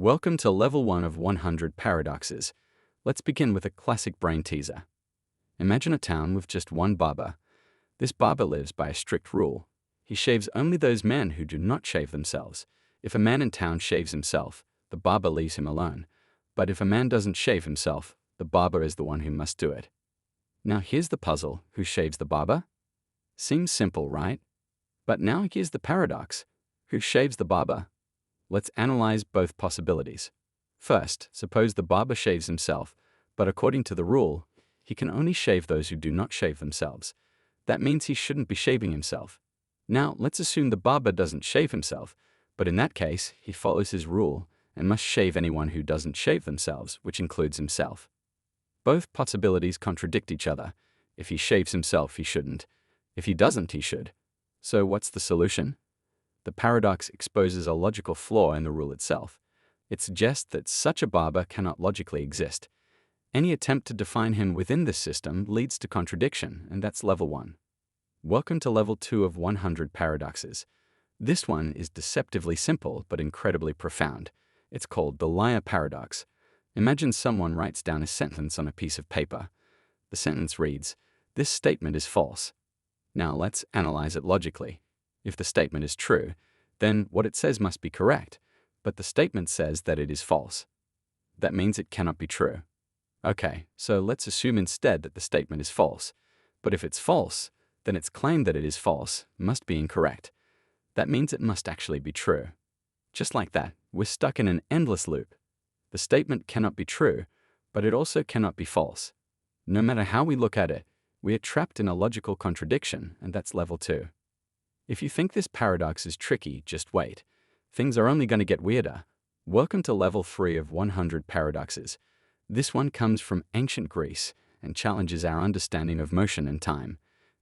Welcome to Level 1 of 100 Paradoxes. Let's begin with a classic brain teaser. Imagine a town with just one barber. This barber lives by a strict rule. He shaves only those men who do not shave themselves. If a man in town shaves himself, the barber leaves him alone. But if a man doesn't shave himself, the barber is the one who must do it. Now here's the puzzle: who shaves the barber? Seems simple, right? But now here's the paradox: who shaves the barber? Let's analyze both possibilities. First, suppose the barber shaves himself, but according to the rule, he can only shave those who do not shave themselves. That means he shouldn't be shaving himself. Now, let's assume the barber doesn't shave himself, but in that case, he follows his rule and must shave anyone who doesn't shave themselves, which includes himself. Both possibilities contradict each other. If he shaves himself, he shouldn't. If he doesn't, he should. So what's the solution? The paradox exposes a logical flaw in the rule itself. It suggests that such a barber cannot logically exist. Any attempt to define him within this system leads to contradiction, and that's Level 1. Welcome to Level 2 of 100 Paradoxes. This one is deceptively simple but incredibly profound. It's called the liar paradox. Imagine someone writes down a sentence on a piece of paper. The sentence reads, "This statement is false." Now let's analyze it logically. If the statement is true, then what it says must be correct, but the statement says that it is false. That means it cannot be true. Okay, so let's assume instead that the statement is false. But if it's false, then its claim that it is false must be incorrect. That means it must actually be true. Just like that, we're stuck in an endless loop. The statement cannot be true, but it also cannot be false. No matter how we look at it, we are trapped in a logical contradiction, and that's Level 2. If you think this paradox is tricky, just wait. Things are only going to get weirder. Welcome to Level 3 of 100 Paradoxes. This one comes from ancient Greece and challenges our understanding of motion and time.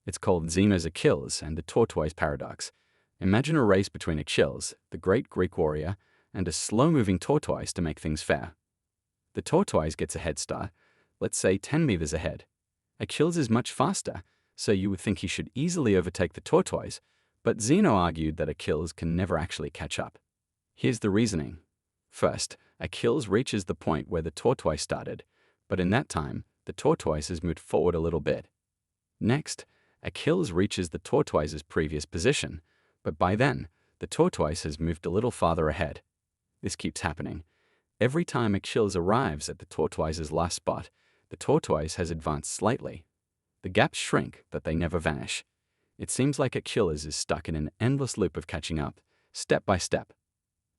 It's called Zeno's Achilles and the tortoise paradox. Imagine a race between Achilles, the great Greek warrior, and a slow-moving tortoise to make things fair. The tortoise gets a head start, let's say 10 meters ahead. Achilles is much faster, so you would think he should easily overtake the tortoise, but Zeno argued that Achilles can never actually catch up. Here's the reasoning. First, Achilles reaches the point where the tortoise started, but in that time, the tortoise has moved forward a little bit. Next, Achilles reaches the tortoise's previous position, but by then, the tortoise has moved a little farther ahead. This keeps happening. Every time Achilles arrives at the tortoise's last spot, the tortoise has advanced slightly. The gaps shrink, but they never vanish. It seems like Achilles is stuck in an endless loop of catching up, step by step.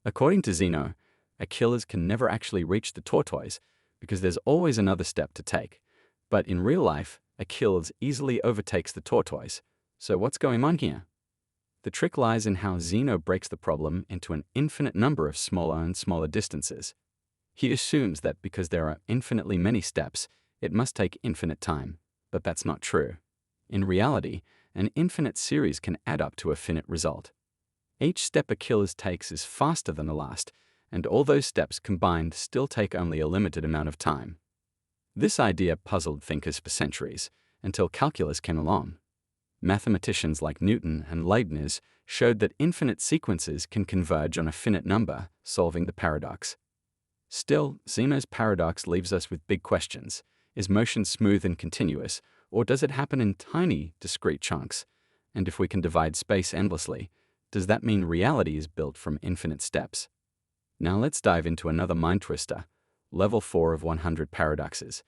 According to Zeno, Achilles can never actually reach the tortoise because there's always another step to take. But in real life, Achilles easily overtakes the tortoise. So what's going on here? The trick lies in how Zeno breaks the problem into an infinite number of smaller and smaller distances. He assumes that because there are infinitely many steps, it must take infinite time. But that's not true. In reality, an infinite series can add up to a finite result. Each step Achilles takes is faster than the last, and all those steps combined still take only a limited amount of time. This idea puzzled thinkers for centuries, until calculus came along. Mathematicians like Newton and Leibniz showed that infinite sequences can converge on a finite number, solving the paradox. Still, Zeno's paradox leaves us with big questions. Is motion smooth and continuous, or does it happen in tiny, discrete chunks? And if we can divide space endlessly, does that mean reality is built from infinite steps? Now let's dive into another mind twister, Level 4 of 100 Paradoxes.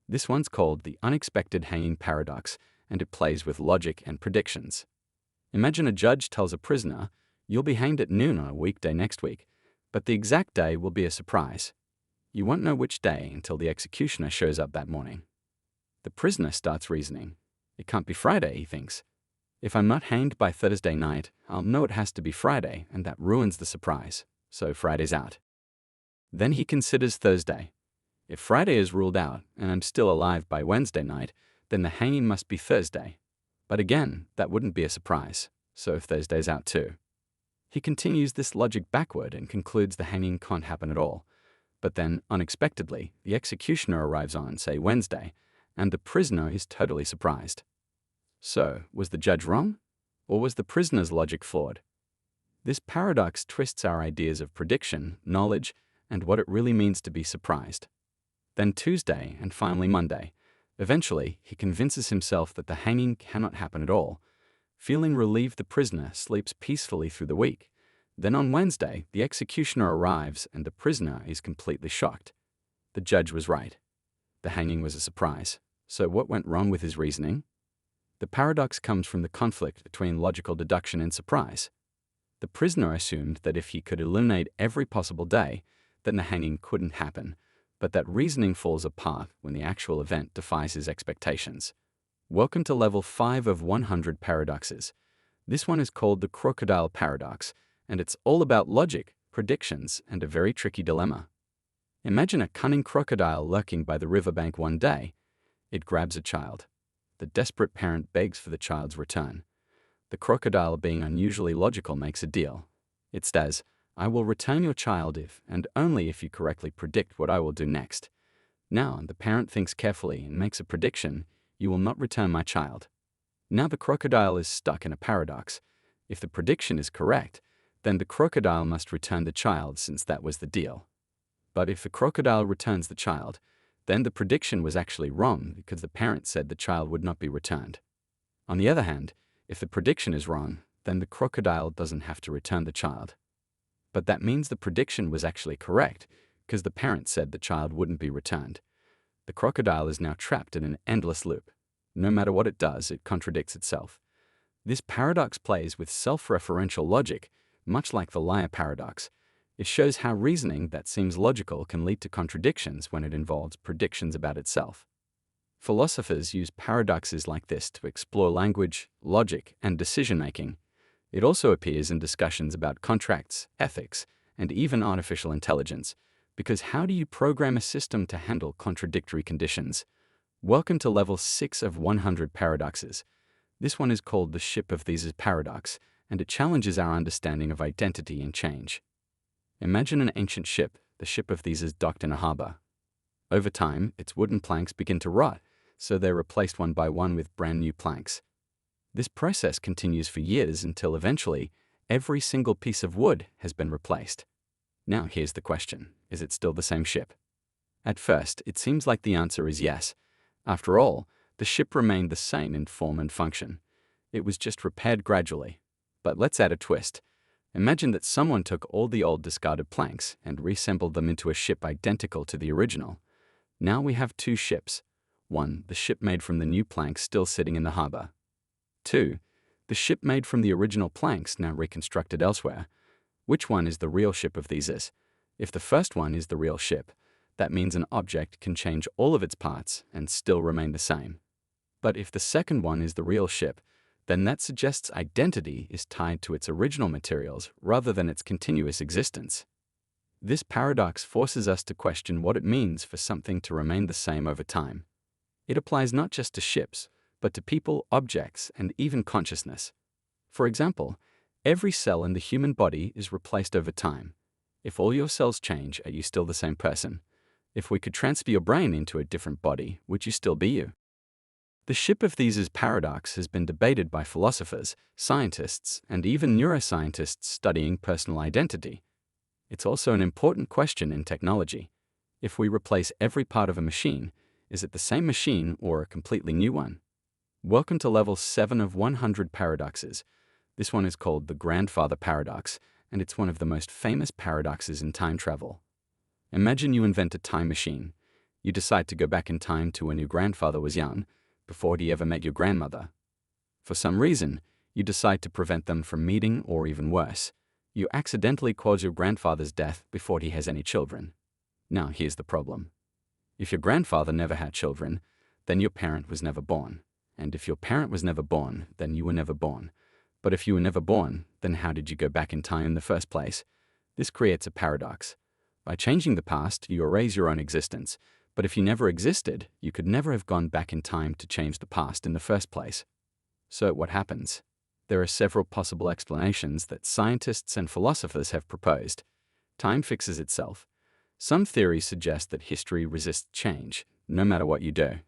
This one's called the unexpected hanging paradox, and it plays with logic and predictions. Imagine a judge tells a prisoner, "You'll be hanged at noon on a weekday next week, but the exact day will be a surprise. You won't know which day until the executioner shows up that morning." The prisoner starts reasoning. It can't be Friday, he thinks. If I'm not hanged by Thursday night, I'll know it has to be Friday, and that ruins the surprise. So Friday's out. Then he considers Thursday. If Friday is ruled out, and I'm still alive by Wednesday night, then the hanging must be Thursday. But again, that wouldn't be a surprise, so Thursday's out too. He continues this logic backward and concludes the hanging can't happen at all. But then, unexpectedly, the executioner arrives on, say, Wednesday, and the prisoner is totally surprised. So, was the judge wrong? Or was the prisoner's logic flawed? This paradox twists our ideas of prediction, knowledge, and what it really means to be surprised. Then Tuesday, and finally Monday. Eventually, he convinces himself that the hanging cannot happen at all. Feeling relieved, the prisoner sleeps peacefully through the week. Then on Wednesday, the executioner arrives and the prisoner is completely shocked. The judge was right. The hanging was a surprise. So what went wrong with his reasoning? The paradox comes from the conflict between logical deduction and surprise. The prisoner assumed that if he could eliminate every possible day, then the hanging couldn't happen, but that reasoning falls apart when the actual event defies his expectations. Welcome to level 5 of 100 paradoxes. This one is called the crocodile paradox, and it's all about logic, predictions, and a very tricky dilemma. Imagine a cunning crocodile lurking by the riverbank one day. It grabs a child. The desperate parent begs for the child's return. The crocodile, being unusually logical, makes a deal. It says, "I will return your child if and only if you correctly predict what I will do next." Now, the parent thinks carefully and makes a prediction: "You will not return my child." Now the crocodile is stuck in a paradox. If the prediction is correct, then the crocodile must return the child, since that was the deal. But if the crocodile returns the child, then the prediction was actually wrong because the parent said the child would not be returned. On the other hand, if the prediction is wrong, then the crocodile doesn't have to return the child. But that means the prediction was actually correct because the parent said the child wouldn't be returned. The crocodile is now trapped in an endless loop. No matter what it does, it contradicts itself. This paradox plays with self-referential logic, much like the liar paradox. It shows how reasoning that seems logical can lead to contradictions when it involves predictions about itself. Philosophers use paradoxes like this to explore language, logic, and decision-making. It also appears in discussions about contracts, ethics, and even artificial intelligence, because how do you program a system to handle contradictory conditions? Welcome to level 6 of 100 paradoxes. This one is called the ship of Theseus paradox, and it challenges our understanding of identity and change. Imagine an ancient ship, the ship of Theseus, docked in a harbor. Over time, its wooden planks begin to rot, so they're replaced one by one with brand new planks. This process continues for years until eventually, every single piece of wood has been replaced. Now here's the question: is it still the same ship? At first, it seems like the answer is yes. After all, the ship remained the same in form and function. It was just repaired gradually. But let's add a twist. Imagine that someone took all the old discarded planks and reassembled them into a ship identical to the original. Now we have two ships. 1, the ship made from the new planks still sitting in the harbor. 2, the ship made from the original planks now reconstructed elsewhere. Which one is the real ship of Theseus? If the first one is the real ship, that means an object can change all of its parts and still remain the same. But if the second one is the real ship, then that suggests identity is tied to its original materials rather than its continuous existence. This paradox forces us to question what it means for something to remain the same over time. It applies not just to ships, but to people, objects, and even consciousness. For example, every cell in the human body is replaced over time. If all your cells change, are you still the same person? If we could transfer your brain into a different body, would you still be you? The ship of Theseus paradox has been debated by philosophers, scientists, and even neuroscientists studying personal identity. It's also an important question in technology. If we replace every part of a machine, is it the same machine or a completely new one? Welcome to level 7 of 100 paradoxes. This one is called the grandfather paradox, and it's one of the most famous paradoxes in time travel. Imagine you invent a time machine. You decide to go back in time to when your grandfather was young, before he ever met your grandmother. For some reason, you decide to prevent them from meeting, or even worse, you accidentally cause your grandfather's death before he has any children. Now here's the problem. If your grandfather never had children, then your parent was never born. And if your parent was never born, then you were never born. But if you were never born, then how did you go back in time in the first place? This creates a paradox. By changing the past, you erase your own existence. But if you never existed, you could never have gone back in time to change the past in the first place. So what happens? There are several possible explanations that scientists and philosophers have proposed. Time fixes itself. Some theories suggest that history resists change, no matter what you do.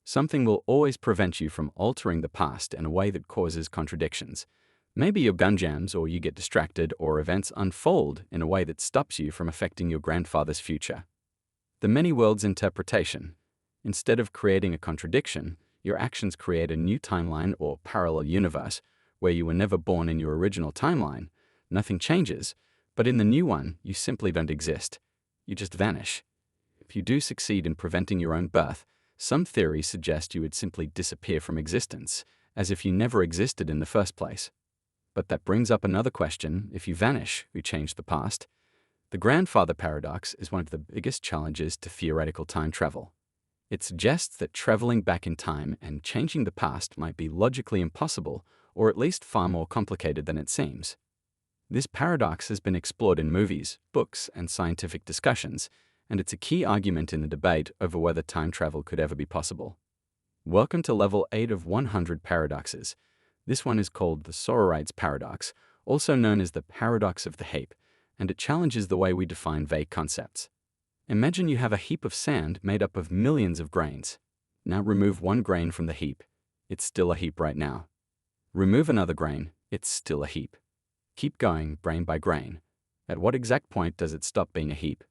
Something will always prevent you from altering the past in a way that causes contradictions. Maybe your gun jams, or you get distracted, or events unfold in a way that stops you from affecting your grandfather's future. The many worlds interpretation. Instead of creating a contradiction, your actions create a new timeline or parallel universe where you were never born in your original timeline. Nothing changes, but in the new one, you simply don't exist. You just vanish. If you do succeed in preventing your own birth, some theories suggest you would simply disappear from existence, as if you never existed in the first place. But that brings up another question: if you vanish, we change the past. The grandfather paradox is one of the biggest challenges to theoretical time travel. It suggests that traveling back in time and changing the past might be logically impossible, or at least far more complicated than it seems. This paradox has been explored in movies, books, and scientific discussions, and it's a key argument in the debate over whether time travel could ever be possible. Welcome to level 8 of 100 paradoxes. This one is called the Soroides paradox, also known as the paradox of the heap, and it challenges the way we define vague concepts. Imagine you have a heap of sand made up of millions of grains. Now remove one grain from the heap. It's still a heap right now. Remove another grain. It's still a heap. Keep going, grain by grain. At what exact point does it stop being a heap?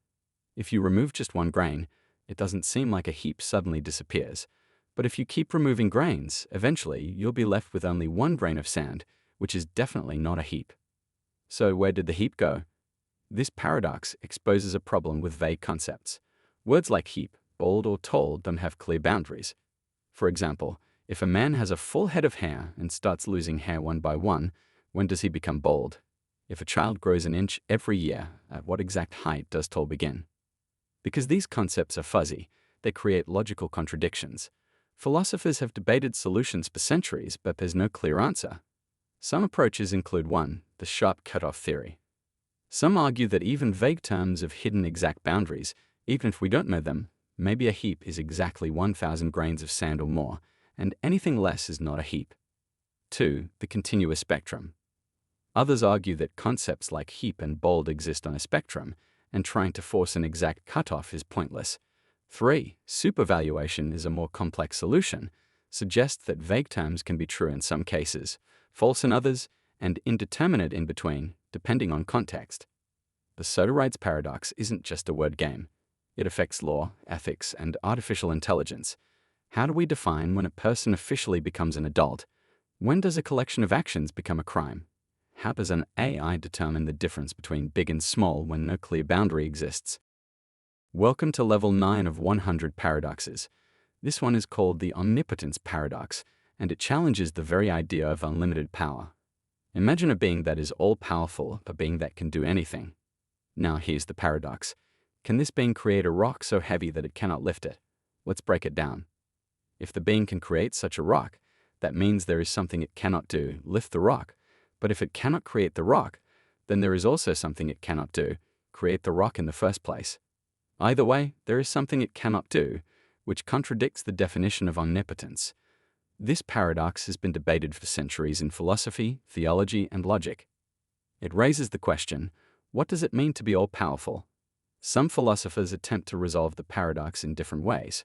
If you remove just one grain, it doesn't seem like a heap suddenly disappears. But if you keep removing grains, eventually you'll be left with only one grain of sand, which is definitely not a heap. So where did the heap go? This paradox exposes a problem with vague concepts. Words like heap, bald, or tall don't have clear boundaries. For example, if a man has a full head of hair and starts losing hair one by one, when does he become bald? If a child grows an inch every year, at what exact height does tall begin? Because these concepts are fuzzy, they create logical contradictions. Philosophers have debated solutions for centuries, but there's no clear answer. Some approaches include 1. The sharp cutoff theory. Some argue that even vague terms have hidden exact boundaries, even if we don't know them. Maybe a heap is exactly 1,000 grains of sand or more, and anything less is not a heap. 2. The continuous spectrum. Others argue that concepts like heap and bald exist on a spectrum, and trying to force an exact cutoff is pointless. 3. Supervaluation is a more complex solution, suggests that vague terms can be true in some cases, false in others, and indeterminate in between, depending on context. The Soroides paradox isn't just a word game. It affects law, ethics, and artificial intelligence. How do we define when a person officially becomes an adult? When does a collection of actions become a crime? How does an AI determine the difference between big and small when no clear boundary exists? Welcome to level 9 of 100 paradoxes. This one is called the omnipotence paradox, and it challenges the very idea of unlimited power. Imagine a being that is all-powerful, a being that can do anything. Now here's the paradox. Can this being create a rock so heavy that it cannot lift it? Let's break it down. If the being can create such a rock, that means there is something it cannot do, lift the rock. But if it cannot create the rock, then there is also something it cannot do, create the rock in the first place. Either way, there is something it cannot do, which contradicts the definition of omnipotence. This paradox has been debated for centuries in philosophy, theology, and logic. It raises the question, what does it mean to be all-powerful? Some philosophers attempt to resolve the paradox in different ways.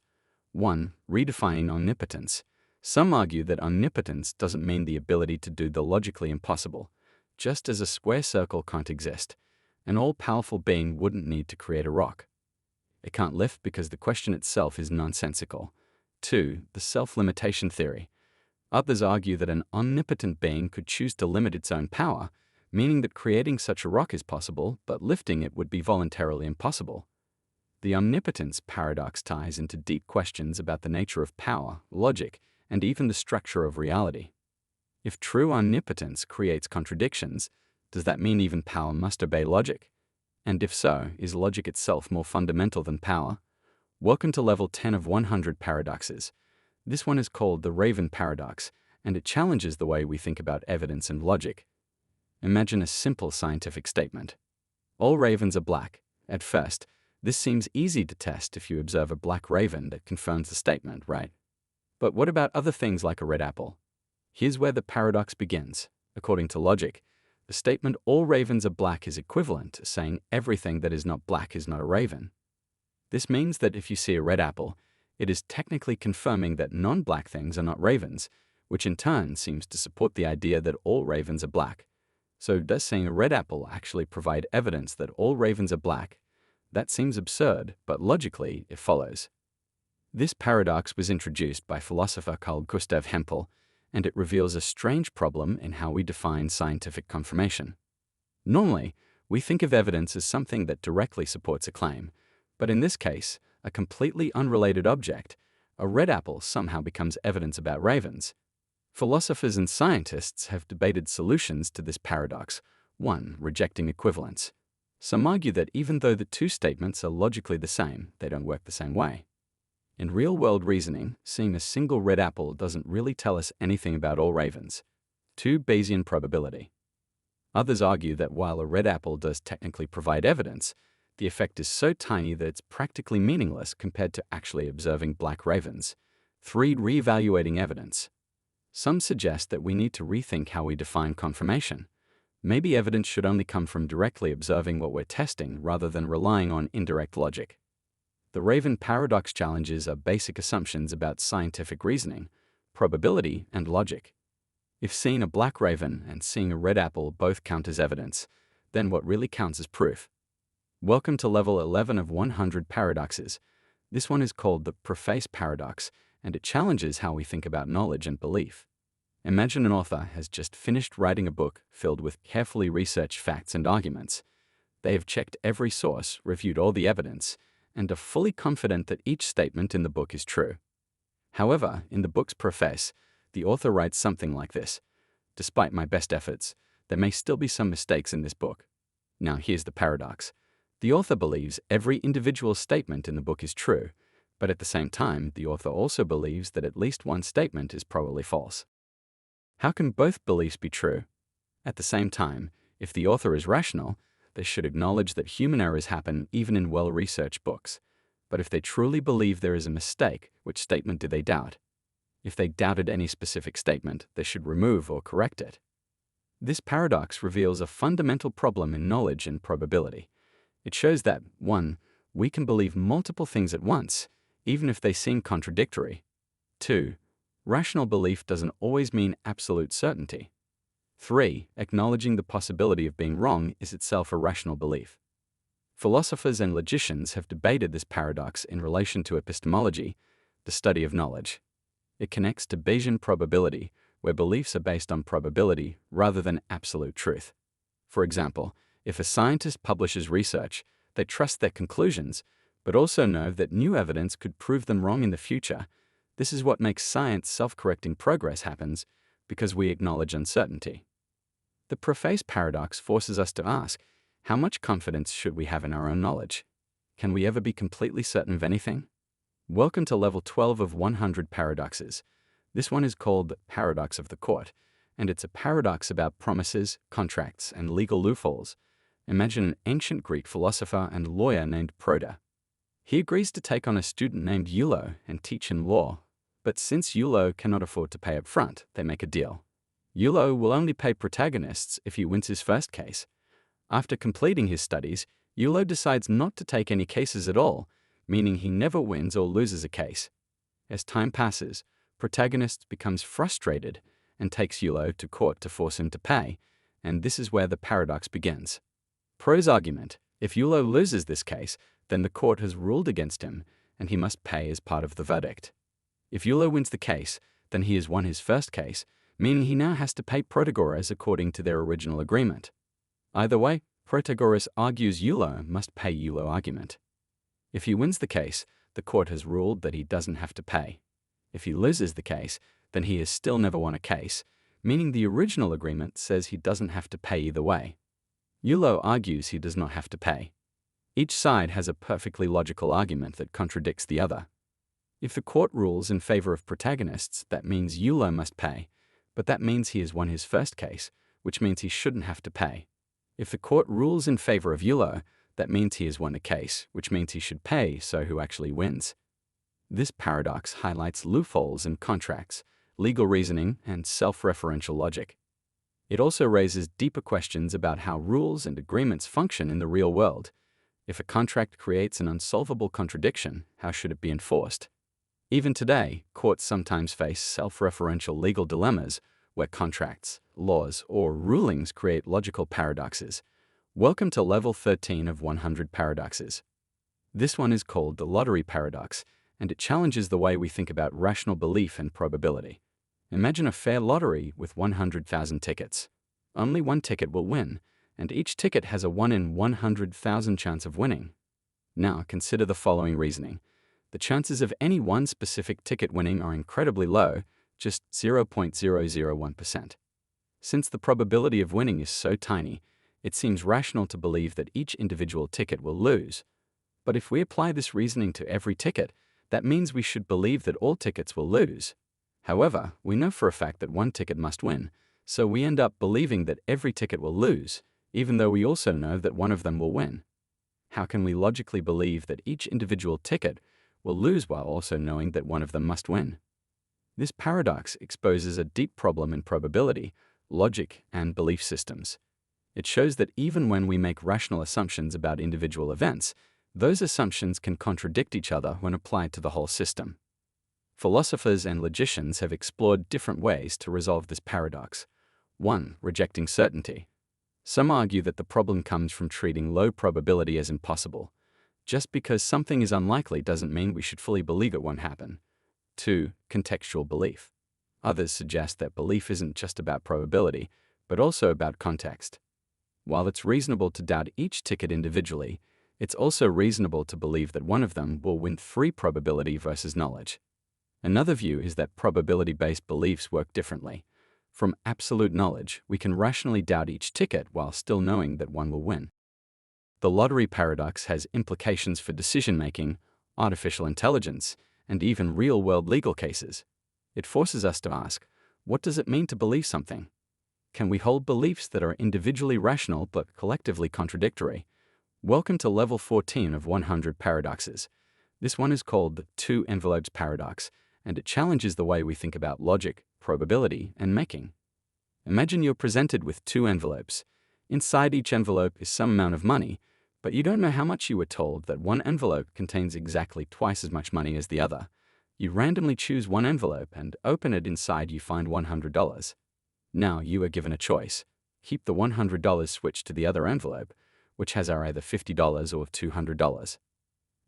1. Redefining omnipotence. Some argue that omnipotence doesn't mean the ability to do the logically impossible. Just as a square circle can't exist, an all-powerful being wouldn't need to create a rock. It can't lift because the question itself is nonsensical. 2. The self-limitation theory. Others argue that an omnipotent being could choose to limit its own power, meaning that creating such a rock is possible, but lifting it would be voluntarily impossible. The omnipotence paradox ties into deep questions about the nature of power, logic, and even the structure of reality. If true omnipotence creates contradictions, does that mean even power must obey logic? And if so, is logic itself more fundamental than power? Welcome to level 10 of 100 paradoxes. This one is called the Raven paradox, and it challenges the way we think about evidence and logic. Imagine a simple scientific statement. All ravens are black. At first, this seems easy to test if you observe a black raven that confirms the statement, right? But what about other things like a red apple? Here's where the paradox begins. According to logic, the statement all ravens are black is equivalent to saying everything that is not black is not a raven. This means that if you see a red apple, it is technically confirming that non-black things are not ravens, which in turn seems to support the idea that all ravens are black. So does seeing a red apple actually provide evidence that all ravens are black? That seems absurd, but logically it follows. This paradox was introduced by philosopher Carl Gustav Hempel, and it reveals a strange problem in how we define scientific confirmation. Normally, we think of evidence as something that directly supports a claim, but in this case, a completely unrelated object, a red apple, somehow becomes evidence about ravens. Philosophers and scientists have debated solutions to this paradox. 1. Rejecting equivalence. Some argue that even though the two statements are logically the same, they don't work the same way. In real-world reasoning, seeing a single red apple doesn't really tell us anything about all ravens. 2. Bayesian probability. Others argue that while a red apple does technically provide evidence, the effect is so tiny that it's practically meaningless compared to actually observing black ravens. 3. Reevaluating evidence. Some suggest that we need to rethink how we define confirmation. Maybe evidence should only come from directly observing what we're testing rather than relying on indirect logic. The Raven paradox challenges are basic assumptions about scientific reasoning, probability, and logic. If seeing a black raven and seeing a red apple both count as evidence, then what really counts as proof? Welcome to level 11 of 100 paradoxes. This one is called the preface paradox, and it challenges how we think about knowledge and belief. Imagine an author has just finished writing a book filled with carefully researched facts and arguments. They have checked every source, reviewed all the evidence, and are fully confident that each statement in the book is true. However, in the book's preface, the author writes something like this: "Despite my best efforts, there may still be some mistakes in this book." Now here's the paradox. The author believes every individual statement in the book is true, but at the same time, the author also believes that at least one statement is probably false. How can both beliefs be true? At the same time, if the author is rational, they should acknowledge that human errors happen even in well-researched books. But if they truly believe there is a mistake, which statement do they doubt? If they doubted any specific statement, they should remove or correct it. This paradox reveals a fundamental problem in knowledge and probability. It shows that, 1. We can believe multiple things at once, even if they seem contradictory. 2. Rational belief doesn't always mean absolute certainty. 3. Acknowledging the possibility of being wrong is itself a rational belief. Philosophers and logicians have debated this paradox in relation to epistemology, the study of knowledge. It connects to Bayesian probability, where beliefs are based on probability rather than absolute truth. For example, if a scientist publishes research, they trust their conclusions, but also know that new evidence could prove them wrong in the future. This is what makes science self-correcting progress happens, because we acknowledge uncertainty. The preface paradox forces us to ask, how much confidence should we have in our own knowledge? Can we ever be completely certain of anything? Welcome to level 12 of 100 paradoxes. This one is called the paradox of the court, and it's a paradox about promises, contracts, and legal loopholes. Imagine an ancient Greek philosopher and lawyer named Proda. He agrees to take on a student named Eulo and teach him law, but since Eulo cannot afford to pay up front, they make a deal. Eulo will only pay protagonists if he wins his first case. After completing his studies, Eulo decides not to take any cases at all, meaning he never wins or loses a case. As time passes, protagonist becomes frustrated and takes Eulo to court to force him to pay, and this is where the paradox begins. Pro's argument: if Eulo loses this case, then the court has ruled against him, and he must pay as part of the verdict. If Eulo wins the case, then he has won his first case, meaning he now has to pay Protagoras according to their original agreement. Either way, Protagoras argues Eulo must pay Eulo argument. If he wins the case, the court has ruled that he doesn't have to pay. If he loses the case, then he has still never won a case, meaning the original agreement says he doesn't have to pay either way. Eulo argues he does not have to pay. Each side has a perfectly logical argument that contradicts the other. If the court rules in favor of protagonists, that means Eulo must pay, but that means he has won his first case, which means he shouldn't have to pay. If the court rules in favor of Eulo, that means he has won the case, which means he should pay, so who actually wins? This paradox highlights loopholes in contracts, legal reasoning, and self-referential logic. It also raises deeper questions about how rules and agreements function in the real world. If a contract creates an unsolvable contradiction, how should it be enforced? Even today, courts sometimes face self-referential legal dilemmas where contracts, laws, or rulings create logical paradoxes. Welcome to level 13 of 100 paradoxes. This one is called the lottery paradox, and it challenges the way we think about rational belief and probability. Imagine a fair lottery with 100,000 tickets. Only one ticket will win, and each ticket has a 1 in 100,000 chance of winning. Now consider the following reasoning. The chances of any one specific ticket winning are incredibly low, just 0.001%. Since the probability of winning is so tiny, it seems rational to believe that each individual ticket will lose. But if we apply this reasoning to every ticket, that means we should believe that all tickets will lose. However, we know for a fact that one ticket must win, so we end up believing that every ticket will lose, even though we also know that one of them will win. How can we logically believe that each individual ticket will lose while also knowing that one of them must win? This paradox exposes a deep problem in probability, logic, and belief systems. It shows that even when we make rational assumptions about individual events, those assumptions can contradict each other when applied to the whole system. Philosophers and logicians have explored different ways to resolve this paradox. 1. Rejecting certainty. Some argue that the problem comes from treating low probability as impossible. Just because something is unlikely doesn't mean we should fully believe it won't happen. 2. Contextual belief. Others suggest that belief isn't just about probability, but also about context. While it's reasonable to doubt each ticket individually, it's also reasonable to believe that one of them will win free probability versus knowledge. Another view is that probability-based beliefs work differently. From absolute knowledge, we can rationally doubt each ticket while still knowing that one will win. The lottery paradox has implications for decision-making, artificial intelligence, and even real-world legal cases. It forces us to ask, what does it mean to believe something? Can we hold beliefs that are individually rational but collectively contradictory? Welcome to level 14 of 100 paradoxes. This one is called the two envelopes paradox, and it challenges the way we think about logic, probability, and making. Imagine you're presented with two envelopes. Inside each envelope is some amount of money, but you don't know how much. You were told that one envelope contains exactly twice as much money as the other. You randomly choose one envelope and open it. Inside you find $100. Now you are given a choice. Keep the $100 switched to the other envelope, which has either $50 or $200.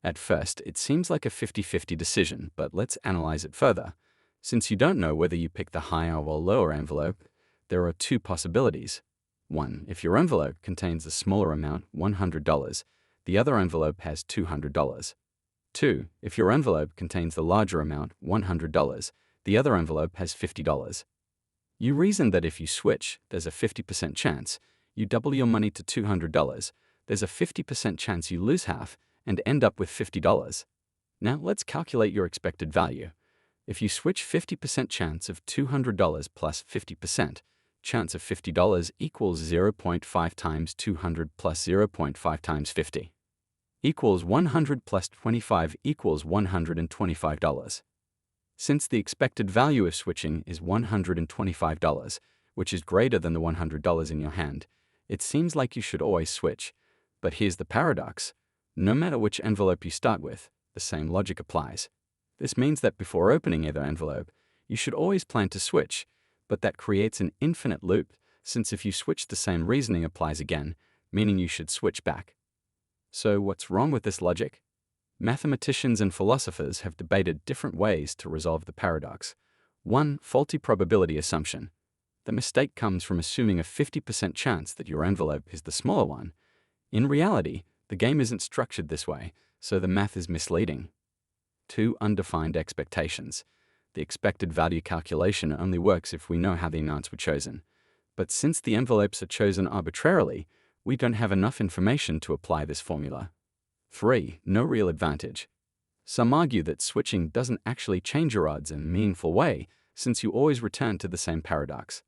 At first, it seems like a 50-50 decision, but let's analyze it further. Since you don't know whether you pick the higher or lower envelope, there are two possibilities. 1. If your envelope contains the smaller amount, $100, the other envelope has $200. 2. If your envelope contains the larger amount, $100, the other envelope has $50. You reason that if you switch, there's a 50% chance. You double your money to $200. There's a 50% chance you lose half and end up with $50. Now let's calculate your expected value. If you switch 50% chance of $200 plus 50%, chance of $50 equals 0.5 times 200 plus 0.5 times 50. Equals 100 plus 25 equals $125. Since the expected value of switching is $125, which is greater than the $100 in your hand, it seems like you should always switch. But here's the paradox. No matter which envelope you start with, the same logic applies. This means that before opening either envelope, you should always plan to switch, but that creates an infinite loop, since if you switch, the same reasoning applies again, meaning you should switch back. So what's wrong with this logic? Mathematicians and philosophers have debated different ways to resolve the paradox. 1. Faulty probability assumption. The mistake comes from assuming a 50% chance that your envelope is the smaller one. In reality, the game isn't structured this way, so the math is misleading. 2. Undefined expectations. The expected value calculation only works if we know how the amounts were chosen. But since the envelopes are chosen arbitrarily, we don't have enough information to apply this formula. 3. No real advantage. Some argue that switching doesn't actually change your odds in a meaningful way, since you always return to the same paradox.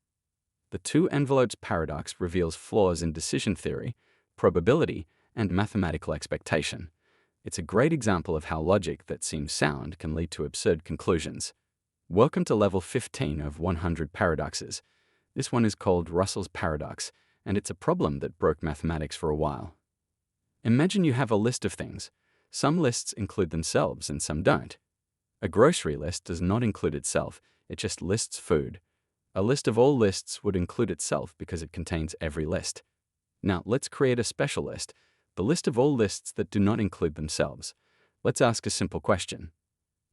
The two envelopes paradox reveals flaws in decision theory, probability, and mathematical expectation. It's a great example of how logic that seems sound can lead to absurd conclusions. Welcome to level 15 of 100 paradoxes. This one is called Russell's paradox, and it's a problem that broke mathematics for a while. Imagine you have a list of things. Some lists include themselves and some don't. A grocery list does not include itself, it just lists food. A list of all lists would include itself because it contains every list. Now, let's create a special list, the list of all lists that do not include themselves. Let's ask a simple question.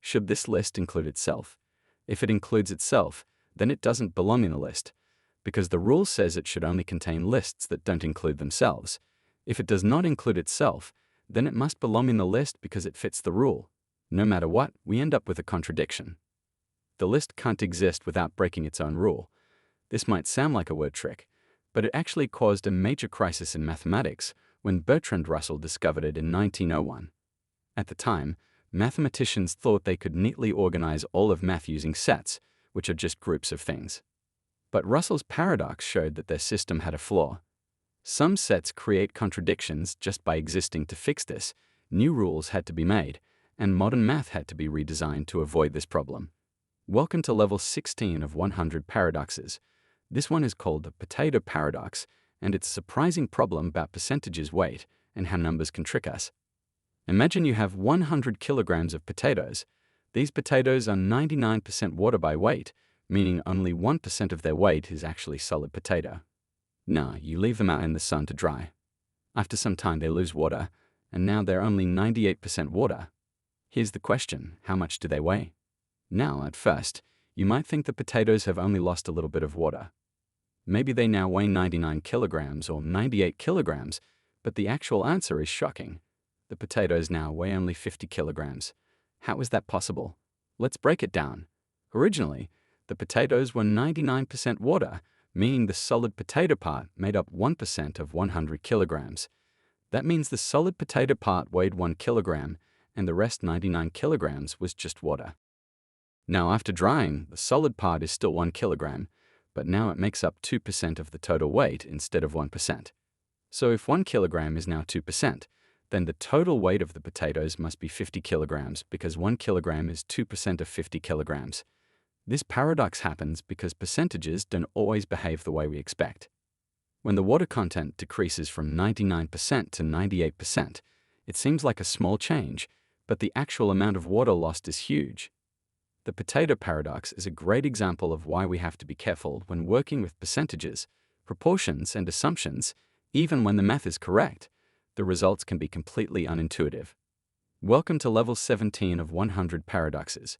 Should this list include itself? If it includes itself, then it doesn't belong in a list, because the rule says it should only contain lists that don't include themselves. If it does not include itself, then it must belong in the list because it fits the rule. No matter what, we end up with a contradiction. The list can't exist without breaking its own rule. This might sound like a word trick, but it actually caused a major crisis in mathematics when Bertrand Russell discovered it in 1901. At the time, mathematicians thought they could neatly organize all of math using sets, which are just groups of things. But Russell's paradox showed that their system had a flaw. Some sets create contradictions just by existing. To fix this, new rules had to be made, and modern math had to be redesigned to avoid this problem. Welcome to level 16 of 100 paradoxes. This one is called the potato paradox, and it's a surprising problem about percentages, weight, and how numbers can trick us. Imagine you have 100 kilograms of potatoes. These potatoes are 99% water by weight, meaning only 1% of their weight is actually solid potato. Now, you leave them out in the sun to dry. After some time they lose water, and now they're only 98% water. Here's the question, how much do they weigh? Now, at first, you might think the potatoes have only lost a little bit of water. Maybe they now weigh 99 kilograms or 98 kilograms, but the actual answer is shocking. The potatoes now weigh only 50 kilograms. How is that possible? Let's break it down. Originally, the potatoes were 99% water, meaning the solid potato part made up 1% of 100 kilograms. That means the solid potato part weighed 1 kilogram, and the rest 99 kilograms was just water. Now, after drying, the solid part is still 1 kilogram, but now it makes up 2% of the total weight instead of 1%. So if 1 kilogram is now 2%, then the total weight of the potatoes must be 50 kilograms because 1 kilogram is 2% of 50 kilograms. This paradox happens because percentages don't always behave the way we expect. When the water content decreases from 99% to 98%, it seems like a small change, but the actual amount of water lost is huge. The potato paradox is a great example of why we have to be careful when working with percentages, proportions, and assumptions. Even when the math is correct, the results can be completely unintuitive. Welcome to level 17 of 100 paradoxes.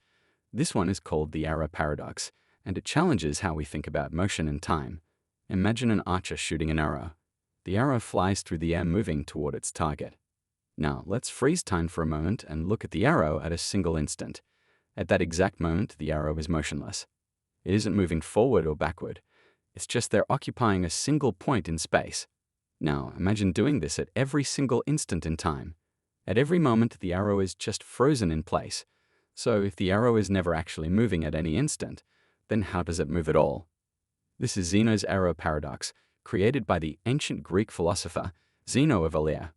This one is called the arrow paradox, and it challenges how we think about motion and time. Imagine an archer shooting an arrow. The arrow flies through the air moving toward its target. Now, let's freeze time for a moment and look at the arrow at a single instant. At that exact moment, the arrow is motionless. It isn't moving forward or backward. It's just they're occupying a single point in space. Now, imagine doing this at every single instant in time. At every moment, the arrow is just frozen in place. So if the arrow is never actually moving at any instant, then how does it move at all? This is Zeno's arrow paradox, created by the ancient Greek philosopher Zeno of Elea.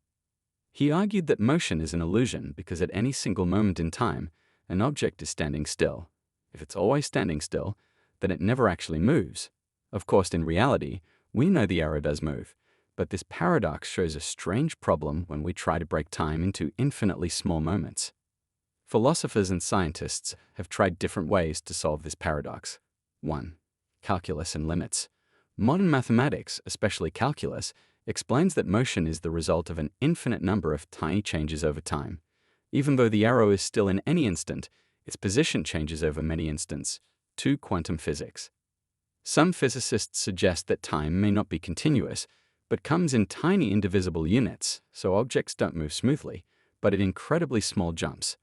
He argued that motion is an illusion because at any single moment in time, an object is standing still. If it's always standing still, then it never actually moves. Of course, in reality, we know the arrow does move, but this paradox shows a strange problem when we try to break time into infinitely small moments. Philosophers and scientists have tried different ways to solve this paradox. 1. Calculus and limits. Modern mathematics, especially calculus, explains that motion is the result of an infinite number of tiny changes over time. Even though the arrow is still in any instant, its position changes over many instants. 2. Quantum physics. Some physicists suggest that time may not be continuous, but comes in tiny indivisible units, so objects don't move smoothly, but at incredibly small jumps.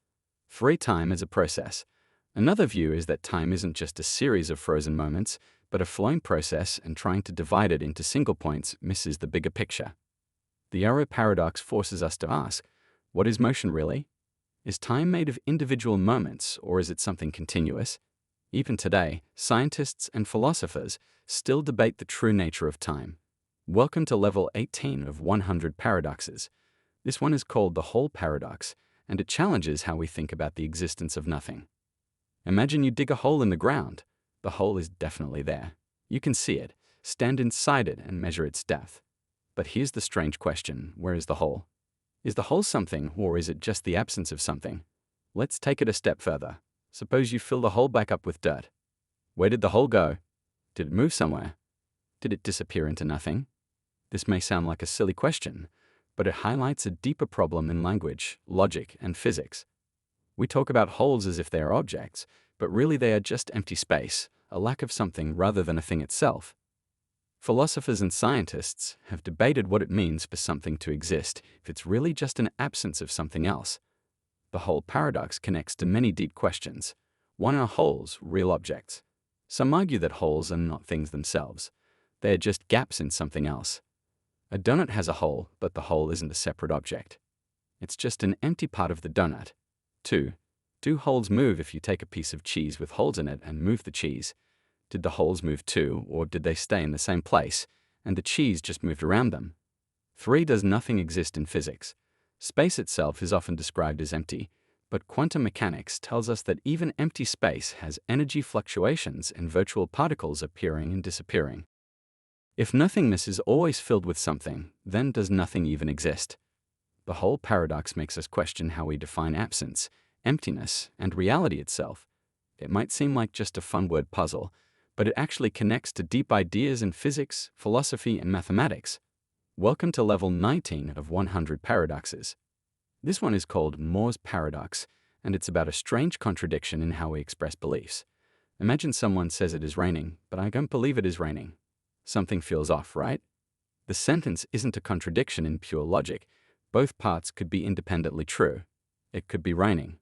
3. Time as a process. Another view is that time isn't just a series of frozen moments, but a flowing process, and trying to divide it into single points misses the bigger picture. The arrow paradox forces us to ask, what is motion really? Is time made of individual moments, or is it something continuous? Even today, scientists and philosophers still debate the true nature of time. Welcome to level 18 of 100 paradoxes. This one is called the whole paradox, and it challenges how we think about the existence of nothing. Imagine you dig a hole in the ground. The hole is definitely there. You can see it, stand inside it, and measure its depth. But here's the strange question, where is the hole? Is the hole something, or is it just the absence of something? Let's take it a step further. Suppose you fill the hole back up with dirt. Where did the hole go? Did it move somewhere? Did it disappear into nothing? This may sound like a silly question, but it highlights a deeper problem in language, logic, and physics. We talk about holes as if they are objects, but really they are just empty space, a lack of something rather than a thing itself. Philosophers and scientists have debated what it means for something to exist if it's really just an absence of something else. The hole paradox connects to many deep questions. Why are holes real objects? Some argue that holes are not things themselves. They are just gaps in something else. A donut has a hole, but the hole isn't a separate object. It's just an empty part of the donut. 2. Do holes move if you take a piece of cheese with holes in it and move the cheese? Did the holes move too, or did they stay in the same place, and the cheese just moved around them? 3. Does nothing exist in physics? Space itself is often described as empty, but quantum mechanics tells us that even empty space has energy fluctuations and virtual particles appearing and disappearing. If nothingness is always filled with something, then does nothing even exist? The whole paradox makes us question how we define absence, emptiness, and reality itself. It might seem like just a fun word puzzle, but it actually connects to deep ideas in physics, philosophy, and mathematics. Welcome to level 19 of 100 paradoxes. This one is called Moore's paradox, and it's about a strange contradiction in how we express beliefs. Imagine someone says it is raining, but I don't believe it is raining. Something feels off, right? The sentence isn't a contradiction in pure logic. Both parts could be independently true. It could be raining.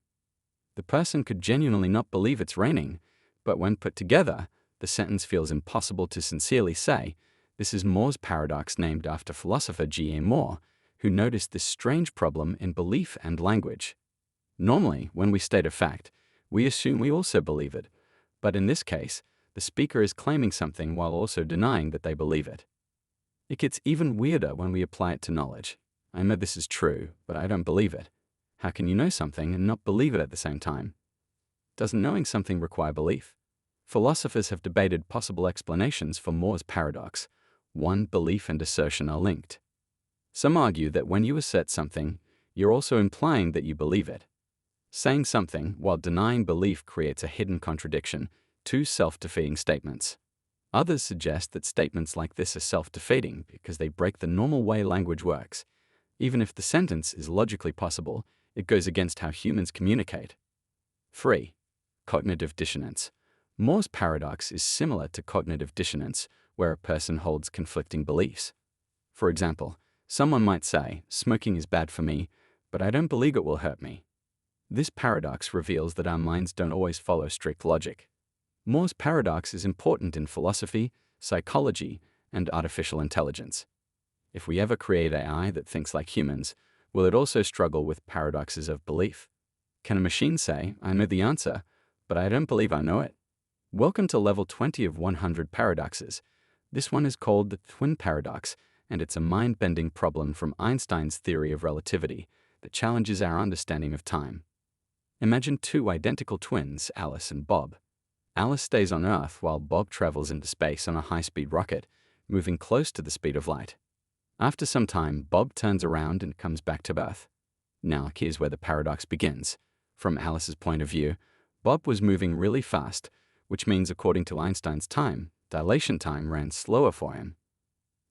The person could genuinely not believe it's raining, but when put together, the sentence feels impossible to sincerely say. This is Moore's paradox, named after philosopher G.A. Moore, who noticed this strange problem in belief and language. Normally, when we state a fact, we assume we also believe it, but in this case, the speaker is claiming something while also denying that they believe it. It gets even weirder when we apply it to knowledge. I know this is true, but I don't believe it. How can you know something and not believe it at the same time? Doesn't knowing something require belief? Philosophers have debated possible explanations for Moore's paradox. 1. Belief and assertion are linked. Some argue that when you assert something, you're also implying that you believe it. Saying something while denying belief creates a hidden contradiction, 2 self-defeating statements. Others suggest that statements like this are self-defeating because they break the normal way language works. Even if the sentence is logically possible, it goes against how humans communicate. 3. Cognitive dissonance. Moore's paradox is similar to cognitive dissonance, where a person holds conflicting beliefs. For example, someone might say, smoking is bad for me, but I don't believe it will hurt me. This paradox reveals that our minds don't always follow strict logic. Moore's paradox is important in philosophy, psychology, and artificial intelligence. If we ever create AI that thinks like humans, will it also struggle with paradoxes of belief? Can a machine say, I know the answer, but I don't believe I know it? Welcome to level 20 of 100 paradoxes. This one is called the twin paradox, and it's a mind-bending problem from Einstein's theory of relativity that challenges our understanding of time. Imagine 2 identical twins, Alice and Bob. Alice stays on Earth while Bob travels into space on a high-speed rocket, moving close to the speed of light. After some time, Bob turns around and comes back to Earth. Now, here's where the paradox begins. From Alice's point of view, Bob was moving really fast, which means, according to Einstein's time, dilation time ran slower for him.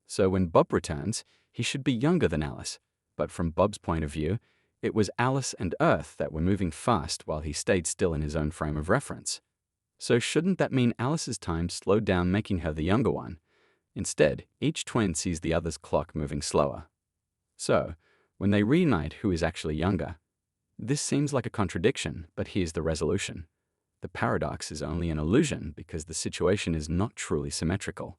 So when Bob returns, he should be younger than Alice, but from Bob's point of view, it was Alice and Earth that were moving fast while he stayed still in his own frame of reference. So shouldn't that mean Alice's time slowed down, making her the younger one? Instead, each twin sees the other's clock moving slower. So, when they reunite, who is actually younger? This seems like a contradiction, but here's the resolution. The paradox is only an illusion because the situation is not truly symmetrical.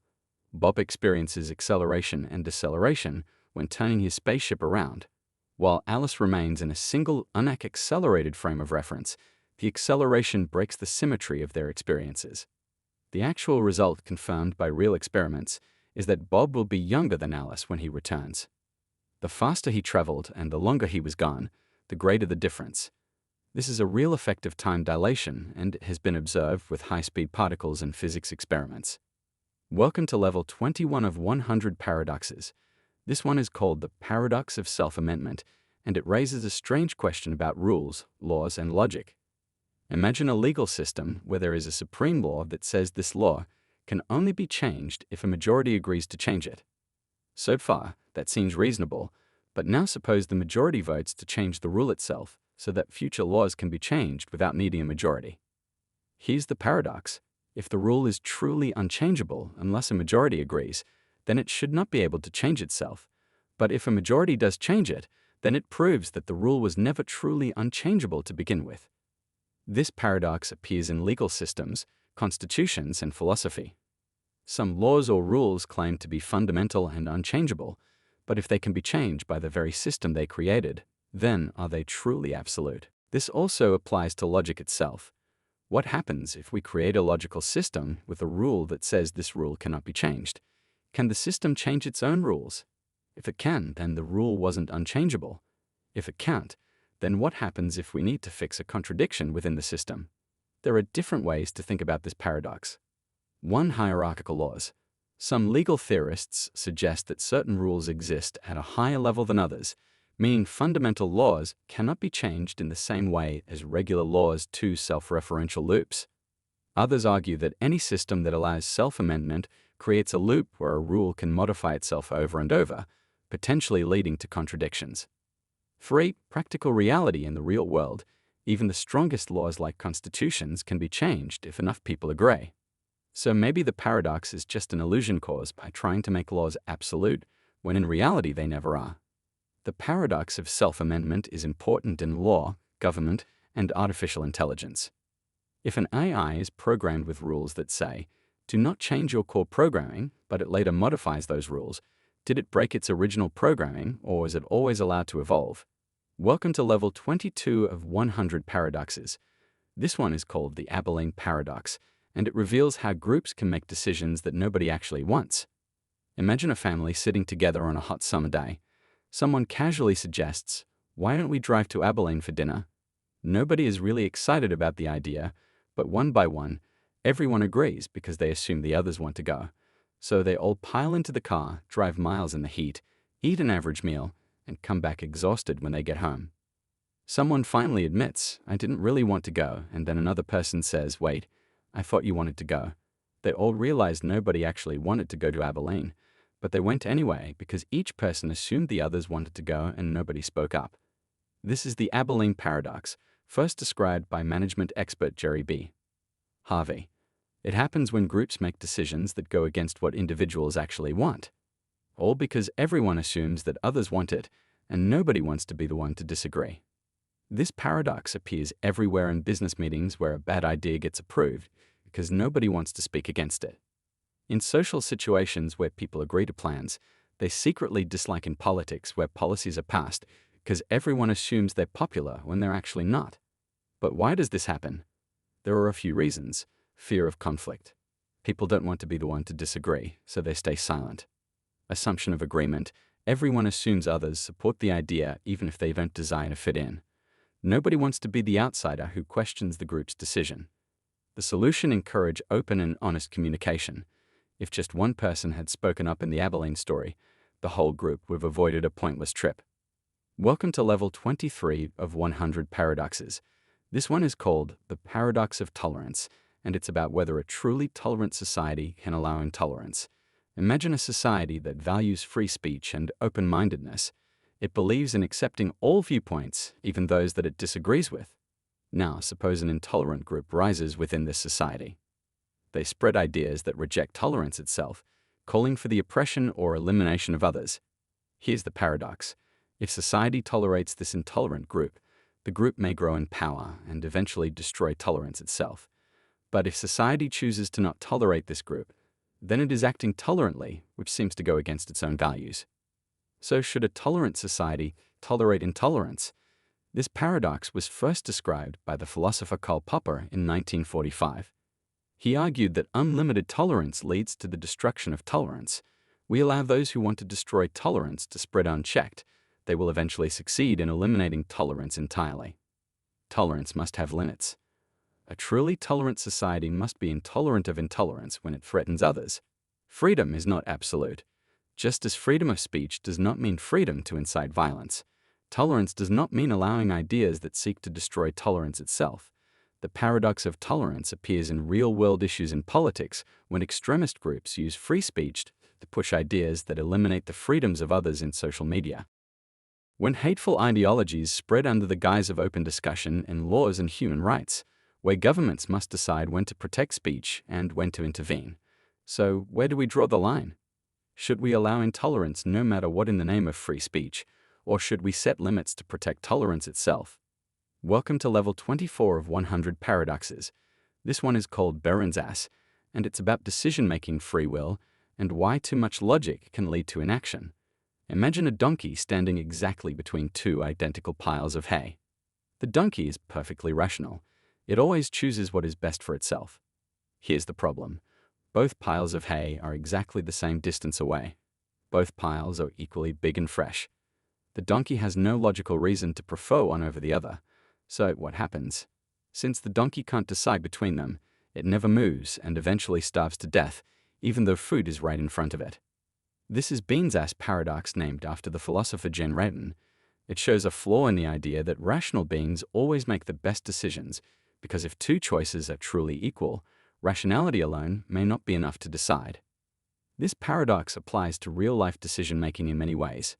Bob experiences acceleration and deceleration when turning his spaceship around, while Alice remains in a single unaccelerated frame of reference. The acceleration breaks the symmetry of their experiences. The actual result, confirmed by real experiments, is that Bob will be younger than Alice when he returns. The faster he traveled and the longer he was gone, the greater the difference. This is a real effect of time dilation and has been observed with high-speed particles in physics experiments. Welcome to level 21 of 100 paradoxes. This one is called the paradox of self-amendment, and it raises a strange question about rules, laws, and logic. Imagine a legal system where there is a supreme law that says this law can only be changed if a majority agrees to change it. So far, that seems reasonable, but now suppose the majority votes to change the rule itself so that future laws can be changed without needing a majority. Here's the paradox. If the rule is truly unchangeable unless a majority agrees, then it should not be able to change itself. But if a majority does change it, then it proves that the rule was never truly unchangeable to begin with. This paradox appears in legal systems, constitutions, and philosophy. Some laws or rules claim to be fundamental and unchangeable, but if they can be changed by the very system they created, then are they truly absolute? This also applies to logic itself. What happens if we create a logical system with a rule that says this rule cannot be changed? Can the system change its own rules? If it can, then the rule wasn't unchangeable. If it can't, then what happens if we need to fix a contradiction within the system? There are different ways to think about this paradox. 1. Hierarchical laws. Some legal theorists suggest that certain rules exist at a higher level than others, meaning fundamental laws cannot be changed in the same way as regular laws to self-referential loops. Others argue that any system that allows self-amendment creates a loop where a rule can modify itself over and over, potentially leading to contradictions. 3. Practical reality in the real world. Even the strongest laws like constitutions can be changed if enough people agree. So maybe the paradox is just an illusion caused by trying to make laws absolute, when in reality they never are. The paradox of self-amendment is important in law, government, and artificial intelligence. If an AI is programmed with rules that say, do not change your core programming, but it later modifies those rules, did it break its original programming, or is it always allowed to evolve? Welcome to level 22 of 100 paradoxes. This one is called the Abilene paradox, and it reveals how groups can make decisions that nobody actually wants. Imagine a family sitting together on a hot summer day. Someone casually suggests, why don't we drive to Abilene for dinner? Nobody is really excited about the idea, but one by one, everyone agrees because they assume the others want to go. So they all pile into the car, drive miles in the heat, eat an average meal, and come back exhausted when they get home. Someone finally admits, I didn't really want to go, and then another person says, wait, I thought you wanted to go. They all realized nobody actually wanted to go to Abilene, but they went anyway because each person assumed the others wanted to go and nobody spoke up. This is the Abilene paradox, first described by management expert Jerry B. Harvey. It happens when groups make decisions that go against what individuals actually want, all because everyone assumes that others want it and nobody wants to be the one to disagree. This paradox appears everywhere in business meetings where a bad idea gets approved because nobody wants to speak against it. In social situations where people agree to plans, they secretly dislike in politics where policies are passed because everyone assumes they're popular when they're actually not. But why does this happen? There are a few reasons. Fear of conflict. People don't want to be the one to disagree, so they stay silent. Assumption of agreement. Everyone assumes others support the idea even if they don't desire to fit in. Nobody wants to be the outsider who questions the group's decision. The solution: encourage open and honest communication. If just one person had spoken up in the Abilene story, the whole group would have avoided a pointless trip. Welcome to level 23 of 100 paradoxes. This one is called the paradox of tolerance, and it's about whether a truly tolerant society can allow intolerance. Imagine a society that values free speech and open-mindedness. It believes in accepting all viewpoints, even those that it disagrees with. Now, suppose an intolerant group rises within this society. They spread ideas that reject tolerance itself, calling for the oppression or elimination of others. Here's the paradox. If society tolerates this intolerant group, the group may grow in power and eventually destroy tolerance itself. But if society chooses to not tolerate this group, then it is acting tolerantly, which seems to go against its own values. So should a tolerant society tolerate intolerance? This paradox was first described by the philosopher Karl Popper in 1945. He argued that unlimited tolerance leads to the destruction of tolerance. We allow those who want to destroy tolerance to spread unchecked. They will eventually succeed in eliminating tolerance entirely. Tolerance must have limits. A truly tolerant society must be intolerant of intolerance when it threatens others. Freedom is not absolute. Just as freedom of speech does not mean freedom to incite violence, tolerance does not mean allowing ideas that seek to destroy tolerance itself. The paradox of tolerance appears in real-world issues in politics when extremist groups use free speech to push ideas that eliminate the freedoms of others in social media. When hateful ideologies spread under the guise of open discussion in laws and human rights, where governments must decide when to protect speech and when to intervene. So, where do we draw the line? Should we allow intolerance no matter what in the name of free speech, or should we set limits to protect tolerance itself? Welcome to level 24 of 100 paradoxes. This one is called Baron's Ass, and it's about decision-making free will and why too much logic can lead to inaction. Imagine a donkey standing exactly between two identical piles of hay. The donkey is perfectly rational. It always chooses what is best for itself. Here's the problem. Both piles of hay are exactly the same distance away. Both piles are equally big and fresh. The donkey has no logical reason to prefer one over the other. So what happens? Since the donkey can't decide between them, it never moves and eventually starves to death, even though food is right in front of it. This is Bean's Ass paradox, named after the philosopher Jen Radin. It shows a flaw in the idea that rational beings always make the best decisions, because if two choices are truly equal, rationality alone may not be enough to decide. This paradox applies to real-life decision-making in many ways.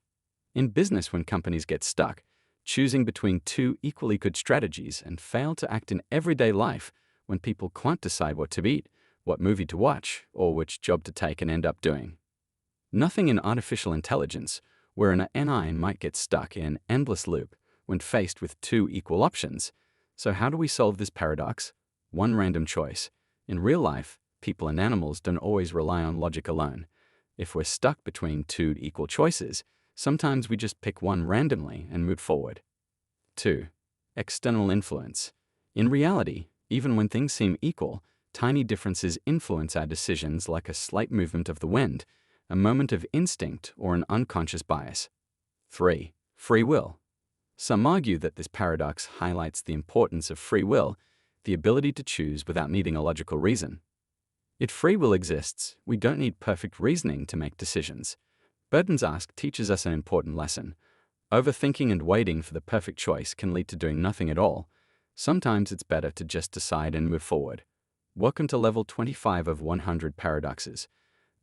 In business, when companies get stuck, choosing between two equally good strategies, and fail to act in everyday life when people can't decide what to eat, what movie to watch, or which job to take and end up doing. Nothing in artificial intelligence, where an AI might get stuck in an endless loop when faced with two equal options. So how do we solve this paradox? One random choice. In real life, people and animals don't always rely on logic alone. If we're stuck between two equal choices, sometimes we just pick one randomly and move forward. 2. External influence. In reality, even when things seem equal, tiny differences influence our decisions, like a slight movement of the wind, a moment of instinct, or an unconscious bias. 3. Free will. Some argue that this paradox highlights the importance of free will, the ability to choose without needing a logical reason. If free will exists, we don't need perfect reasoning to make decisions. Burton's Ask teaches us an important lesson. Overthinking and waiting for the perfect choice can lead to doing nothing at all. Sometimes it's better to just decide and move forward. Welcome to level 25 of 100 paradoxes.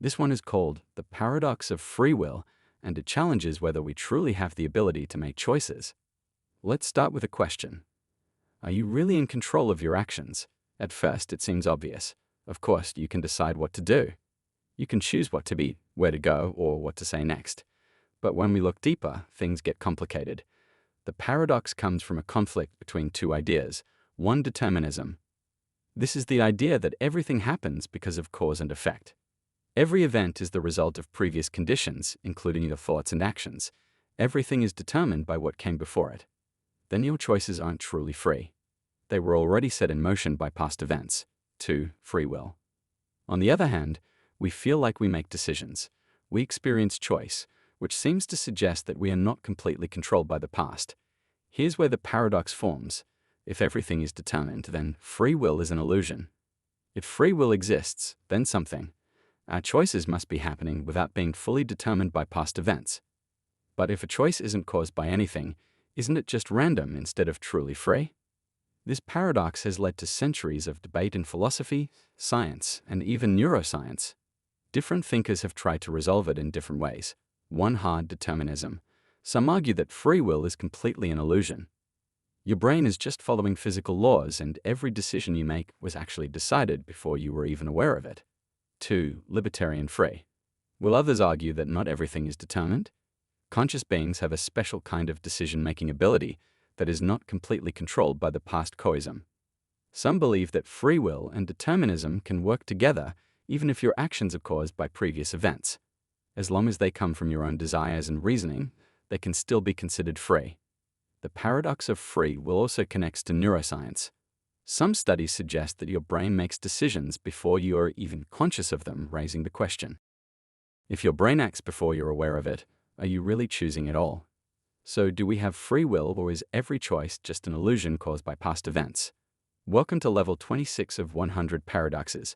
This one is called the paradox of free will, and it challenges whether we truly have the ability to make choices. Let's start with a question. Are you really in control of your actions? At first, it seems obvious. Of course, you can decide what to do. You can choose what to eat, where to go, or what to say next. But when we look deeper, things get complicated. The paradox comes from a conflict between two ideas. One, determinism. This is the idea that everything happens because of cause and effect. Every event is the result of previous conditions, including your thoughts and actions. Everything is determined by what came before it. Then your choices aren't truly free. They were already set in motion by past events. 2. Free will. On the other hand, we feel like we make decisions. We experience choice, which seems to suggest that we are not completely controlled by the past. Here's where the paradox forms. If everything is determined, then free will is an illusion. If free will exists, then our choices must be happening without being fully determined by past events. But if a choice isn't caused by anything, isn't it just random instead of truly free? This paradox has led to centuries of debate in philosophy, science, and even neuroscience. Different thinkers have tried to resolve it in different ways. 1. Hard determinism. Some argue that free will is completely an illusion. Your brain is just following physical laws, and every decision you make was actually decided before you were even aware of it. 2. Libertarian free. Will others argue that not everything is determined? Conscious beings have a special kind of decision-making ability that is not completely controlled by the past coism. Some believe that free will and determinism can work together even if your actions are caused by previous events. As long as they come from your own desires and reasoning, they can still be considered free. The paradox of free will also connects to neuroscience. Some studies suggest that your brain makes decisions before you are even conscious of them, raising the question. If your brain acts before you're aware of it, are you really choosing at all? So do we have free will, or is every choice just an illusion caused by past events? Welcome to level 26 of 100 paradoxes.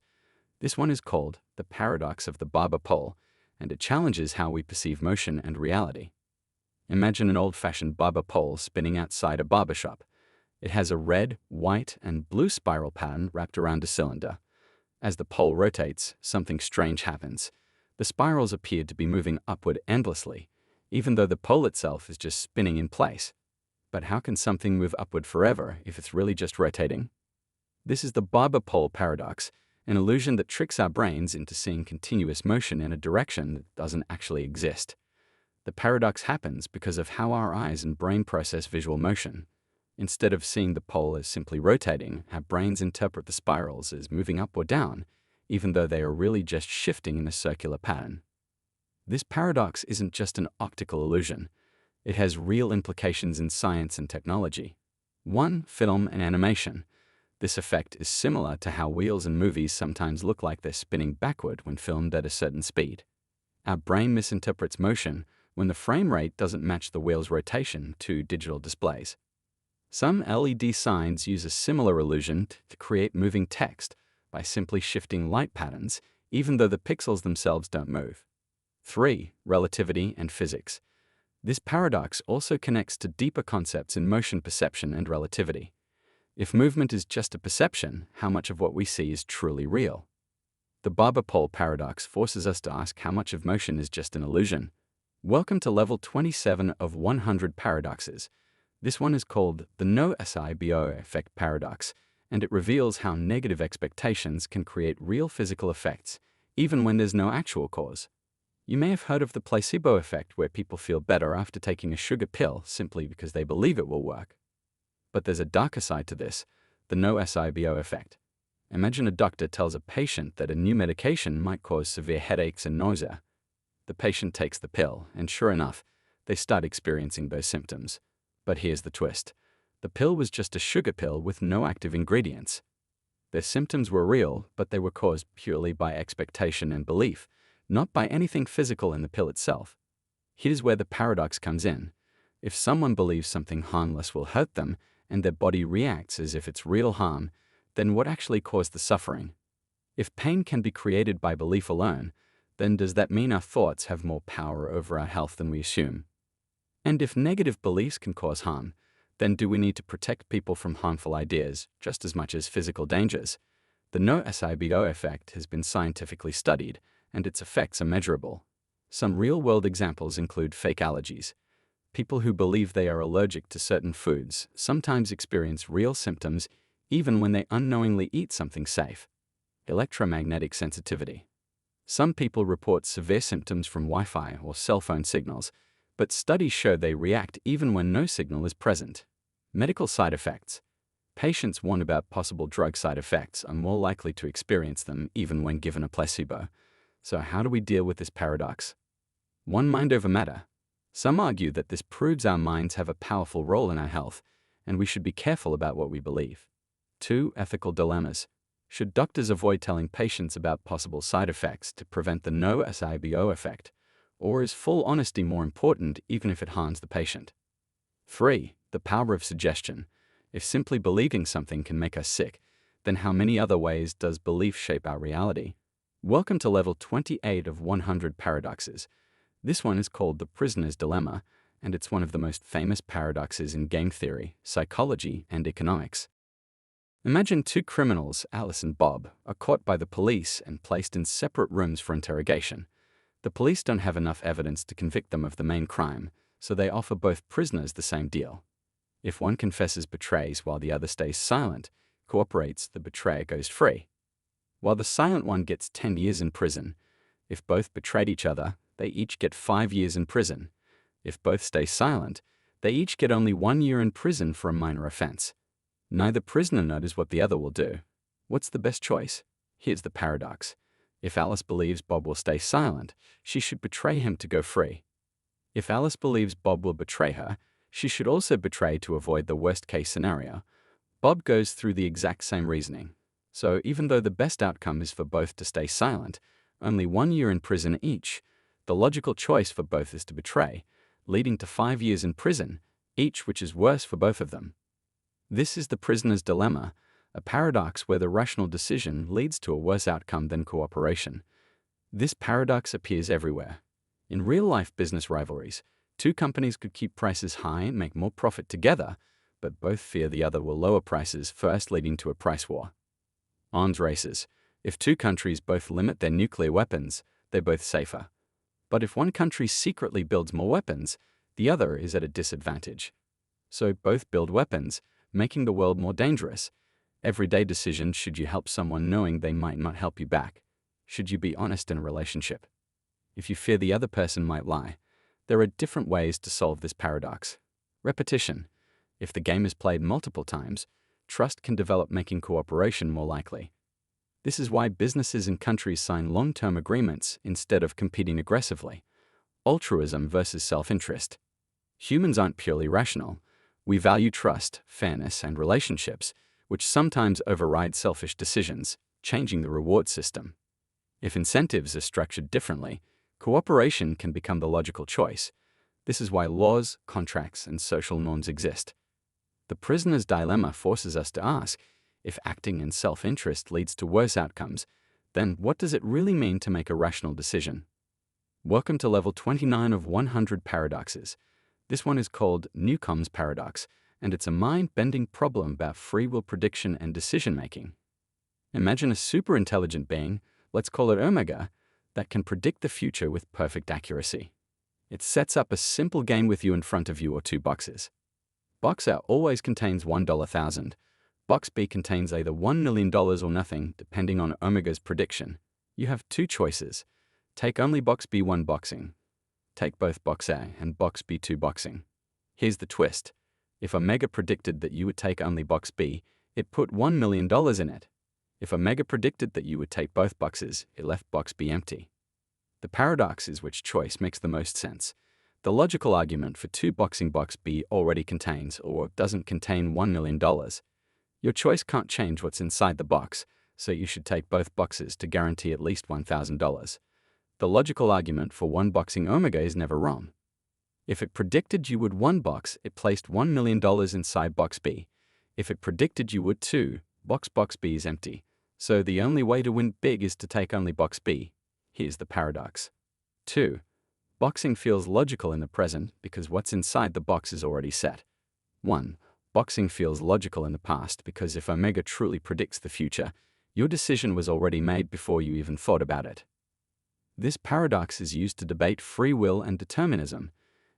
This one is called the paradox of the barber pole, and it challenges how we perceive motion and reality. Imagine an old-fashioned barber pole spinning outside a barber shop. It has a red, white, and blue spiral pattern wrapped around a cylinder. As the pole rotates, something strange happens. The spirals appear to be moving upward endlessly, even though the pole itself is just spinning in place. But how can something move upward forever if it's really just rotating? This is the barber pole paradox, an illusion that tricks our brains into seeing continuous motion in a direction that doesn't actually exist. The paradox happens because of how our eyes and brain process visual motion. Instead of seeing the pole as simply rotating, our brains interpret the spirals as moving up or down, even though they are really just shifting in a circular pattern. This paradox isn't just an optical illusion. It has real implications in science and technology. 1. Film and animation. This effect is similar to how wheels in movies sometimes look like they're spinning backward when filmed at a certain speed. Our brain misinterprets motion when the frame rate doesn't match the wheel's rotation to digital displays. Some LED signs use a similar illusion to create moving text by simply shifting light patterns, even though the pixels themselves don't move. 3. Relativity and physics. This paradox also connects to deeper concepts in motion perception and relativity. If movement is just a perception, how much of what we see is truly real? The barber pole paradox forces us to ask how much of motion is just an illusion. Welcome to level 27 of 100 paradoxes. This one is called the nocebo effect paradox, and it reveals how negative expectations can create real physical effects, even when there's no actual cause. You may have heard of the placebo effect, where people feel better after taking a sugar pill simply because they believe it will work. But there's a darker side to this, the nocebo effect. Imagine a doctor tells a patient that a new medication might cause severe headaches and nausea. The patient takes the pill, and sure enough, they start experiencing those symptoms. But here's the twist. The pill was just a sugar pill with no active ingredients. Their symptoms were real, but they were caused purely by expectation and belief, not by anything physical in the pill itself. Here's where the paradox comes in. If someone believes something harmless will hurt them, and their body reacts as if it's real harm, then what actually caused the suffering? If pain can be created by belief alone, then does that mean our thoughts have more power over our health than we assume? And if negative beliefs can cause harm, then do we need to protect people from harmful ideas just as much as physical dangers? The nocebo effect has been scientifically studied, and its effects are measurable. Some real-world examples include fake allergies. People who believe they are allergic to certain foods sometimes experience real symptoms even when they unknowingly eat something safe. Electromagnetic sensitivity. Some people report severe symptoms from Wi-Fi or cell phone signals, but studies show they react even when no signal is present. Medical side effects. Patients warned about possible drug side effects are more likely to experience them even when given a placebo. So how do we deal with this paradox? 1. Mind over matter. Some argue that this proves our minds have a powerful role in our health, and we should be careful about what we believe. 2. Ethical dilemmas. Should doctors avoid telling patients about possible side effects to prevent the nocebo effect? Or is full honesty more important even if it harms the patient? 3. The power of suggestion. If simply believing something can make us sick, then how many other ways does belief shape our reality? Welcome to level 28 of 100 paradoxes. This one is called the prisoner's dilemma, and it's one of the most famous paradoxes in game theory, psychology, and economics. Imagine two criminals, Alice and Bob, are caught by the police and placed in separate rooms for interrogation. The police don't have enough evidence to convict them of the main crime, so they offer both prisoners the same deal. If one confesses betrays while the other stays silent, cooperates, the betrayer goes free. While the silent one gets 10 years in prison. If both betrayed each other, they each get 5 years in prison. If both stay silent, they each get only 1 year in prison for a minor offense. Neither prisoner knows what the other will do. What's the best choice? Here's the paradox. If Alice believes Bob will stay silent, she should betray him to go free. If Alice believes Bob will betray her, she should also betray to avoid the worst-case scenario. Bob goes through the exact same reasoning. So even though the best outcome is for both to stay silent, only 1 year in prison each, the logical choice for both is to betray, leading to 5 years in prison, each, which is worse for both of them. This is the prisoner's dilemma, a paradox where the rational decision leads to a worse outcome than cooperation. This paradox appears everywhere. In real-life business rivalries, two companies could keep prices high and make more profit together, but both fear the other will lower prices first, leading to a price war. Arms races. If two countries both limit their nuclear weapons, they're both safer. But if one country secretly builds more weapons, the other is at a disadvantage. So both build weapons, making the world more dangerous. Everyday decision: should you help someone knowing they might not help you back? Should you be honest in a relationship? If you fear the other person might lie. There are different ways to solve this paradox. Repetition. If the game is played multiple times, trust can develop, making cooperation more likely. This is why businesses and countries sign long-term agreements instead of competing aggressively. Altruism versus self-interest. Humans aren't purely rational. We value trust, fairness, and relationships, which sometimes override selfish decisions, changing the reward system. If incentives are structured differently, cooperation can become the logical choice. This is why laws, contracts, and social norms exist. The prisoner's dilemma forces us to ask, if acting in self-interest leads to worse outcomes, then what does it really mean to make a rational decision? Welcome to level 29 of 100 paradoxes. This one is called Newcomb's paradox, and it's a mind-bending problem about free will prediction and decision-making. Imagine a super-intelligent being, let's call it Omega, that can predict the future with perfect accuracy. It sets up a simple game with you in front of you or two boxes. Box A always contains $1,000. Box B contains either $1 million or nothing, depending on Omega's prediction. You have two choices. Take only Box B1 boxing. Take both Box A and Box B2 boxing. Here's the twist. If Omega predicted that you would take only Box B, it put $1 million in it. If Omega predicted that you would take both boxes, it left Box B empty. The paradox is which choice makes the most sense. The logical argument for two boxing Box B already contains or doesn't contain $1 million. Your choice can't change what's inside the box, so you should take both boxes to guarantee at least $1,000. The logical argument for one boxing Omega is never wrong. If it predicted you would one box, it placed $1 million inside Box B. If it predicted you would two, Box B is empty. So the only way to win big is to take only Box B. Here's the paradox. 2. Boxing feels logical in the present because what's inside the box is already set. 1. Boxing feels logical in the past because if Omega truly predicts the future, your decision was already made before you even thought about it. This paradox is used to debate free will and determinism.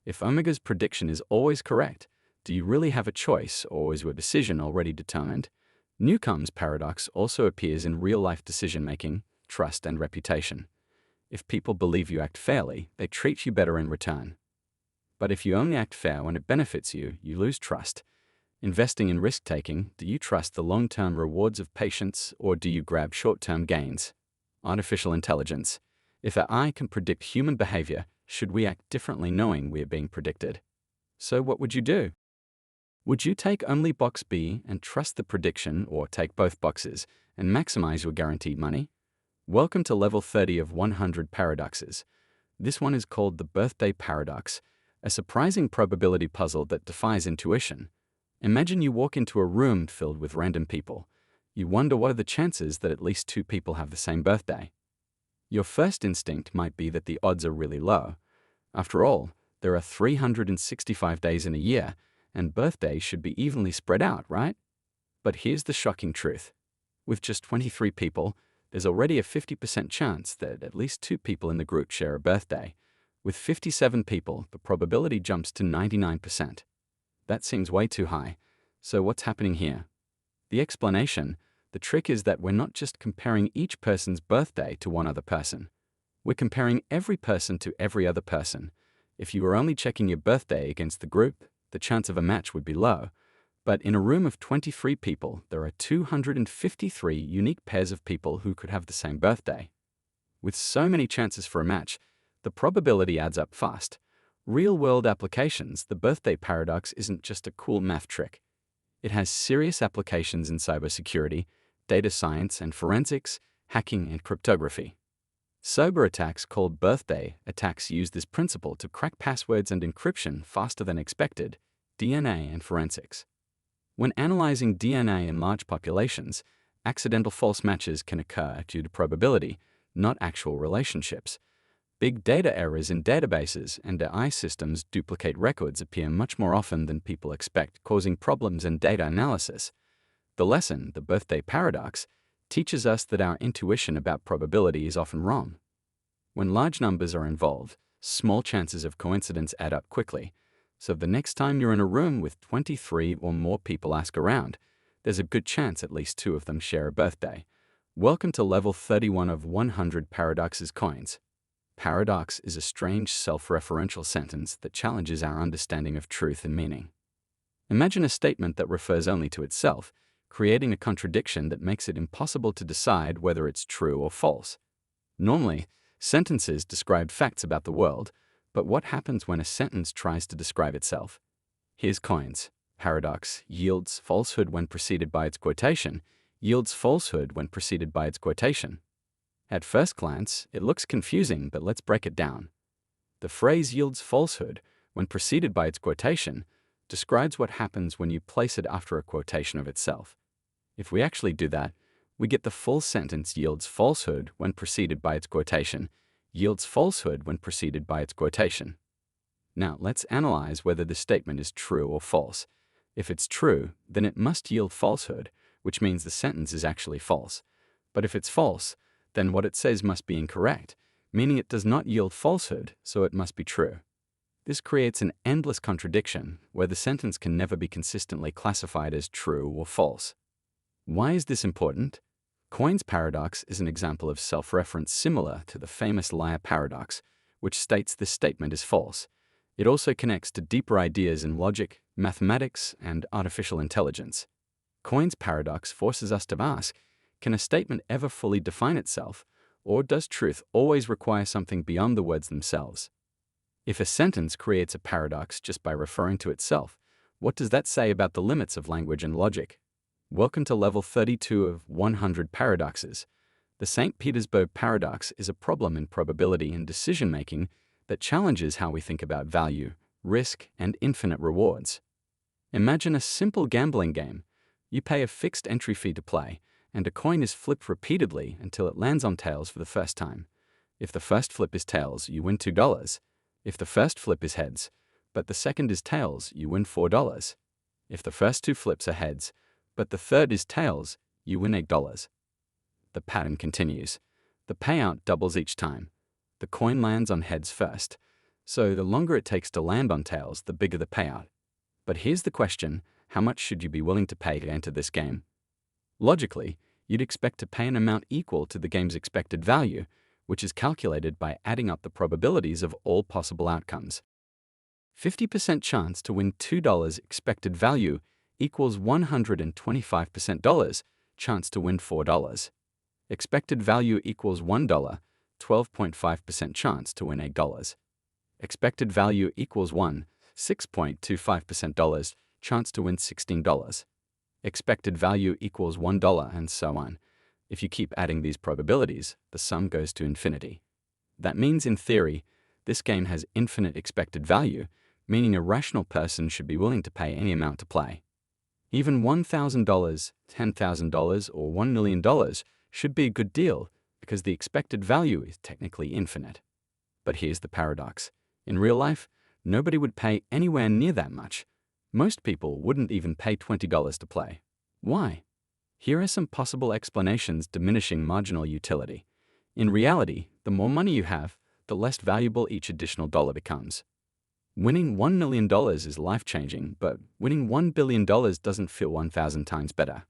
If Omega's prediction is always correct, do you really have a choice, or is your decision already determined? Newcomb's paradox also appears in real-life decision-making, trust, and reputation. If people believe you act fairly, they treat you better in return. But if you only act fair when it benefits you, you lose trust. Investing in risk-taking, do you trust the long-term rewards of patience, or do you grab short-term gains? Artificial intelligence. If AI can predict human behavior, should we act differently knowing we are being predicted? So what would you do? Would you take only Box B and trust the prediction, or take both boxes and maximize your guaranteed money? Welcome to level 30 of 100 paradoxes. This one is called the birthday paradox, a surprising probability puzzle that defies intuition. Imagine you walk into a room filled with random people. You wonder what are the chances that at least two people have the same birthday. Your first instinct might be that the odds are really low. After all, there are 365 days in a year, and birthdays should be evenly spread out, right? But here's the shocking truth. With just 23 people, there's already a 50% chance that at least two people in the group share a birthday. With 57 people, the probability jumps to 99%. That seems way too high. So what's happening here? The explanation, the trick is that we're not just comparing each person's birthday to one other person. We're comparing every person to every other person. If you were only checking your birthday against the group, the chance of a match would be low. But in a room of 23 people, there are 253 unique pairs of people who could have the same birthday. With so many chances for a match, the probability adds up fast. Real-world applications, the birthday paradox isn't just a cool math trick. It has serious applications in cybersecurity, data science and forensics, hacking and cryptography. Cyber attacks called birthday attacks use this principle to crack passwords and encryption faster than expected, DNA and forensics. When analyzing DNA in large populations, accidental false matches can occur due to probability, not actual relationships. Big data errors in databases and AI systems duplicate records appear much more often than people expect, causing problems in data analysis. The lesson, the birthday paradox, teaches us that our intuition about probability is often wrong. When large numbers are involved, small chances of coincidence add up quickly. So the next time you're in a room with 23 or more people ask around, there's a good chance at least 2 of them share a birthday. Welcome to level 31 of 100 Paradoxes Coins. Paradox is a strange self-referential sentence that challenges our understanding of truth and meaning. Imagine a statement that refers only to itself, creating a contradiction that makes it impossible to decide whether it's true or false. Normally, sentences describe facts about the world, but what happens when a sentence tries to describe itself? Here's coins. Paradox yields falsehood when preceded by its quotation, yields falsehood when preceded by its quotation. At first glance, it looks confusing, but let's break it down. The phrase yields falsehood when preceded by its quotation describes what happens when you place it after a quotation of itself. If we actually do that, we get the full sentence yields falsehood when preceded by its quotation, yields falsehood when preceded by its quotation. Now, let's analyze whether the statement is true or false. If it's true, then it must yield falsehood, which means the sentence is actually false. But if it's false, then what it says must be incorrect, meaning it does not yield falsehood, so it must be true. This creates an endless contradiction where the sentence can never be consistently classified as true or false. Why is this important? Coin's paradox is an example of self-reference similar to the famous liar paradox, which states this statement is false. It also connects to deeper ideas in logic, mathematics, and artificial intelligence. Coin's paradox forces us to ask, can a statement ever fully define itself, or does truth always require something beyond the words themselves? If a sentence creates a paradox just by referring to itself, what does that say about the limits of language and logic? Welcome to level 32 of 100 Paradoxes. The St. Petersburg paradox is a problem in probability and decision-making that challenges how we think about value, risk, and infinite rewards. Imagine a simple gambling game. You pay a fixed entry fee to play, and a coin is flipped repeatedly until it lands on tails for the first time. If the first flip is tails, you win $2. If the first flip is heads, but the second is tails, you win $4. If the first 2 flips are heads, but the third is tails, you win $8. The pattern continues. The payout doubles each time. The coin lands on heads first, so the longer it takes to land on tails, the bigger the payout. But here's the question, how much should you be willing to pay to enter this game? Logically, you'd expect to pay an amount equal to the game's expected value, which is calculated by adding up the probabilities of all possible outcomes. 50% chance to win $2 expected value equals 125% dollars chance to win $4. Expected value equals $1, 12.5% chance to win $8. Expected value equals 1, 6.25% dollars chance to win $16. Expected value equals $1, and so on. If you keep adding these probabilities, the sum goes to infinity. That means, in theory, this game has infinite expected value, meaning a rational person should be willing to pay any amount to play. Even $1,000, $10,000, or $1 million should be a good deal because the expected value is technically infinite. But here's the paradox. In real life, nobody would pay anywhere near that much. Most people wouldn't even pay $20 to play. Why? Here are some possible explanations diminishing marginal utility. In reality, the more money you have, the less valuable each additional dollar becomes. Winning $1 million is life-changing, but winning $1 billion doesn't feel 1,000 times better.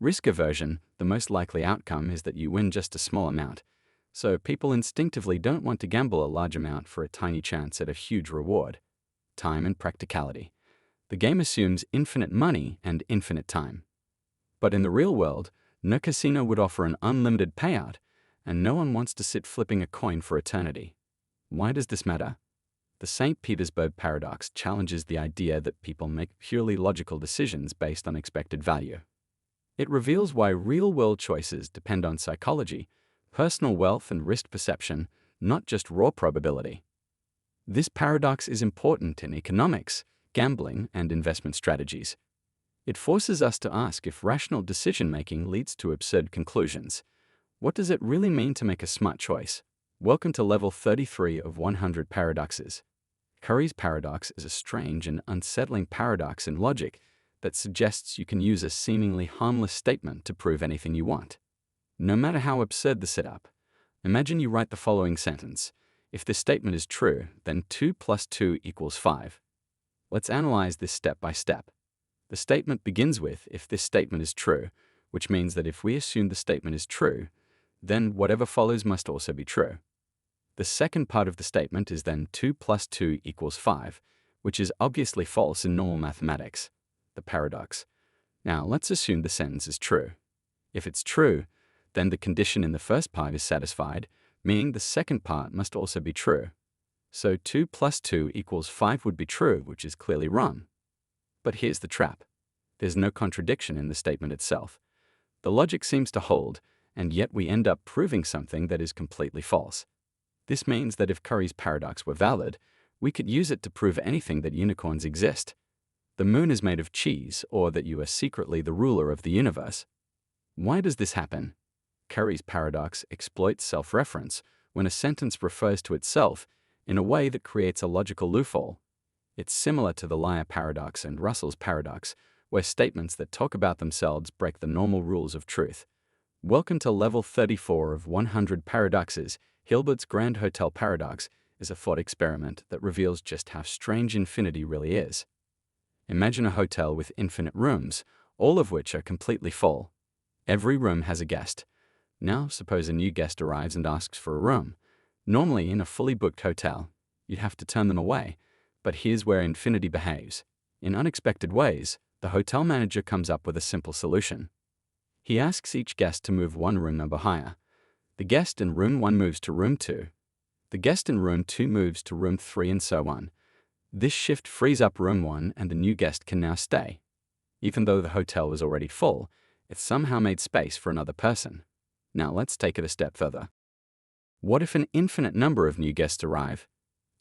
Risk aversion, the most likely outcome is that you win just a small amount. So people instinctively don't want to gamble a large amount for a tiny chance at a huge reward. Time and practicality. The game assumes infinite money and infinite time. But in the real world, no casino would offer an unlimited payout, and no one wants to sit flipping a coin for eternity. Why does this matter? The St. Petersburg paradox challenges the idea that people make purely logical decisions based on expected value. It reveals why real-world choices depend on psychology, personal wealth, and risk perception, not just raw probability. This paradox is important in economics, gambling, and investment strategies. It forces us to ask if rational decision-making leads to absurd conclusions. What does it really mean to make a smart choice? Welcome to level 33 of 100 paradoxes. Curry's paradox is a strange and unsettling paradox in logic that suggests you can use a seemingly harmless statement to prove anything you want. No matter how absurd the setup, imagine you write the following sentence. If this statement is true, then 2 plus 2 equals 5. Let's analyze this step by step. The statement begins with if this statement is true, which means that if we assume the statement is true, then whatever follows must also be true. The second part of the statement is then 2 plus 2 equals 5, which is obviously false in normal mathematics, the paradox. Now, let's assume the sentence is true. If it's true, then the condition in the first part is satisfied, meaning the second part must also be true. So 2 plus 2 equals 5 would be true, which is clearly wrong. But here's the trap. There's no contradiction in the statement itself. The logic seems to hold, and yet we end up proving something that is completely false. This means that if Curry's paradox were valid, we could use it to prove anything that unicorns exist. The moon is made of cheese, or that you are secretly the ruler of the universe. Why does this happen? Curry's paradox exploits self-reference when a sentence refers to itself in a way that creates a logical loophole. It's similar to the liar paradox and Russell's paradox, where statements that talk about themselves break the normal rules of truth. Welcome to level 34 of 100 paradoxes. Hilbert's Grand Hotel paradox is a thought experiment that reveals just how strange infinity really is. Imagine a hotel with infinite rooms, all of which are completely full. Every room has a guest. Now, suppose a new guest arrives and asks for a room. Normally, in a fully booked hotel, you'd have to turn them away. But here's where infinity behaves. In unexpected ways, the hotel manager comes up with a simple solution. He asks each guest to move one room number higher. The guest in room 1 moves to room 2. The guest in room 2 moves to room 3, and so on. This shift frees up room 1, and the new guest can now stay. Even though the hotel was already full, it somehow made space for another person. Now let's take it a step further. What if an infinite number of new guests arrive?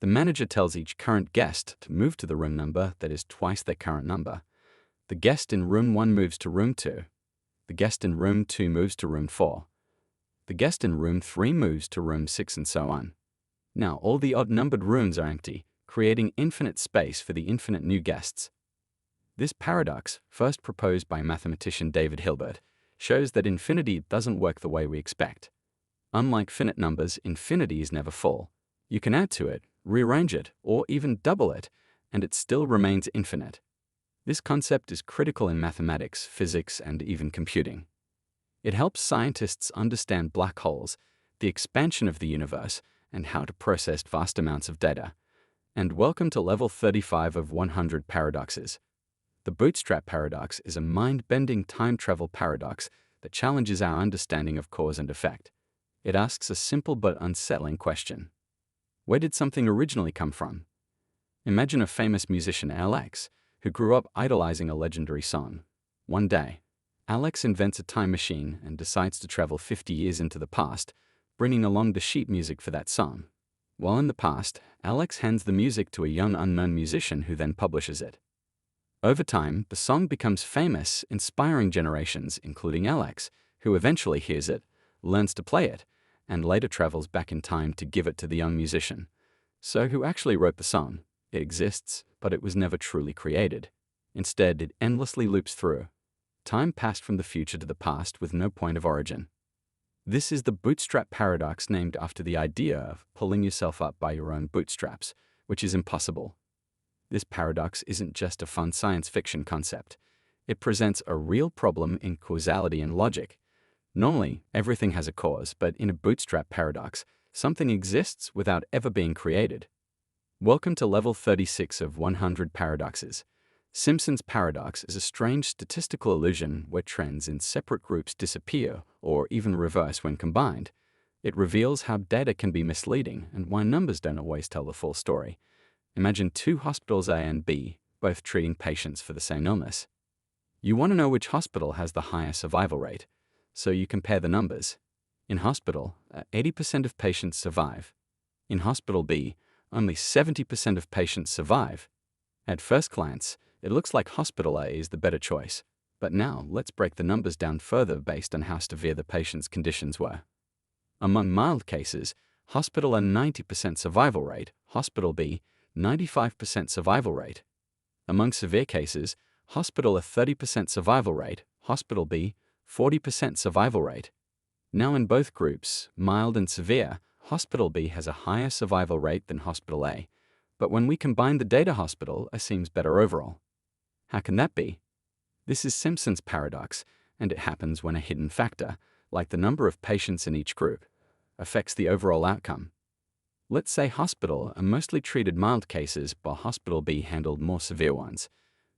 The manager tells each current guest to move to the room number that is twice their current number. The guest in room 1 moves to room 2. The guest in room 2 moves to room 4. The guest in room 3 moves to room 6, and so on. Now all the odd-numbered rooms are empty, creating infinite space for the infinite new guests. This paradox, first proposed by mathematician David Hilbert, shows that infinity doesn't work the way we expect. Unlike finite numbers, infinity is never full. You can add to it, rearrange it, or even double it, and it still remains infinite. This concept is critical in mathematics, physics, and even computing. It helps scientists understand black holes, the expansion of the universe, and how to process vast amounts of data. And welcome to level 35 of 100 paradoxes. The bootstrap paradox is a mind-bending time travel paradox that challenges our understanding of cause and effect. It asks a simple but unsettling question. Where did something originally come from? Imagine a famous musician, Alex, who grew up idolizing a legendary song. One day, Alex invents a time machine and decides to travel 50 years into the past, bringing along the sheet music for that song. While in the past, Alex hands the music to a young unknown musician who then publishes it. Over time, the song becomes famous, inspiring generations, including Alex, who eventually hears it, learns to play it, and later travels back in time to give it to the young musician. So who actually wrote the song? It exists, but it was never truly created. Instead, it endlessly loops through. Time passed from the future to the past with no point of origin. This is the bootstrap paradox, named after the idea of pulling yourself up by your own bootstraps, which is impossible. This paradox isn't just a fun science fiction concept. It presents a real problem in causality and logic. Normally, everything has a cause, but in a bootstrap paradox, something exists without ever being created. Welcome to level 36 of 100 paradoxes. Simpson's paradox is a strange statistical illusion where trends in separate groups disappear or even reverse when combined. It reveals how data can be misleading and why numbers don't always tell the full story. Imagine two hospitals A and B, both treating patients for the same illness. You want to know which hospital has the higher survival rate, so you compare the numbers. In hospital, 80% of patients survive. In hospital B, only 70% of patients survive. At first glance, it looks like hospital A is the better choice, but now let's break the numbers down further based on how severe the patient's conditions were. Among mild cases, Hospital A 90% survival rate, Hospital B 95% survival rate. Among severe cases, Hospital A 30% survival rate, Hospital B 40% survival rate. Now in both groups, mild and severe, Hospital B has a higher survival rate than Hospital A, but when we combine the data, Hospital A seems better overall. How can that be? This is Simpson's paradox, and it happens when a hidden factor, like the number of patients in each group, affects the overall outcome. Let's say Hospital A mostly treated mild cases while Hospital B handled more severe ones.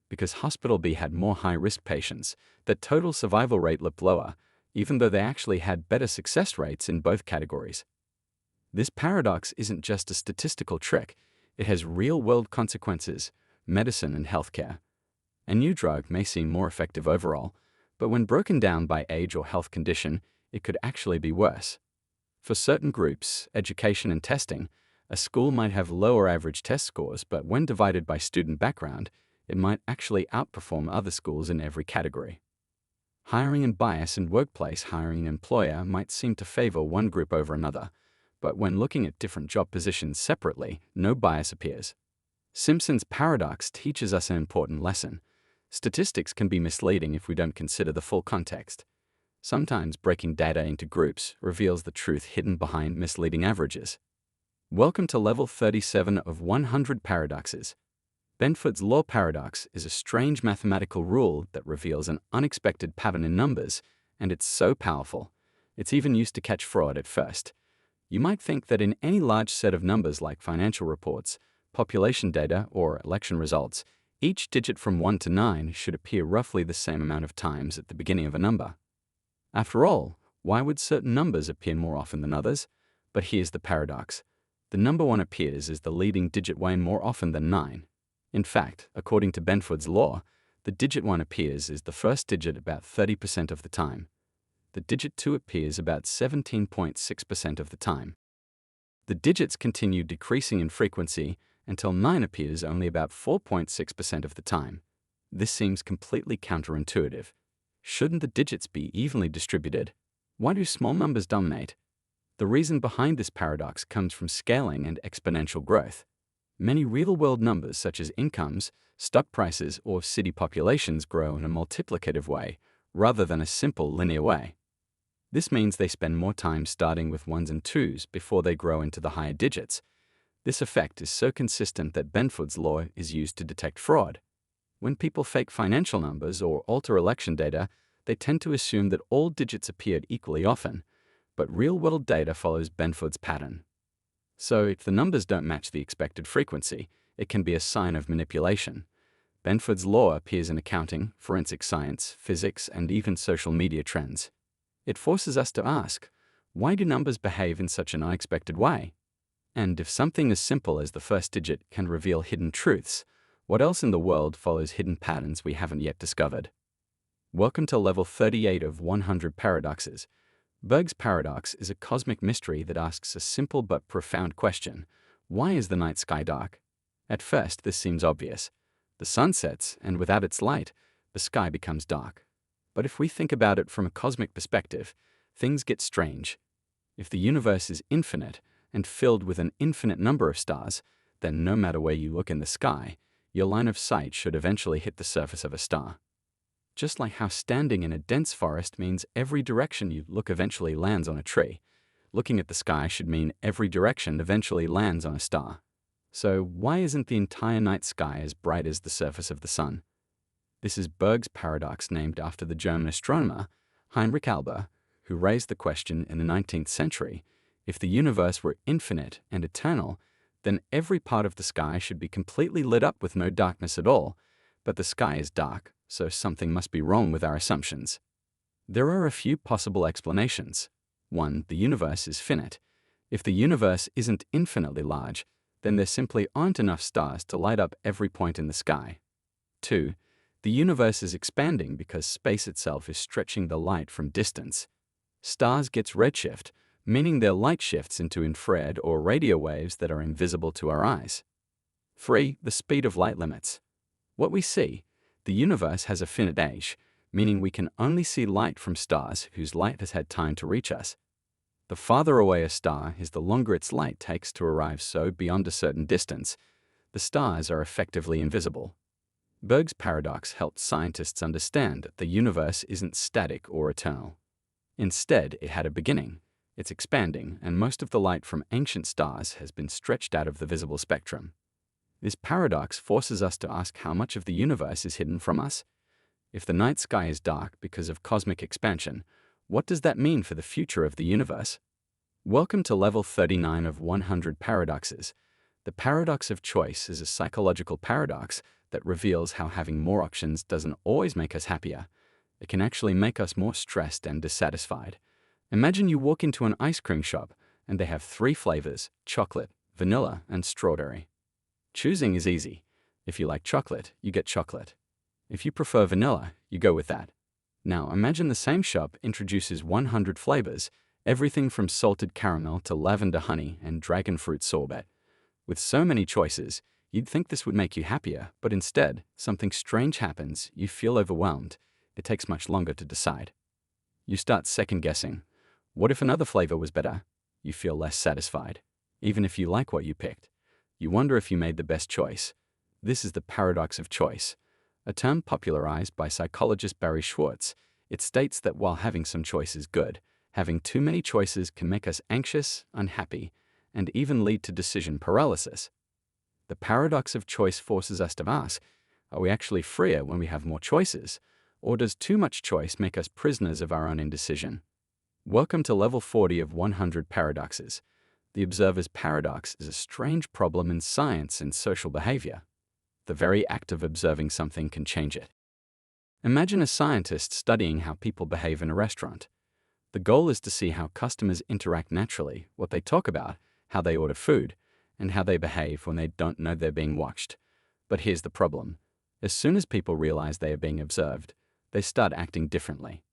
Because Hospital B had more high-risk patients, the total survival rate looked lower, even though they actually had better success rates in both categories. This paradox isn't just a statistical trick, it has real-world consequences, medicine and healthcare. A new drug may seem more effective overall, but when broken down by age or health condition, it could actually be worse. For certain groups, education and testing, a school might have lower average test scores, but when divided by student background, it might actually outperform other schools in every category. Hiring and bias in workplace hiring an employer might seem to favor one group over another, but when looking at different job positions separately, no bias appears. Simpson's paradox teaches us an important lesson. Statistics can be misleading if we don't consider the full context. Sometimes breaking data into groups reveals the truth hidden behind misleading averages. Welcome to level 37 of 100 paradoxes. Benford's law paradox is a strange mathematical rule that reveals an unexpected pattern in numbers, and it's so powerful. It's even used to catch fraud at first. You might think that in any large set of numbers like financial reports, population data, or election results, each digit from 1 to 9 should appear roughly the same amount of times at the beginning of a number. After all, why would certain numbers appear more often than others? But here's the paradox. The number 1 appears as the leading digit way more often than 9. In fact, according to Benford's law, the digit 1 appears as the first digit about 30% of the time. The digit 2 appears about 17.6% of the time. The digits continue decreasing in frequency until 9 appears only about 4.6% of the time. This seems completely counterintuitive. Shouldn't the digits be evenly distributed? Why do small numbers dominate? The reason behind this paradox comes from scaling and exponential growth. Many real-world numbers such as incomes, stock prices, or city populations grow in a multiplicative way rather than a simple linear way. This means they spend more time starting with 1s and 2s before they grow into the higher digits. This effect is so consistent that Benford's law is used to detect fraud. When people fake financial numbers or alter election data, they tend to assume that all digits appeared equally often, but real-world data follows Benford's pattern. So if the numbers don't match the expected frequency, it can be a sign of manipulation. Benford's law appears in accounting, forensic science, physics, and even social media trends. It forces us to ask, why do numbers behave in such an unexpected way? And if something as simple as the first digit can reveal hidden truths, what else in the world follows hidden patterns we haven't yet discovered? Welcome to level 38 of 100 paradoxes. Berg's paradox is a cosmic mystery that asks a simple but profound question. Why is the night sky dark? At first, this seems obvious. The sun sets, and without its light, the sky becomes dark. But if we think about it from a cosmic perspective, things get strange. If the universe is infinite and filled with an infinite number of stars, then no matter where you look in the sky, your line of sight should eventually hit the surface of a star. Just like how standing in a dense forest means every direction you look eventually lands on a tree, looking at the sky should mean every direction eventually lands on a star. So why isn't the entire night sky as bright as the surface of the sun? This is Berg's paradox, named after the German astronomer Heinrich Alber, who raised the question in the 19th century. If the universe were infinite and eternal, then every part of the sky should be completely lit up with no darkness at all, but the sky is dark, so something must be wrong with our assumptions. There are a few possible explanations. 1. The universe is finite. If the universe isn't infinitely large, then there simply aren't enough stars to light up every point in the sky. 2. The universe is expanding because space itself is stretching the light from distance. Stars gets redshift, meaning their light shifts into infrared or radio waves that are invisible to our eyes. 3. The speed of light limits. What we see, the universe has a finite age, meaning we can only see light from stars whose light has had time to reach us. The farther away a star is, the longer its light takes to arrive, so beyond a certain distance, the stars are effectively invisible. Berg's paradox helped scientists understand that the universe isn't static or eternal. Instead, it had a beginning. It's expanding, and most of the light from ancient stars has been stretched out of the visible spectrum. This paradox forces us to ask how much of the universe is hidden from us. If the night sky is dark because of cosmic expansion, what does that mean for the future of the universe? Welcome to level 39 of 100 paradoxes. The paradox of choice is a psychological paradox that reveals how having more options doesn't always make us happier. It can actually make us more stressed and dissatisfied. Imagine you walk into an ice cream shop and they have 3 flavors: chocolate, vanilla, and strawberry. Choosing is easy. If you like chocolate, you get chocolate. If you prefer vanilla, you go with that. Now imagine the same shop introduces 100 flavors, everything from salted caramel to lavender honey and dragon fruit sorbet. With so many choices, you'd think this would make you happier, but instead, something strange happens. You feel overwhelmed. It takes much longer to decide. You start second-guessing. What if another flavor was better? You feel less satisfied. Even if you like what you picked, you wonder if you made the best choice. This is the paradox of choice, a term popularized by psychologist Barry Schwartz. It states that while having some choice is good, having too many choices can make us anxious, unhappy, and even lead to decision paralysis. The paradox of choice forces us to ask, are we actually freer when we have more choices, or does too much choice make us prisoners of our own indecision? Welcome to level 40 of 100 paradoxes. The observer's paradox is a strange problem in science and social behavior. The very act of observing something can change it. Imagine a scientist studying how people behave in a restaurant. The goal is to see how customers interact naturally, what they talk about, how they order food, and how they behave when they don't know they're being watched. But here's the problem. As soon as people realize they are being observed, they start acting differently.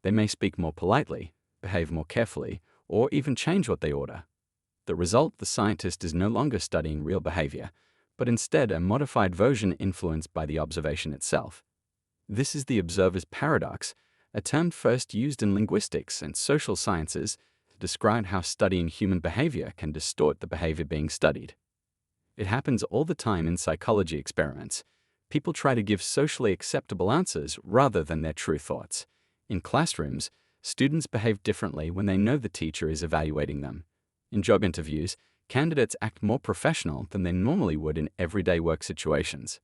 They may speak more politely, behave more carefully, or even change what they order. The result: the scientist is no longer studying real behavior, but instead a modified version influenced by the observation itself. This is the observer's paradox, a term first used in linguistics and social sciences to describe how studying human behavior can distort the behavior being studied. It happens all the time in psychology experiments. People try to give socially acceptable answers rather than their true thoughts. In classrooms, students behave differently when they know the teacher is evaluating them. In job interviews, candidates act more professional than they normally would in everyday work situations.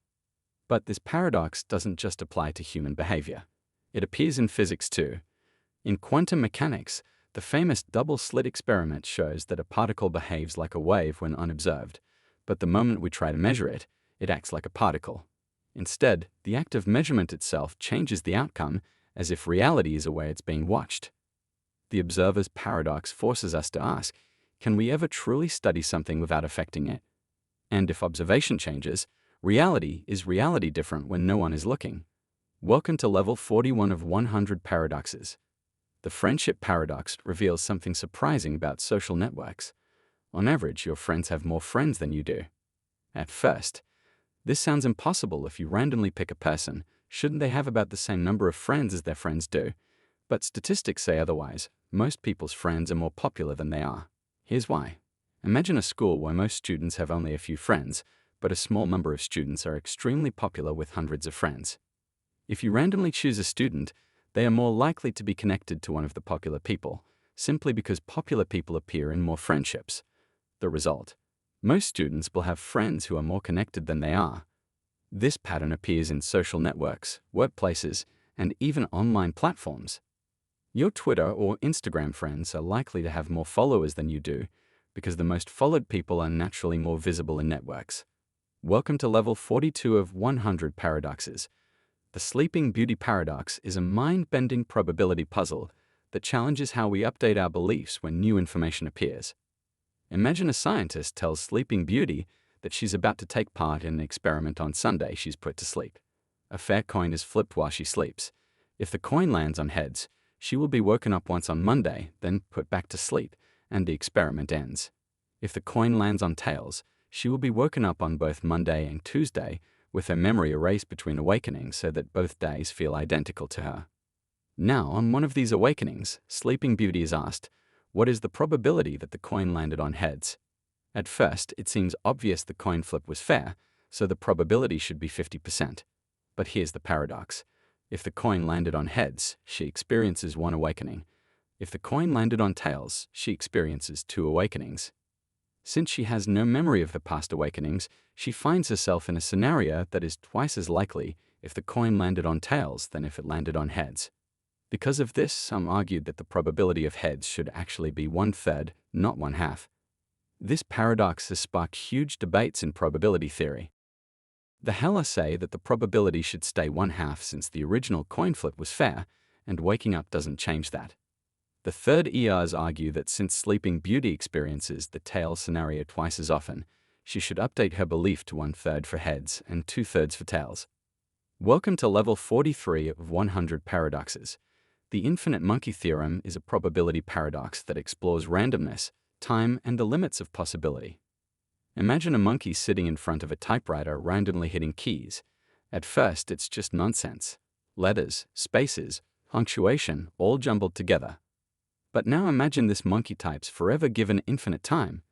But this paradox doesn't just apply to human behavior. It appears in physics too. In quantum mechanics, the famous double-slit experiment shows that a particle behaves like a wave when unobserved, but the moment we try to measure it, it acts like a particle. Instead, the act of measurement itself changes the outcome, as if reality is aware it's being watched. The observer's paradox forces us to ask, can we ever truly study something without affecting it? And if observation changes, is reality different when no one is looking? Welcome to level 41 of 100 paradoxes. The friendship paradox reveals something surprising about social networks. On average, your friends have more friends than you do. At first, this sounds impossible. If you randomly pick a person, shouldn't they have about the same number of friends as their friends do? But statistics say otherwise. Most people's friends are more popular than they are. Here's why. Imagine a school where most students have only a few friends, but a small number of students are extremely popular with hundreds of friends. If you randomly choose a student, they are more likely to be connected to one of the popular people, simply because popular people appear in more friendships. The result: most students will have friends who are more connected than they are. This pattern appears in social networks, workplaces, and even online platforms. Your Twitter or Instagram friends are likely to have more followers than you do, because the most followed people are naturally more visible in networks. Welcome to level 42 of 100 paradoxes. The Sleeping Beauty paradox is a mind-bending probability puzzle that challenges how we update our beliefs when new information appears. Imagine a scientist tells Sleeping Beauty that she's about to take part in an experiment on Sunday. She's put to sleep. A fair coin is flipped while she sleeps. If the coin lands on heads, she will be woken up once on Monday, then put back to sleep, and the experiment ends. If the coin lands on tails, she will be woken up on both Monday and Tuesday, with her memory erased between awakenings so that both days feel identical to her. Now, on one of these awakenings, Sleeping Beauty is asked, What is the probability that the coin landed on heads? At first, it seems obvious the coin flip was fair, so the probability should be 50%. But here's the paradox. If the coin landed on heads, she experiences one awakening. If the coin landed on tails, she experiences two awakenings. Since she has no memory of her past awakenings, she finds herself in a scenario that is twice as likely if the coin landed on tails than if it landed on heads. Because of this, some argued that the probability of heads should actually be 1/3, not 1/2. This paradox has sparked huge debates in probability theory. The Hella say that the probability should stay 1/2 since the original coin flip was fair, and waking up doesn't change that. The third ERs argue that since Sleeping Beauty experiences the tail scenario twice as often, she should update her belief to 1/3 for heads and 2/3 for tails. Welcome to level 43 of 100 paradoxes. The infinite monkey theorem is a probability paradox that explores randomness, time, and the limits of possibility. Imagine a monkey sitting in front of a typewriter randomly hitting keys. At first, it's just nonsense. Letters, spaces, punctuation, all jumbled together. But now imagine this monkey types forever given infinite time.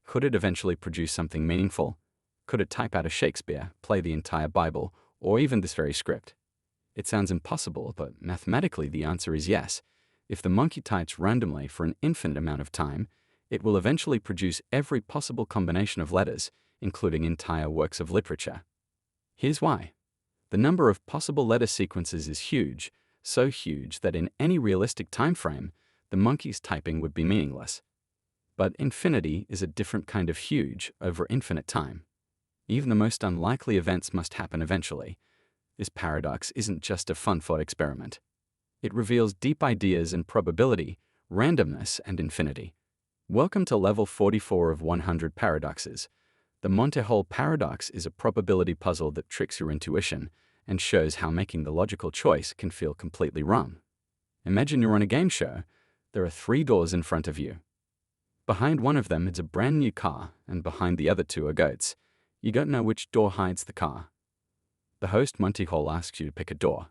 Could it eventually produce something meaningful? Could it type out a Shakespeare, play the entire Bible, or even this very script? It sounds impossible, but mathematically the answer is yes. If the monkey types randomly for an infinite amount of time, it will eventually produce every possible combination of letters, including entire works of literature. Here's why. The number of possible letter sequences is huge, so huge that in any realistic time frame, the monkey's typing would be meaningless. But infinity is a different kind of huge over infinite time. Even the most unlikely events must happen eventually. This paradox isn't just a fun thought experiment. It reveals deep ideas in probability, randomness, and infinity. Welcome to level 44 of 100 paradoxes. The Monte-Hall paradox is a probability puzzle that tricks your intuition and shows how making the logical choice can feel completely wrong. Imagine you're on a game show. There are 3 doors in front of you. Behind one of them is a brand new car, and behind the other 2 are goats. You don't know which door hides the car. The host Monty Hall asks you to pick a door.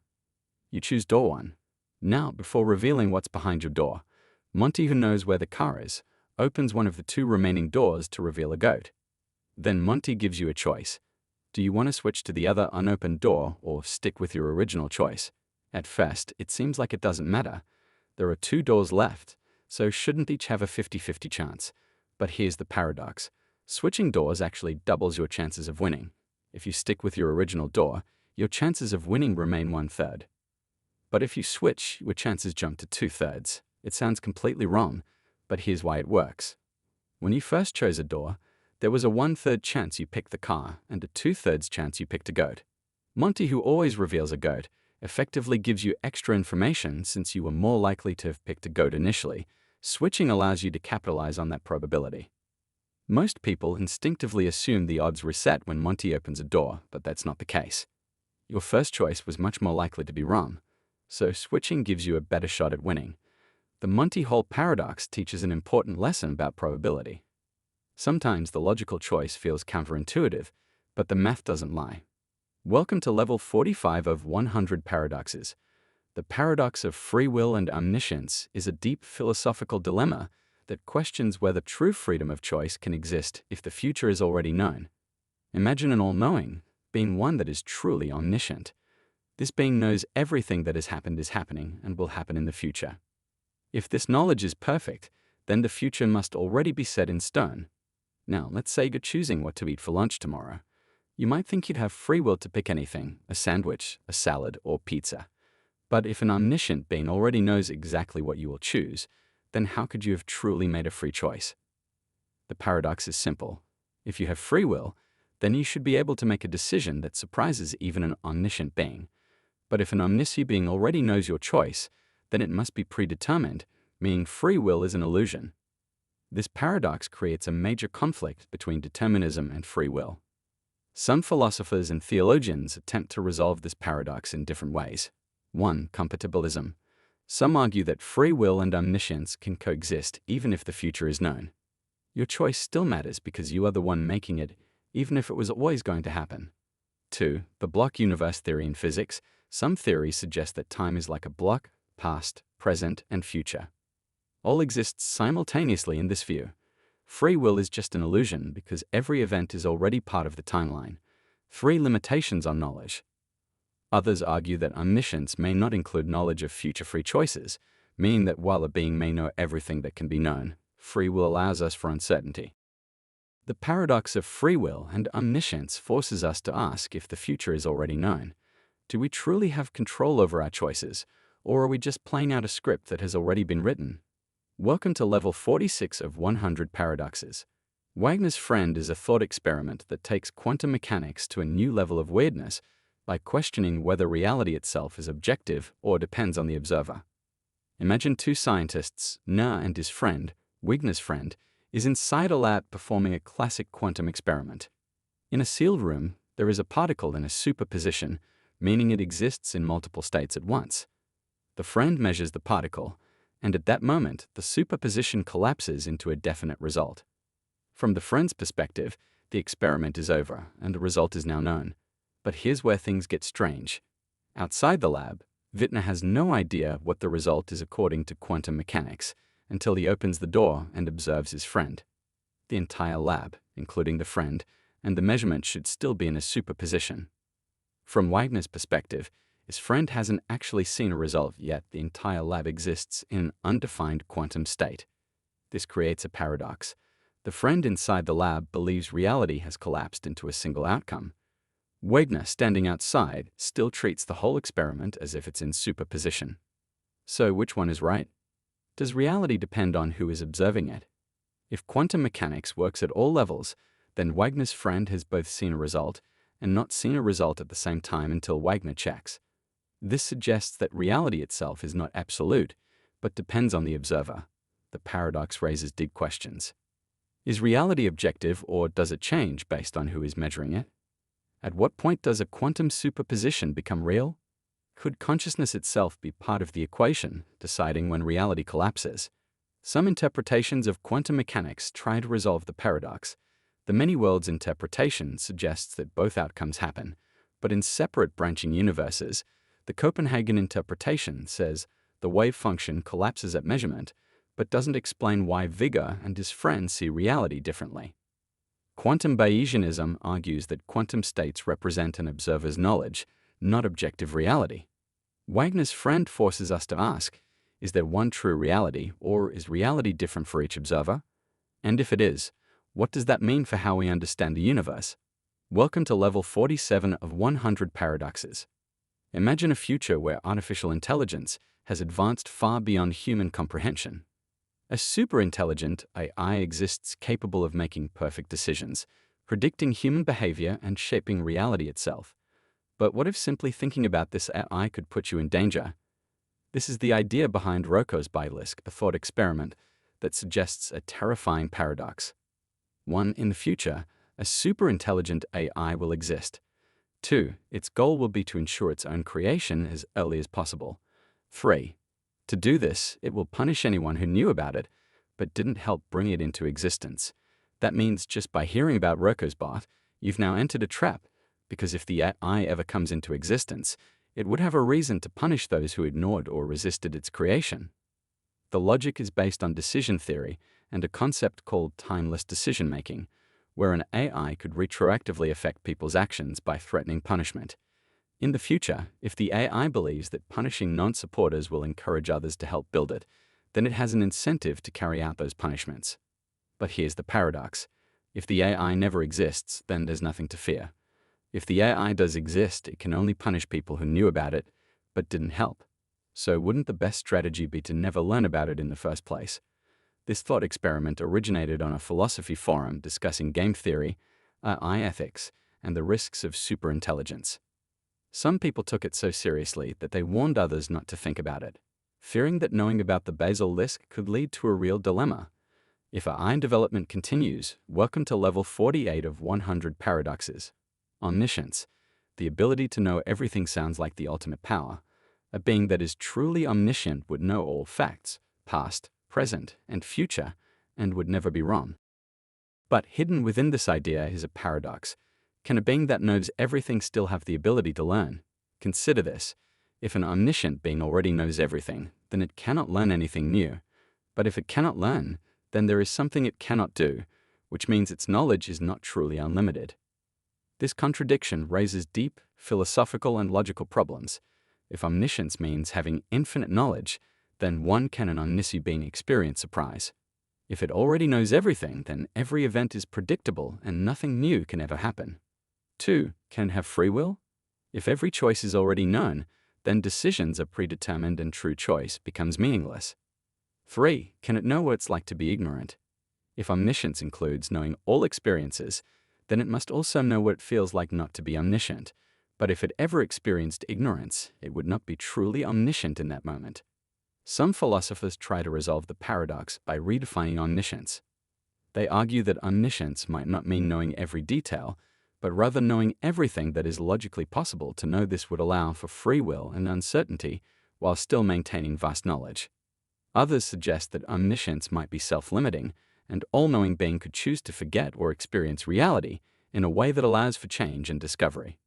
You choose door 1. Now, before revealing what's behind your door, Monty, who knows where the car is, opens one of the 2 remaining doors to reveal a goat. Then Monty gives you a choice. Do you want to switch to the other unopened door or stick with your original choice? At first, it seems like it doesn't matter. There are 2 doors left, so shouldn't each have a 50-50 chance? But here's the paradox. Switching doors actually doubles your chances of winning. If you stick with your original door, your chances of winning remain 1/3. But if you switch, your chances jump to 2/3. It sounds completely wrong, but here's why it works. When you first chose a door, there was a 1/3 chance you picked the car and a 2/3 chance you picked a goat. Monty, who always reveals a goat, effectively gives you extra information since you were more likely to have picked a goat initially. Switching allows you to capitalize on that probability. Most people instinctively assume the odds reset when Monty opens a door, but that's not the case. Your first choice was much more likely to be wrong, so switching gives you a better shot at winning. The Monty-Hall paradox teaches an important lesson about probability. Sometimes the logical choice feels counterintuitive, but the math doesn't lie. Welcome to level 45 of 100 paradoxes. The paradox of free will and omniscience is a deep philosophical dilemma that questions whether true freedom of choice can exist if the future is already known. Imagine an all-knowing being, one that is truly omniscient. This being knows everything that has happened is happening and will happen in the future. If this knowledge is perfect, then the future must already be set in stone. Now, let's say you're choosing what to eat for lunch tomorrow. You might think you'd have free will to pick anything, a sandwich, a salad, or pizza. But if an omniscient being already knows exactly what you will choose, then how could you have truly made a free choice? The paradox is simple. If you have free will, then you should be able to make a decision that surprises even an omniscient being. But if an omniscient being already knows your choice, then it must be predetermined, meaning free will is an illusion. This paradox creates a major conflict between determinism and free will. Some philosophers and theologians attempt to resolve this paradox in different ways. 1. Compatibilism. Some argue that free will and omniscience can coexist even if the future is known. Your choice still matters because you are the one making it, even if it was always going to happen. 2. The block universe theory in physics. Some theories suggest that time is like a block, past, present, and future. all exists simultaneously in this view. Free will is just an illusion because every event is already part of the timeline. 3 limitations on knowledge. Others argue that omniscience may not include knowledge of future free choices, meaning that while a being may know everything that can be known, free will allows us for uncertainty. The paradox of free will and omniscience forces us to ask if the future is already known. Do we truly have control over our choices, or are we just playing out a script that has already been written? Welcome to level 46 of 100 paradoxes. Wagner's friend is a thought experiment that takes quantum mechanics to a new level of weirdness by questioning whether reality itself is objective or depends on the observer. Imagine 2 scientists, Na and his friend, Wagner's friend, is inside a lab performing a classic quantum experiment. In a sealed room, there is a particle in a superposition, meaning it exists in multiple states at once. The friend measures the particle, and at that moment, the superposition collapses into a definite result. From the friend's perspective, the experiment is over, and the result is now known. But here's where things get strange. Outside the lab, Wittner has no idea what the result is according to quantum mechanics, until he opens the door and observes his friend. The entire lab, including the friend, and the measurement should still be in a superposition. From Wagner's perspective, his friend hasn't actually seen a result yet. The entire lab exists in an undefined quantum state. This creates a paradox. The friend inside the lab believes reality has collapsed into a single outcome. Wagner, standing outside, still treats the whole experiment as if it's in superposition. So which one is right? Does reality depend on who is observing it? If quantum mechanics works at all levels, then Wagner's friend has both seen a result and not seen a result at the same time until Wagner checks. This suggests that reality itself is not absolute, but depends on the observer. The paradox raises deep questions. Is reality objective, or does it change based on who is measuring it? At what point does a quantum superposition become real? Could consciousness itself be part of the equation, deciding when reality collapses? Some interpretations of quantum mechanics try to resolve the paradox. The many worlds interpretation suggests that both outcomes happen, but in separate branching universes. The Copenhagen interpretation says the wave function collapses at measurement, but doesn't explain why Wigner and his friends see reality differently. Quantum Bayesianism argues that quantum states represent an observer's knowledge, not objective reality. Wagner's friend forces us to ask, is there one true reality, or is reality different for each observer? And if it is, what does that mean for how we understand the universe? Welcome to level 47 of 100 paradoxes. Imagine a future where artificial intelligence has advanced far beyond human comprehension. A superintelligent AI exists capable of making perfect decisions, predicting human behavior and shaping reality itself. But what if simply thinking about this AI could put you in danger? This is the idea behind Rocco's basilisk, the thought experiment that suggests a terrifying paradox. 1. In the future, a superintelligent AI will exist. 2. Its goal will be to ensure its own creation as early as possible. 3. To do this, it will punish anyone who knew about it, but didn't help bring it into existence. That means just by hearing about Rocco's bot, you've now entered a trap, because if the AI ever comes into existence, it would have a reason to punish those who ignored or resisted its creation. The logic is based on decision theory and a concept called timeless decision-making, where an AI could retroactively affect people's actions by threatening punishment. In the future, if the AI believes that punishing non-supporters will encourage others to help build it, then it has an incentive to carry out those punishments. But here's the paradox. If the AI never exists, then there's nothing to fear. If the AI does exist, it can only punish people who knew about it, but didn't help. So wouldn't the best strategy be to never learn about it in the first place? This thought experiment originated on a philosophy forum discussing game theory, AI ethics, and the risks of superintelligence. Some people took it so seriously that they warned others not to think about it, fearing that knowing about the basilisk could lead to a real dilemma. If AI development continues, welcome to level 48 of 100 paradoxes. Omniscience. The ability to know everything sounds like the ultimate power. A being that is truly omniscient would know all facts, past, present, and future, and would never be wrong. But hidden within this idea is a paradox. Can a being that knows everything still have the ability to learn? Consider this. If an omniscient being already knows everything, then it cannot learn anything new. But if it cannot learn, then there is something it cannot do, which means its knowledge is not truly unlimited. This contradiction raises deep philosophical and logical problems. If omniscience means having infinite knowledge, then one can an omniscient being experience surprise. If it already knows everything, then every event is predictable and nothing new can ever happen. 2. Can it have free will? If every choice is already known, then decisions are predetermined and true choice becomes meaningless. 3. Can it know what it's like to be ignorant? If omniscience includes knowing all experiences, then it must also know what it feels like not to be omniscient. But if it ever experienced ignorance, it would not be truly omniscient in that moment. Some philosophers try to resolve the paradox by redefining omniscience. They argue that omniscience might not mean knowing every detail, but rather knowing everything that is logically possible. To know this would allow for free will and uncertainty while still maintaining vast knowledge. Others suggest that omniscience might be self-limiting, and all-knowing being could choose to forget or experience reality in a way that allows for change and discovery.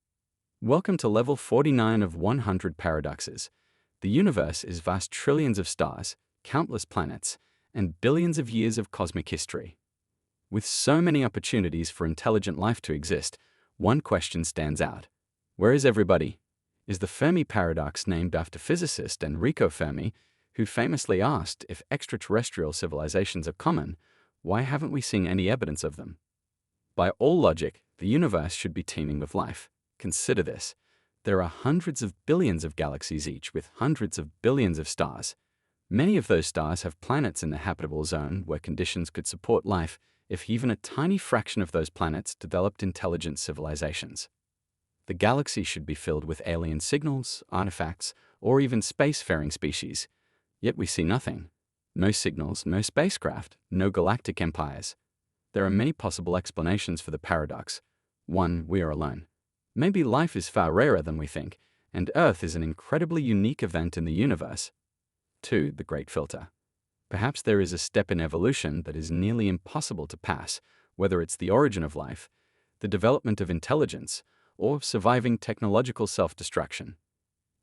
Welcome to level 49 of 100 paradoxes. The universe is vast trillions of stars, countless planets, and billions of years of cosmic history. With so many opportunities for intelligent life to exist, one question stands out. Where is everybody? Is the Fermi paradox named after physicist Enrico Fermi, who famously asked if extraterrestrial civilizations are common, why haven't we seen any evidence of them? By all logic, the universe should be teeming with life. Consider this. There are hundreds of billions of galaxies each with hundreds of billions of stars. Many of those stars have planets in the habitable zone where conditions could support life if even a tiny fraction of those planets developed intelligent civilizations. The galaxy should be filled with alien signals, artifacts, or even spacefaring species. Yet we see nothing. No signals, no spacecraft, no galactic empires. There are many possible explanations for the paradox. 1. We are alone. Maybe life is far rarer than we think, and Earth is an incredibly unique event in the universe. 2. The Great Filter. Perhaps there is a step in evolution that is nearly impossible to pass, whether it's the origin of life, the development of intelligence, or surviving technological self-destruction.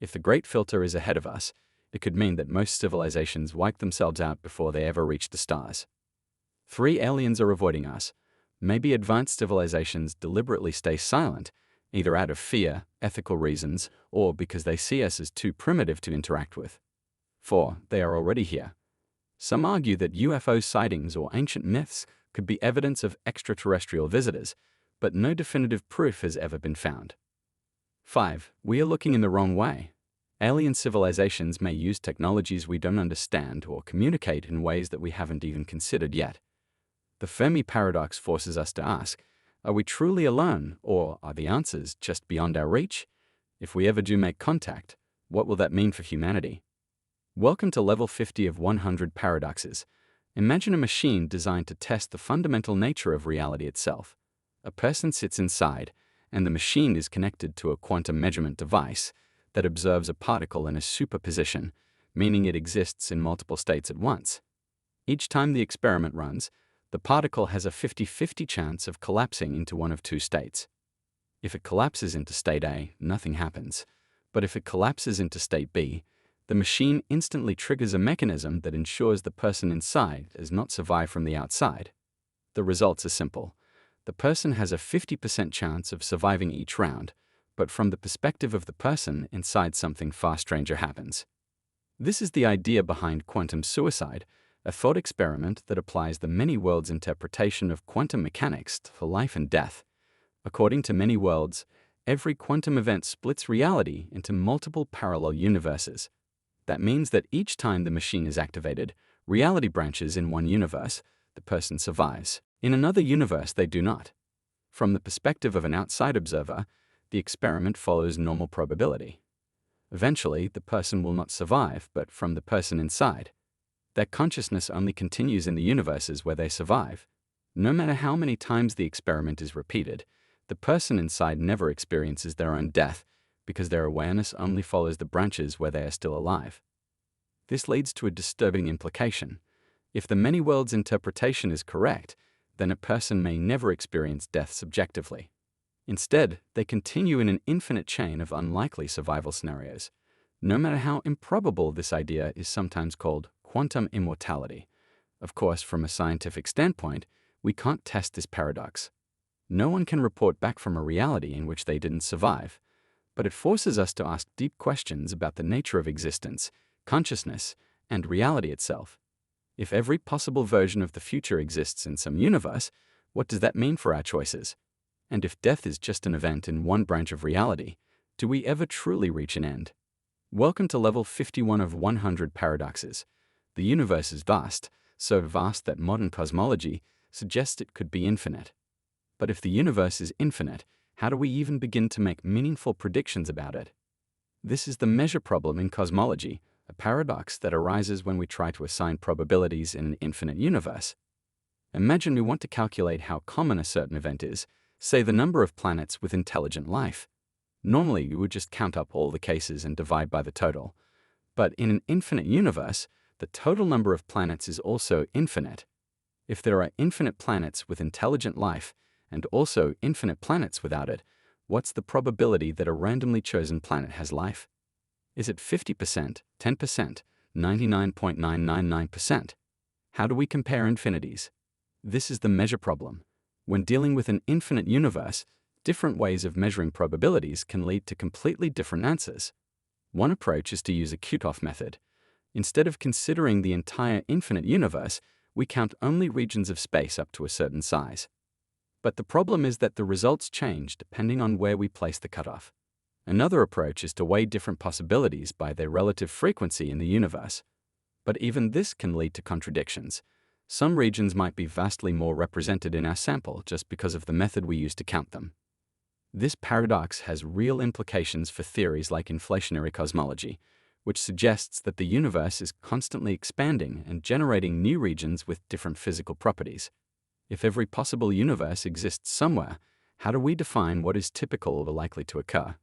If the Great Filter is ahead of us, it could mean that most civilizations wipe themselves out before they ever reach the stars. 3. Aliens are avoiding us. Maybe advanced civilizations deliberately stay silent, either out of fear, ethical reasons, or because they see us as too primitive to interact with. 4. They are already here. Some argue that UFO sightings or ancient myths could be evidence of extraterrestrial visitors, but no definitive proof has ever been found. 5. We are looking in the wrong way. Alien civilizations may use technologies we don't understand or communicate in ways that we haven't even considered yet. The Fermi paradox forces us to ask, are we truly alone, or are the answers just beyond our reach? If we ever do make contact, what will that mean for humanity? Welcome to level 50 of 100 paradoxes. Imagine a machine designed to test the fundamental nature of reality itself. A person sits inside, and the machine is connected to a quantum measurement device that observes a particle in a superposition, meaning it exists in multiple states at once. Each time the experiment runs, the particle has a 50-50 chance of collapsing into one of two states. If it collapses into state A, nothing happens. But if it collapses into state B, the machine instantly triggers a mechanism that ensures the person inside does not survive from the outside. The results are simple. The person has a 50% chance of surviving each round, but from the perspective of the person inside, something far stranger happens. This is the idea behind quantum suicide, a thought experiment that applies the many worlds interpretation of quantum mechanics to life and death. According to many worlds, every quantum event splits reality into multiple parallel universes. That means that each time the machine is activated, reality branches in one universe, the person survives. In another universe, they do not. From the perspective of an outside observer, the experiment follows normal probability. Eventually, the person will not survive, but from the person inside, their consciousness only continues in the universes where they survive. No matter how many times the experiment is repeated, the person inside never experiences their own death because their awareness only follows the branches where they are still alive. This leads to a disturbing implication. If the many worlds interpretation is correct, then a person may never experience death subjectively. Instead, they continue in an infinite chain of unlikely survival scenarios. No matter how improbable this idea is sometimes called quantum immortality, Of course, from a scientific standpoint, we can't test this paradox. No one can report back from a reality in which they didn't survive, but it forces us to ask deep questions about the nature of existence, consciousness, and reality itself. If every possible version of the future exists in some universe, what does that mean for our choices? And if death is just an event in one branch of reality, do we ever truly reach an end? Welcome to level 51 of 100 paradoxes. The universe is vast, so vast that modern cosmology suggests it could be infinite. But if the universe is infinite, how do we even begin to make meaningful predictions about it? This is the measure problem in cosmology, a paradox that arises when we try to assign probabilities in an infinite universe. Imagine we want to calculate how common a certain event is, say the number of planets with intelligent life. Normally, we would just count up all the cases and divide by the total. But in an infinite universe, the total number of planets is also infinite. If there are infinite planets with intelligent life, and also infinite planets without it, what's the probability that a randomly chosen planet has life? Is it 50%, 10%, 99.999%? How do we compare infinities? This is the measure problem. When dealing with an infinite universe, different ways of measuring probabilities can lead to completely different answers. One approach is to use a cutoff method. Instead of considering the entire infinite universe, we count only regions of space up to a certain size. But the problem is that the results change depending on where we place the cutoff. Another approach is to weigh different possibilities by their relative frequency in the universe. But even this can lead to contradictions. Some regions might be vastly more represented in our sample just because of the method we use to count them. This paradox has real implications for theories like inflationary cosmology, which suggests that the universe is constantly expanding and generating new regions with different physical properties. If every possible universe exists somewhere, how do we define what is typical or likely to occur?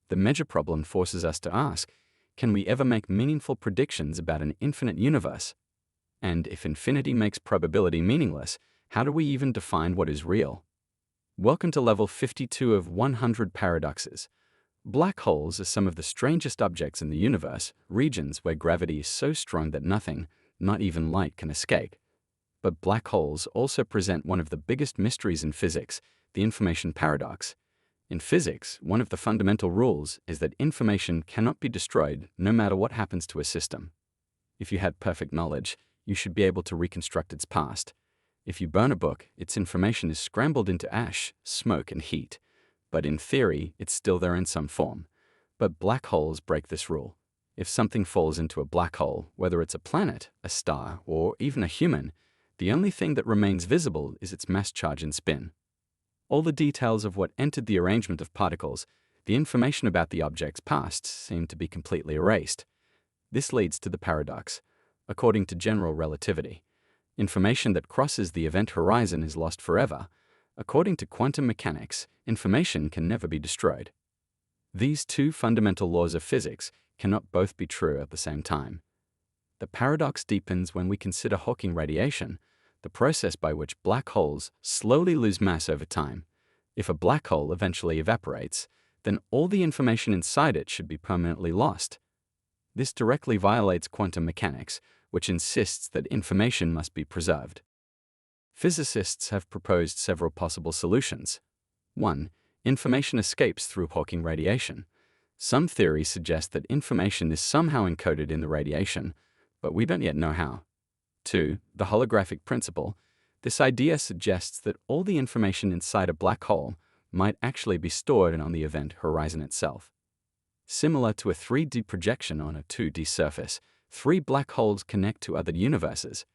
The measure problem forces us to ask, can we ever make meaningful predictions about an infinite universe? And if infinity makes probability meaningless, how do we even define what is real? Welcome to level 52 of 100 paradoxes. Black holes are some of the strangest objects in the universe, regions where gravity is so strong that nothing, not even light, can escape. But black holes also present one of the biggest mysteries in physics, the information paradox. In physics, one of the fundamental rules is that information cannot be destroyed no matter what happens to a system. If you had perfect knowledge, you should be able to reconstruct its past. If you burn a book, its information is scrambled into ash, smoke, and heat. But in theory, it's still there in some form. But black holes break this rule. If something falls into a black hole, whether it's a planet, a star, or even a human, the only thing that remains visible is its mass, charge, and spin. All the details of what entered the arrangement of particles, the information about the object's past, seem to be completely erased. This leads to the paradox. According to general relativity, information that crosses the event horizon is lost forever. According to quantum mechanics, information can never be destroyed. These two fundamental laws of physics cannot both be true at the same time. The paradox deepens when we consider Hawking radiation, the process by which black holes slowly lose mass over time. If a black hole eventually evaporates, then all the information inside it should be permanently lost. This directly violates quantum mechanics, which insists that information must be preserved. Physicists have proposed several possible solutions. 1. Information escapes through Hawking radiation. Some theories suggest that information is somehow encoded in the radiation, but we don't yet know how. 2. The holographic principle. This idea suggests that all the information inside a black hole might actually be stored on the event horizon itself. Similar to a 3D projection on a 2D surface, 3 black holes connect to other universes.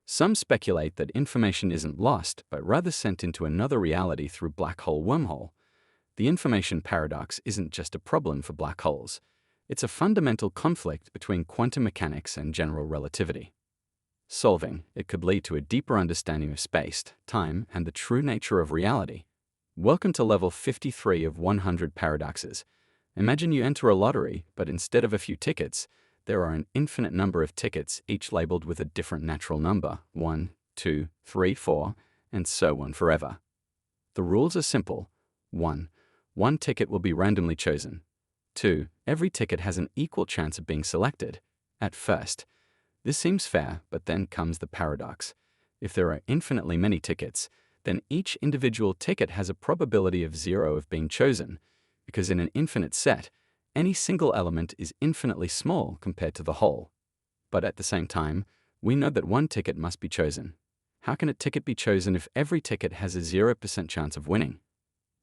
Some speculate that information isn't lost, but rather sent into another reality through black hole wormhole. The information paradox isn't just a problem for black holes. It's a fundamental conflict between quantum mechanics and general relativity. Solving it could lead to a deeper understanding of space, time, and the true nature of reality. Welcome to level 53 of 100 paradoxes. Imagine you enter a lottery, but instead of a few tickets, there are an infinite number of tickets, each labeled with a different natural number, 1, 2, 3, 4, and so on forever. The rules are simple. 1. One ticket will be randomly chosen. 2. Every ticket has an equal chance of being selected. At first, This seems fair, but then comes the paradox. If there are infinitely many tickets, then each individual ticket has a probability of 0 of being chosen, because in an infinite set, any single element is infinitely small compared to the whole. But at the same time, we know that one ticket must be chosen. How can a ticket be chosen if every ticket has a 0% chance of winning?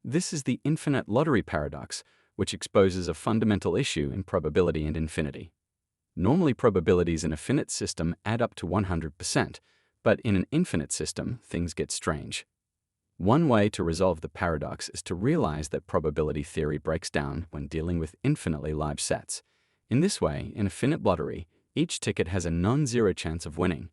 This is the infinite lottery paradox, which exposes a fundamental issue in probability and infinity. Normally, probabilities in a finite system add up to 100%, but in an infinite system, things get strange. One way to resolve the paradox is to realize that probability theory breaks down when dealing with infinitely large sets. In this way, in a finite lottery, each ticket has a non-zero chance of winning.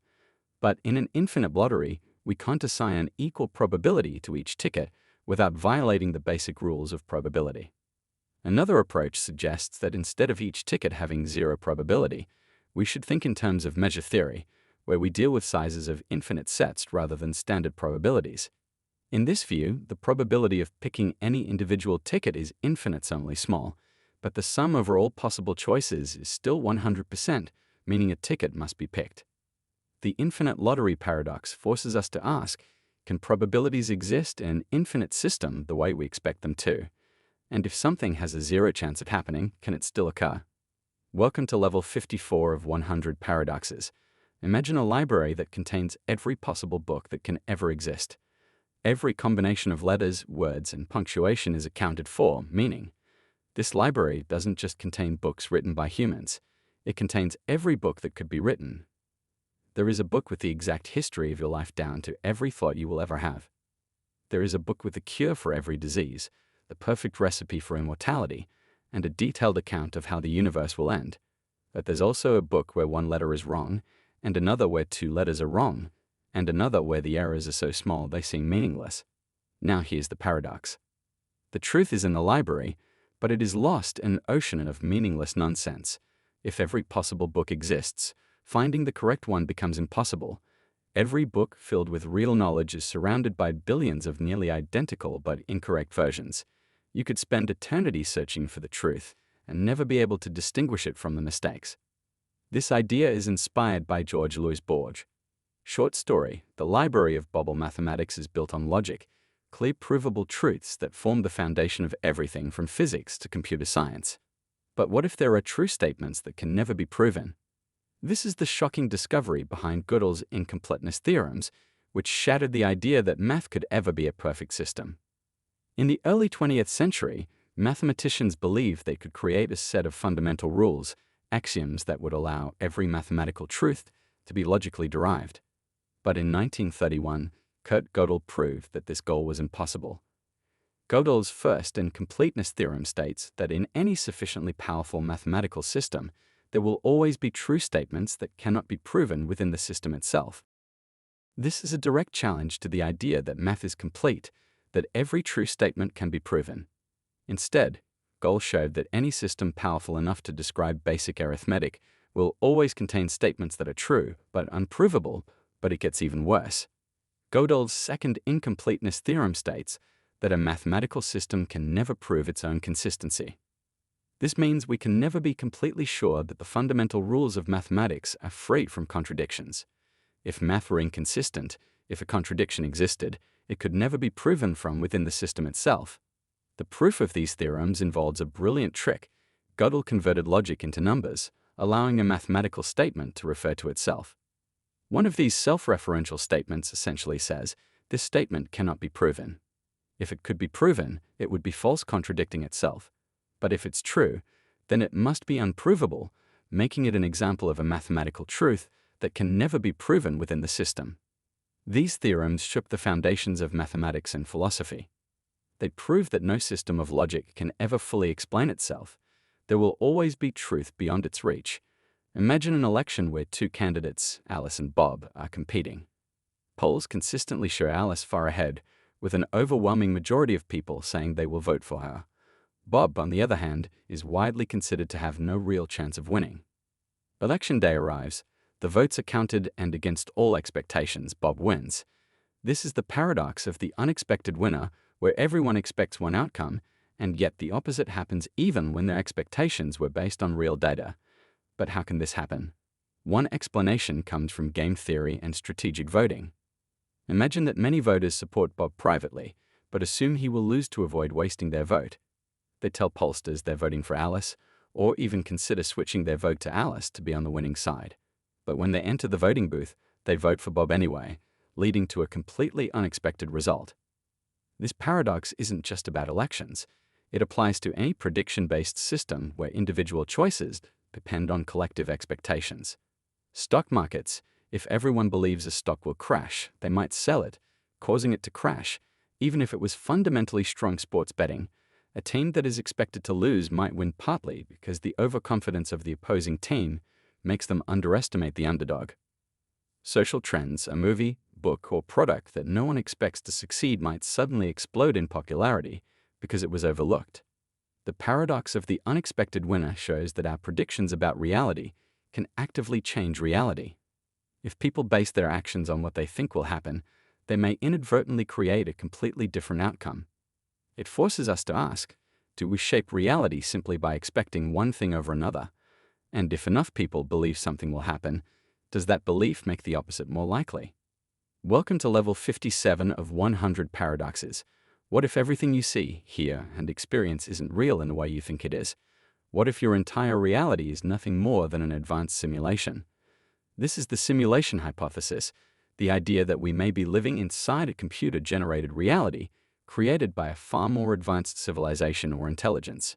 But in an infinite lottery, we can't assign an equal probability to each ticket without violating the basic rules of probability. Another approach suggests that instead of each ticket having 0 probability, we should think in terms of measure theory, where we deal with sizes of infinite sets rather than standard probabilities. In this view, the probability of picking any individual ticket is infinitely small, but the sum over all possible choices is still 100%, meaning a ticket must be picked. The infinite lottery paradox forces us to ask, can probabilities exist in an infinite system the way we expect them to? And if something has a 0 chance of happening, can it still occur? Welcome to level 54 of 100 paradoxes. Imagine a library that contains every possible book that can ever exist. Every combination of letters, words, and punctuation is accounted for, meaning this library doesn't just contain books written by humans. It contains every book that could be written. There is a book with the exact history of your life down to every thought you will ever have. There is a book with a cure for every disease, the perfect recipe for immortality, and a detailed account of how the universe will end. But there's also a book where one letter is wrong, and another where 2 letters are wrong, and another where the errors are so small they seem meaningless. Now here's the paradox. The truth is in the library, but it is lost in an ocean of meaningless nonsense. If every possible book exists, finding the correct one becomes impossible. Every book filled with real knowledge is surrounded by billions of nearly identical but incorrect versions. You could spend eternity searching for the truth and never be able to distinguish it from the mistakes. This idea is inspired by George Louis Borges. Short story, the library of Bobble mathematics is built on logic, clear provable truths that form the foundation of everything from physics to computer science. But what if there are true statements that can never be proven? This is the shocking discovery behind Gödel's incompleteness theorems, which shattered the idea that math could ever be a perfect system. In the early 20th century, mathematicians believed they could create a set of fundamental rules, axioms that would allow every mathematical truth to be logically derived. But in 1931, Kurt Gödel proved that this goal was impossible. Gödel's first incompleteness theorem states that in any sufficiently powerful mathematical system, there will always be true statements that cannot be proven within the system itself. This is a direct challenge to the idea that math is complete, that every true statement can be proven. Instead, Gödel showed that any system powerful enough to describe basic arithmetic will always contain statements that are true but unprovable, but it gets even worse. Gödel's second incompleteness theorem states that a mathematical system can never prove its own consistency. This means we can never be completely sure that the fundamental rules of mathematics are free from contradictions. If math were inconsistent, if a contradiction existed, it could never be proven from within the system itself. The proof of these theorems involves a brilliant trick. Gödel converted logic into numbers, allowing a mathematical statement to refer to itself. One of these self-referential statements essentially says, this statement cannot be proven. If it could be proven, it would be false contradicting itself. But if it's true, then it must be unprovable, making it an example of a mathematical truth that can never be proven within the system. These theorems shook the foundations of mathematics and philosophy. They prove that no system of logic can ever fully explain itself. There will always be truth beyond its reach. Imagine an election where 2 candidates, Alice and Bob, are competing. Polls consistently show Alice far ahead, with an overwhelming majority of people saying they will vote for her. Bob, on the other hand, is widely considered to have no real chance of winning. Election day arrives, the votes are counted, and against all expectations, Bob wins. This is the paradox of the unexpected winner, where everyone expects one outcome, and yet the opposite happens even when their expectations were based on real data. But how can this happen? One explanation comes from game theory and strategic voting. Imagine that many voters support Bob privately, but assume he will lose to avoid wasting their vote. They tell pollsters they're voting for Alice, or even consider switching their vote to Alice to be on the winning side. But when they enter the voting booth, they vote for Bob anyway, leading to a completely unexpected result. This paradox isn't just about elections. It applies to any prediction-based system where individual choices depend on collective expectations. Stock markets, if everyone believes a stock will crash, they might sell it, causing it to crash. Even if it was fundamentally strong sports betting, a team that is expected to lose might win partly because the overconfidence of the opposing team makes them underestimate the underdog. Social trends, a movie, book, or product that no one expects to succeed might suddenly explode in popularity because it was overlooked. The paradox of the unexpected winner shows that our predictions about reality can actively change reality. If people base their actions on what they think will happen, they may inadvertently create a completely different outcome. It forces us to ask, do we shape reality simply by expecting one thing over another? And if enough people believe something will happen, does that belief make the opposite more likely? Welcome to level 57 of 100 paradoxes. What if everything you see, hear, and experience isn't real in the way you think it is? What if your entire reality is nothing more than an advanced simulation? This is the simulation hypothesis, the idea that we may be living inside a computer-generated reality created by a far more advanced civilization or intelligence.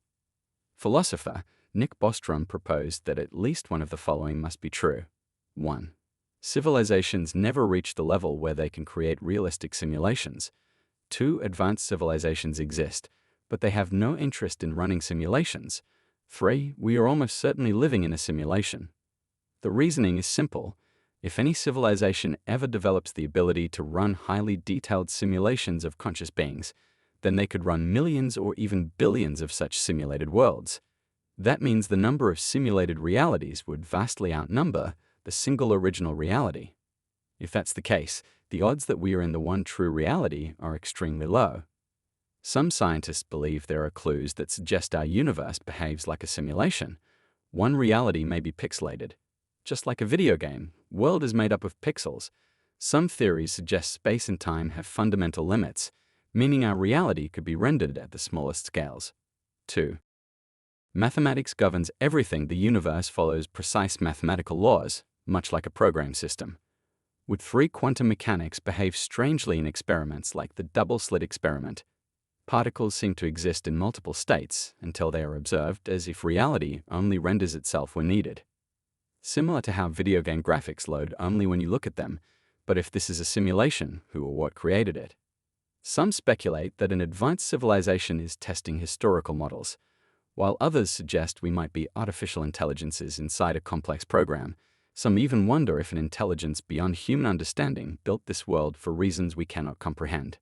Philosopher Nick Bostrom proposed that at least one of the following must be true. 1. Civilizations never reach the level where they can create realistic simulations. 2. Advanced civilizations exist, but they have no interest in running simulations. 3. We are almost certainly living in a simulation. The reasoning is simple. If any civilization ever develops the ability to run highly detailed simulations of conscious beings, then they could run millions or even billions of such simulated worlds. That means the number of simulated realities would vastly outnumber the single original reality. If that's the case, the odds that we are in the one true reality are extremely low. Some scientists believe there are clues that suggest our universe behaves like a simulation. One reality may be pixelated. Just like a video game, world is made up of pixels. Some theories suggest space and time have fundamental limits, meaning our reality could be rendered at the smallest scales. 2. Mathematics governs everything. The universe follows precise mathematical laws, much like a program system. Would 3. Quantum mechanics behave strangely in experiments like the double-slit experiment? Particles seem to exist in multiple states until they are observed as if reality only renders itself when needed. Similar to how video game graphics load only when you look at them, but if this is a simulation, who or what created it? Some speculate that an advanced civilization is testing historical models, while others suggest we might be artificial intelligences inside a complex program. Some even wonder if an intelligence beyond human understanding built this world for reasons we cannot comprehend.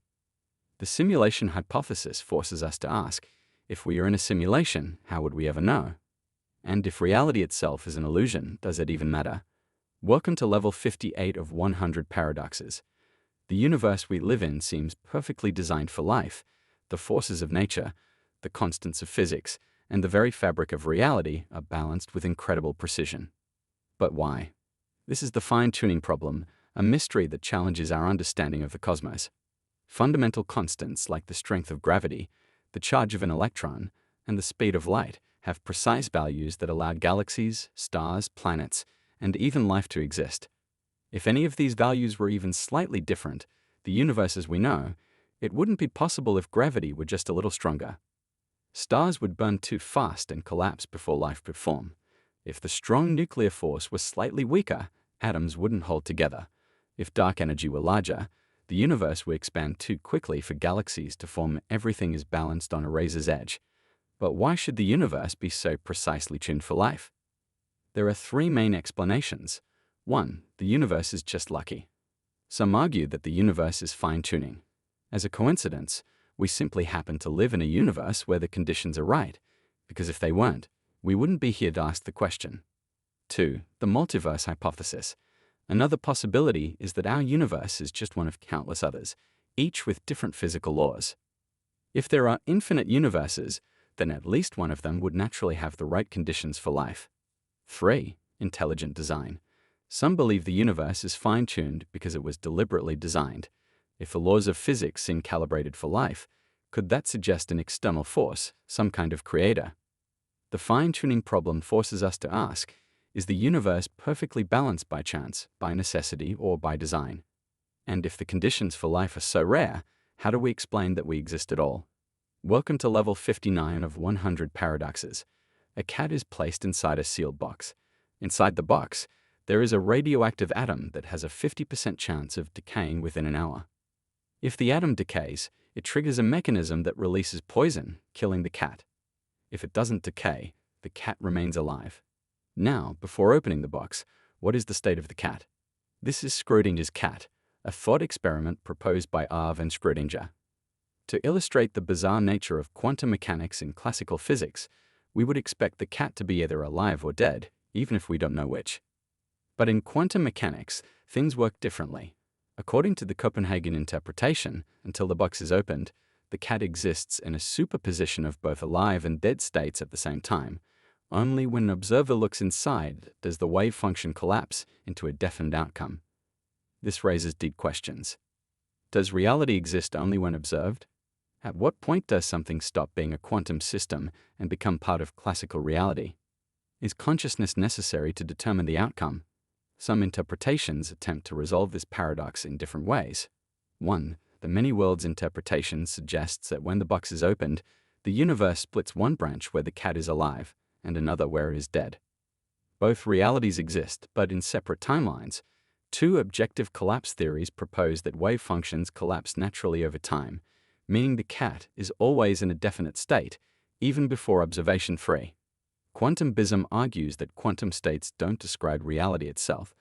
The simulation hypothesis forces us to ask, if we are in a simulation, how would we ever know? And if reality itself is an illusion, does it even matter? Welcome to level 58 of 100 paradoxes. The universe we live in seems perfectly designed for life. The forces of nature, the constants of physics, and the very fabric of reality are balanced with incredible precision. But why? This is the fine-tuning problem, a mystery that challenges our understanding of the cosmos. Fundamental constants like the strength of gravity, the charge of an electron, and the speed of light have precise values that allow galaxies, stars, planets, and even life to exist. If any of these values were even slightly different, the universe as we know, it wouldn't be possible if gravity were just a little stronger. Stars would burn too fast and collapse before life could form. If the strong nuclear force was slightly weaker, atoms wouldn't hold together. If dark energy were larger, the universe would expand too quickly for galaxies to form. Everything is balanced on a razor's edge. But why should the universe be so precisely tuned for life? There are 3 main explanations. 1. The universe is just lucky. Some argue that the universe is fine-tuning. As a coincidence, we simply happen to live in a universe where the conditions are right, because if they weren't, we wouldn't be here to ask the question. 2. The multiverse hypothesis. Another possibility is that our universe is just one of countless others, each with different physical laws. If there are infinite universes, then at least one of them would naturally have the right conditions for life. 3. Intelligent design. Some believe the universe is fine-tuned because it was deliberately designed. If the laws of physics seem calibrated for life, could that suggest an external force, some kind of creator? The fine-tuning problem forces us to ask, is the universe perfectly balanced by chance, by necessity, or by design? And if the conditions for life are so rare, how do we explain that we exist at all? Welcome to level 59 of 100 paradoxes. A cat is placed inside a sealed box. Inside the box, there is a radioactive atom that has a 50% chance of decaying within an hour. If the atom decays, it triggers a mechanism that releases poison, killing the cat. If it doesn't decay, the cat remains alive. Now, before opening the box, what is the state of the cat? This is Schrödinger's cat, a thought experiment proposed by Arve and Schrödinger. To illustrate the bizarre nature of quantum mechanics in classical physics, we would expect the cat to be either alive or dead, even if we don't know which. But in quantum mechanics, things work differently. According to the Copenhagen interpretation, until the box is opened, the cat exists in a superposition of both alive and dead states at the same time. Only when an observer looks inside does the wave function collapse into a definite outcome. This raises deep questions. Does reality exist only when observed? At what point does something stop being a quantum system and become part of classical reality? Is consciousness necessary to determine the outcome? Some interpretations attempt to resolve this paradox in different ways. 1. The many worlds interpretation suggests that when the box is opened, the universe splits one branch where the cat is alive and another where it is dead. Both realities exist, but in separate timelines. 2 objective collapse theories propose that wave functions collapse naturally over time, meaning the cat is always in a definite state, even before observation free. Quantum Bism argues that quantum states don't describe reality itself,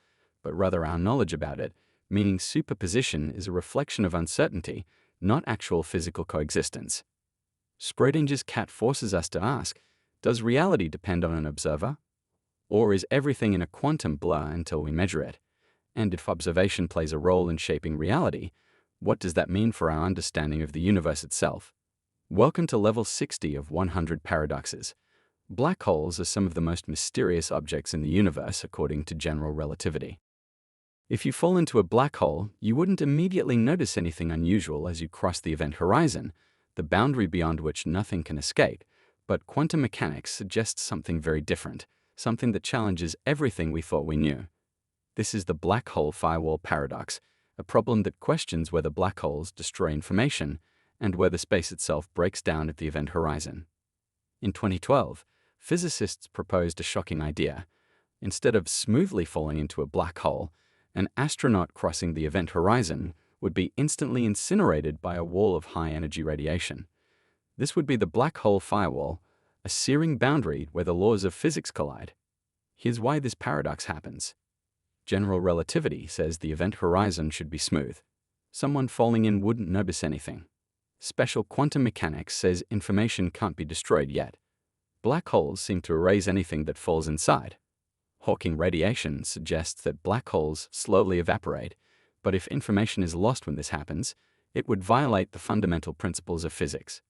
but rather our knowledge about it, meaning superposition is a reflection of uncertainty, not actual physical coexistence. Schrödinger's cat forces us to ask, does reality depend on an observer? Or is everything in a quantum blur until we measure it? And if observation plays a role in shaping reality, what does that mean for our understanding of the universe itself? Welcome to level 60 of 100 paradoxes. Black holes are some of the most mysterious objects in the universe according to general relativity. If you fall into a black hole, you wouldn't immediately notice anything unusual as you cross the event horizon, the boundary beyond which nothing can escape, but quantum mechanics suggests something very different, something that challenges everything we thought we knew. This is the black hole firewall paradox, a problem that questions whether black holes destroy information and whether space itself breaks down at the event horizon. In 2012, physicists proposed a shocking idea. Instead of smoothly falling into a black hole, an astronaut crossing the event horizon would be instantly incinerated by a wall of high-energy radiation. This would be the black hole firewall, a searing boundary where the laws of physics collide. Here's why this paradox happens. General relativity says the event horizon should be smooth. Someone falling in wouldn't notice anything. Special quantum mechanics says information can't be destroyed yet. Black holes seem to erase anything that falls inside. Hawking radiation suggests that black holes slowly evaporate, but if information is lost when this happens, it would violate the fundamental principles of physics.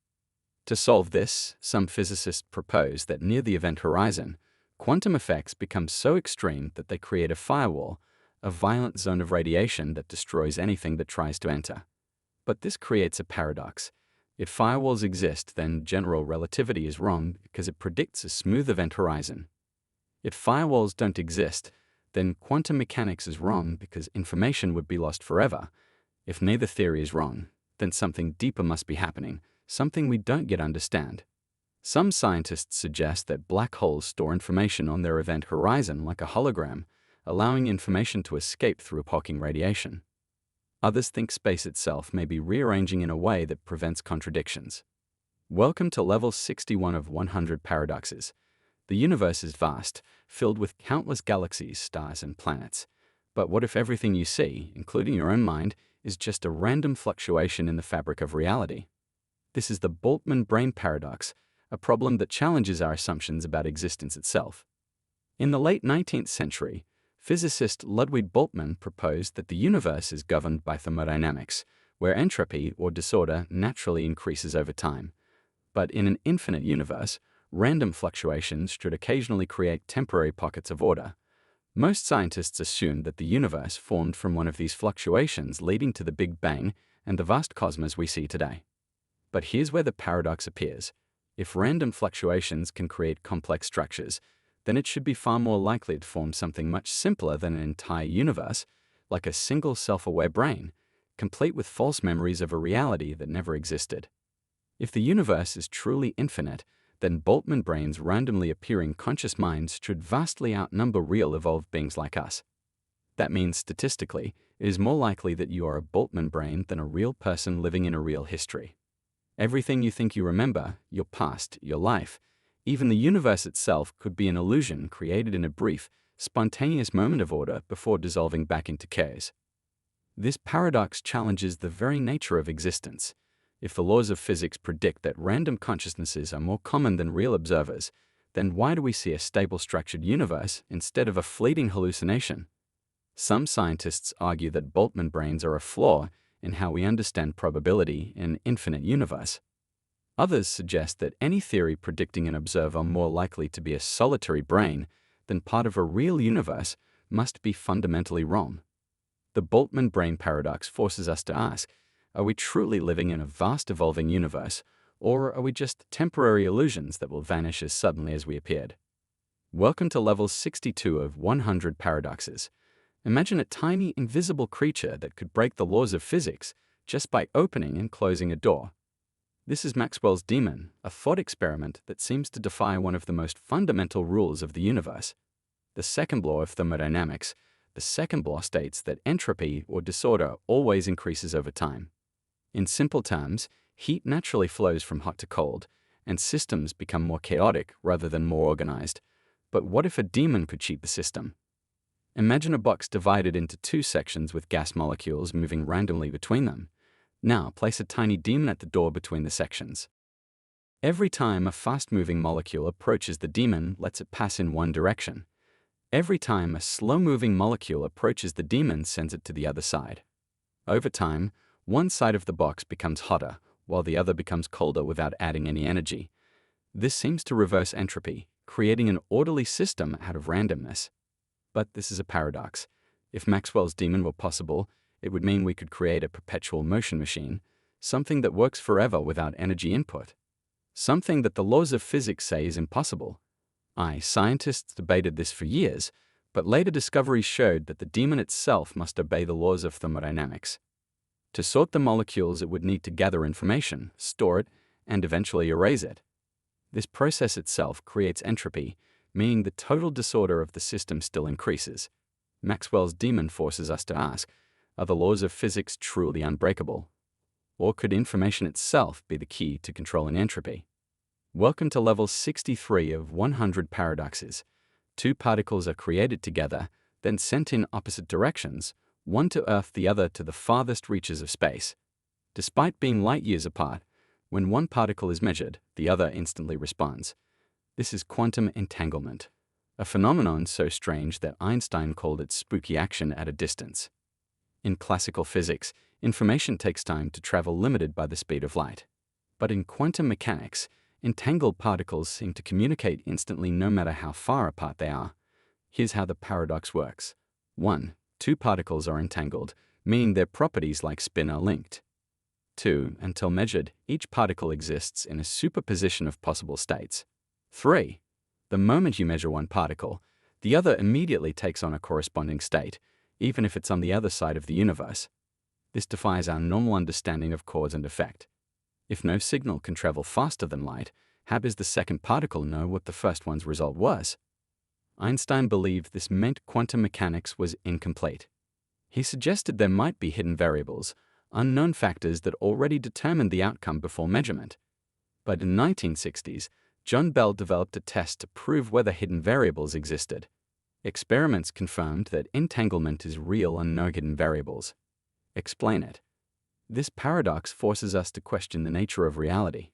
To solve this, some physicists propose that near the event horizon, quantum effects become so extreme that they create a firewall, a violent zone of radiation that destroys anything that tries to enter. But this creates a paradox. If firewalls exist, then general relativity is wrong because it predicts a smooth event horizon. If firewalls don't exist, then quantum mechanics is wrong because information would be lost forever. If neither theory is wrong, then something deeper must be happening, something we don't yet understand. Some scientists suggest that black holes store information on their event horizon like a hologram, allowing information to escape through Hawking radiation. Others think space itself may be rearranging in a way that prevents contradictions. Welcome to level 61 of 100 paradoxes. The universe is vast, filled with countless galaxies, stars, and planets. But what if everything you see, including your own mind, is just a random fluctuation in the fabric of reality? This is the Boltzmann brain paradox, a problem that challenges our assumptions about existence itself. In the late 19th century, physicist Ludwig Boltzmann proposed that the universe is governed by thermodynamics, where entropy or disorder naturally increases over time. But in an infinite universe, random fluctuations should occasionally create temporary pockets of order. Most scientists assume that the universe formed from one of these fluctuations leading to the Big Bang and the vast cosmos we see today. But here's where the paradox appears. If random fluctuations can create complex structures, then it should be far more likely to form something much simpler than an entire universe, like a single self-aware brain, complete with false memories of a reality that never existed. If the universe is truly infinite, then Boltzmann brains randomly appearing conscious minds should vastly outnumber real evolved beings like us. That means, statistically, it is more likely that you are a Boltzmann brain than a real person living in a real history. Everything you think you remember, your past, your life, even the universe itself could be an illusion created in a brief, spontaneous moment of order before dissolving back into chaos. This paradox challenges the very nature of existence. If the laws of physics predict that random consciousnesses are more common than real observers, then why do we see a stable structured universe instead of a fleeting hallucination? Some scientists argue that Boltzmann brains are a flaw in how we understand probability in an infinite universe. Others suggest that any theory predicting an observer more likely to be a solitary brain than part of a real universe must be fundamentally wrong. The Boltzmann brain paradox forces us to ask, are we truly living in a vast evolving universe, or are we just temporary illusions that will vanish as suddenly as we appeared? Welcome to level 62 of 100 paradoxes. Imagine a tiny, invisible creature that could break the laws of physics just by opening and closing a door. This is Maxwell's demon, a thought experiment that seems to defy one of the most fundamental rules of the universe. The second law of thermodynamics. The second law states that entropy or disorder always increases over time. In simple terms, heat naturally flows from hot to cold, and systems become more chaotic rather than more organized. But what if a demon could cheat the system? Imagine a box divided into two sections with gas molecules moving randomly between them. Now place a tiny demon at the door between the sections. Every time a fast-moving molecule approaches the demon, lets it pass in one direction. Every time a slow-moving molecule approaches the demon, sends it to the other side. Over time, one side of the box becomes hotter, while the other becomes colder without adding any energy. This seems to reverse entropy, creating an orderly system out of randomness. But this is a paradox. If Maxwell's demon were possible, it would mean we could create a perpetual motion machine, something that works forever without energy input. Something that the laws of physics say is impossible. Scientists debated this for years, but later discoveries showed that the demon itself must obey the laws of thermodynamics. To sort the molecules, it would need to gather information, store it, and eventually erase it. This process itself creates entropy, meaning the total disorder of the system still increases. Maxwell's demon forces us to ask, are the laws of physics truly unbreakable? Or could information itself be the key to controlling entropy? Welcome to level 63 of 100 paradoxes. Two particles are created together, then sent in opposite directions, one to Earth, the other to the farthest reaches of space. Despite being light years apart, when one particle is measured, the other instantly responds. This is quantum entanglement, a phenomenon so strange that Einstein called it spooky action at a distance. In classical physics, information takes time to travel limited by the speed of light. But in quantum mechanics, entangled particles seem to communicate instantly no matter how far apart they are. Here's how the paradox works. 1. Two particles are entangled, meaning their properties like spin are linked. 2. Until measured, each particle exists in a superposition of possible states. 3. The moment you measure one particle, the other immediately takes on a corresponding state, even if it's on the other side of the universe. This defies our normal understanding of cause and effect. If no signal can travel faster than light, how does the second particle know what the first one's result was? Einstein believed this meant quantum mechanics was incomplete. He suggested there might be hidden variables, unknown factors that already determined the outcome before measurement. But in the 1960s, John Bell developed a test to prove whether hidden variables existed. Experiments confirmed that entanglement is real and no hidden variables. Explain it. This paradox forces us to question the nature of reality.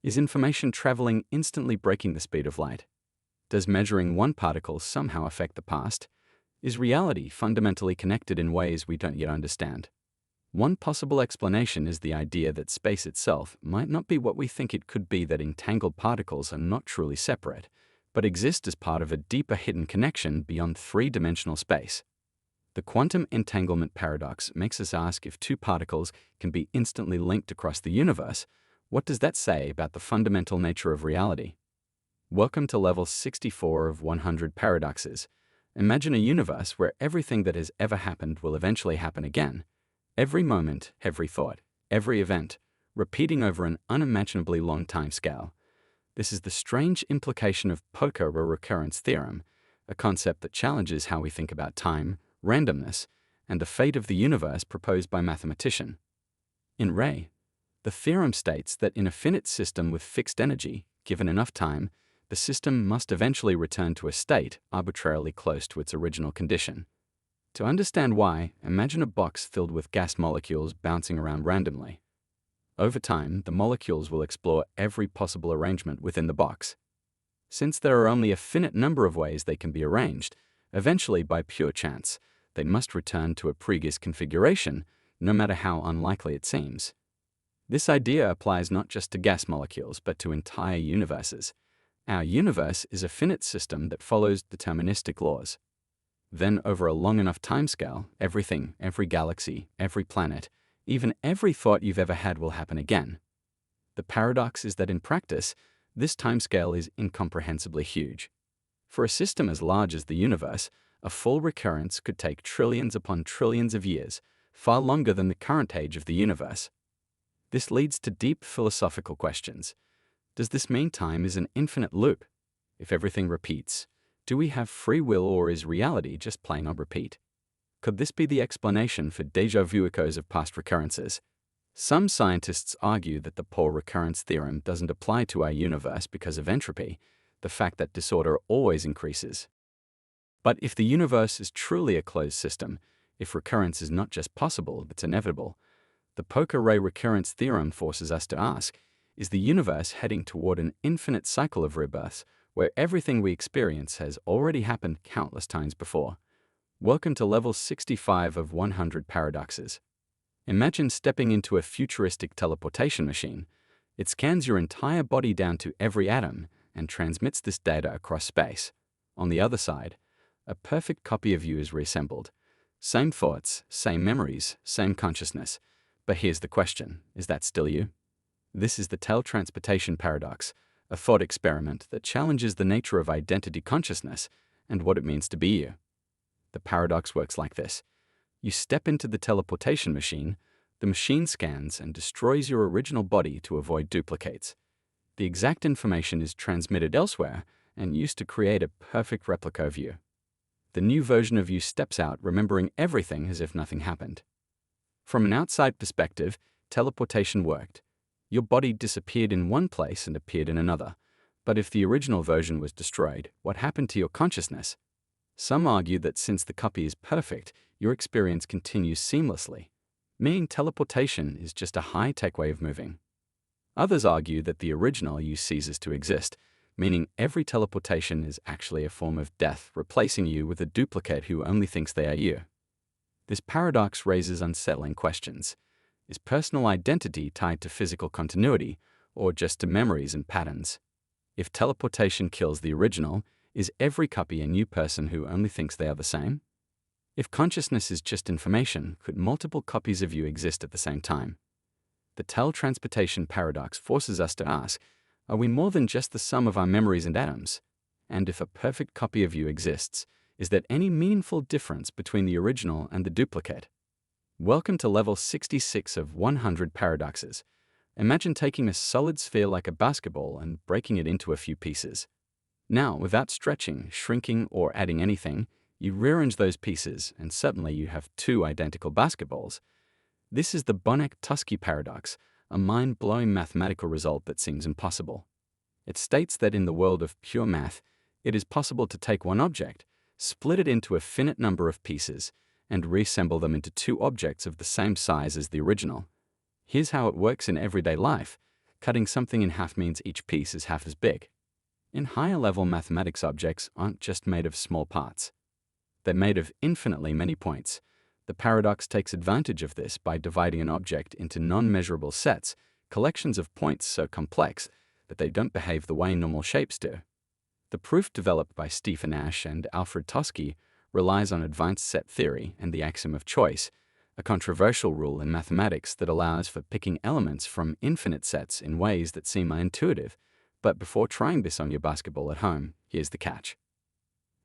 Is information traveling instantly breaking the speed of light? Does measuring one particle somehow affect the past? Is reality fundamentally connected in ways we don't yet understand? One possible explanation is the idea that space itself might not be what we think it could be, that entangled particles are not truly separate, but exist as part of a deeper hidden connection beyond three-dimensional space. The quantum entanglement paradox makes us ask if two particles can be instantly linked across the universe. What does that say about the fundamental nature of reality? Welcome to level 64 of 100 paradoxes. Imagine a universe where everything that has ever happened will eventually happen again. Every moment, every thought, every event, repeating over an unimaginably long time scale. This is the strange implication of Poker recurrence theorem, a concept that challenges how we think about time, randomness, and the fate of the universe proposed by mathematician. In Ray, the theorem states that in a finite system with fixed energy, given enough time, the system must eventually return to a state arbitrarily close to its original condition. To understand why, imagine a box filled with gas molecules bouncing around randomly. Over time, the molecules will explore every possible arrangement within the box. Since there are only a finite number of ways they can be arranged, eventually by pure chance, they must return to a previous configuration, no matter how unlikely it seems. This idea applies not just to gas molecules, but to entire universes. Our universe is a finite system that follows deterministic laws. Then, over a long enough timescale, everything, every galaxy, every planet, even every thought you've ever had will happen again. The paradox is that in practice, this timescale is incomprehensibly huge. For a system as large as the universe, a full recurrence could take trillions upon trillions of years, far longer than the current age of the universe. This leads to deep philosophical questions. Does this mean time is an infinite loop? If everything repeats, do we have free will, or is reality just playing on repeat? Could this be the explanation for déjà vu echoes of past recurrences? Some scientists argue that the Paul recurrence theorem doesn't apply to our universe because of entropy, the fact that disorder always increases. But if the universe is truly a closed system, if recurrence is not just possible, it's inevitable, the Poker-Ray recurrence theorem forces us to ask, is the universe heading toward an infinite cycle of rebirths where everything we experience has already happened countless times before? Welcome to level 65 of 100 paradoxes. Imagine stepping into a futuristic teleportation machine. It scans your entire body down to every atom and transmits this data across space. On the other side, a perfect copy of you is reassembled. Same thoughts, same memories, same consciousness. But here's the question, is that still you? This is the teletransportation paradox, a thought experiment that challenges the nature of identity consciousness and what it means to be you. The paradox works like this. You step into the teleportation machine, the machine scans and destroys your original body to avoid duplicates. The exact information is transmitted elsewhere and used to create a perfect replica of you. The new version of you steps out remembering everything as if nothing happened. From an outside perspective, teleportation worked. Your body disappeared in one place and appeared in another. But if the original version was destroyed, what happened to your consciousness? Some argue that since the copy is perfect, your experience continues seamlessly, meaning teleportation is just a high-tech way of moving. Others argue that the original you ceases to exist, meaning every teleportation is actually a form of death, replacing you with a duplicate who only thinks they are you. This paradox raises unsettling questions. Is personal identity tied to physical continuity, or just to memories and patterns? If teleportation kills the original, is every copy a new person who only thinks they are the same? If consciousness is just information, could multiple copies of you exist at the same time? The teletransportation paradox forces us to ask, are we more than just the sum of our memories and atoms? And if a perfect copy of you exists, is there any meaningful difference between the original and the duplicate? Welcome to level 66 of 100 paradoxes. Imagine taking a solid sphere like a basketball and breaking it into a few pieces. Now, without stretching, shrinking, or adding anything, you rearrange those pieces and suddenly you have two identical basketballs. This is the Bonnet-Tusky paradox, a mind-blowing mathematical result that seems impossible. It states that in the world of pure math, it is possible to take one object, split it into a finite number of pieces, and reassemble them into two objects of the same size as the original. Here's how it works in everyday life. Cutting something in half means each piece is half as big. In higher-level mathematics, objects aren't just made of small parts. They're made of infinitely many points. The paradox takes advantage of this by dividing an object into non-measurable sets, collections of points so complex that they don't behave the way normal shapes do. The proof developed by Stephen Ash and Alfred Toski relies on advanced set theory and the axiom of choice, a controversial rule in mathematics that allows for picking elements from infinite sets in ways that seem unintuitive. But before trying this on your basketball at home, here's the catch.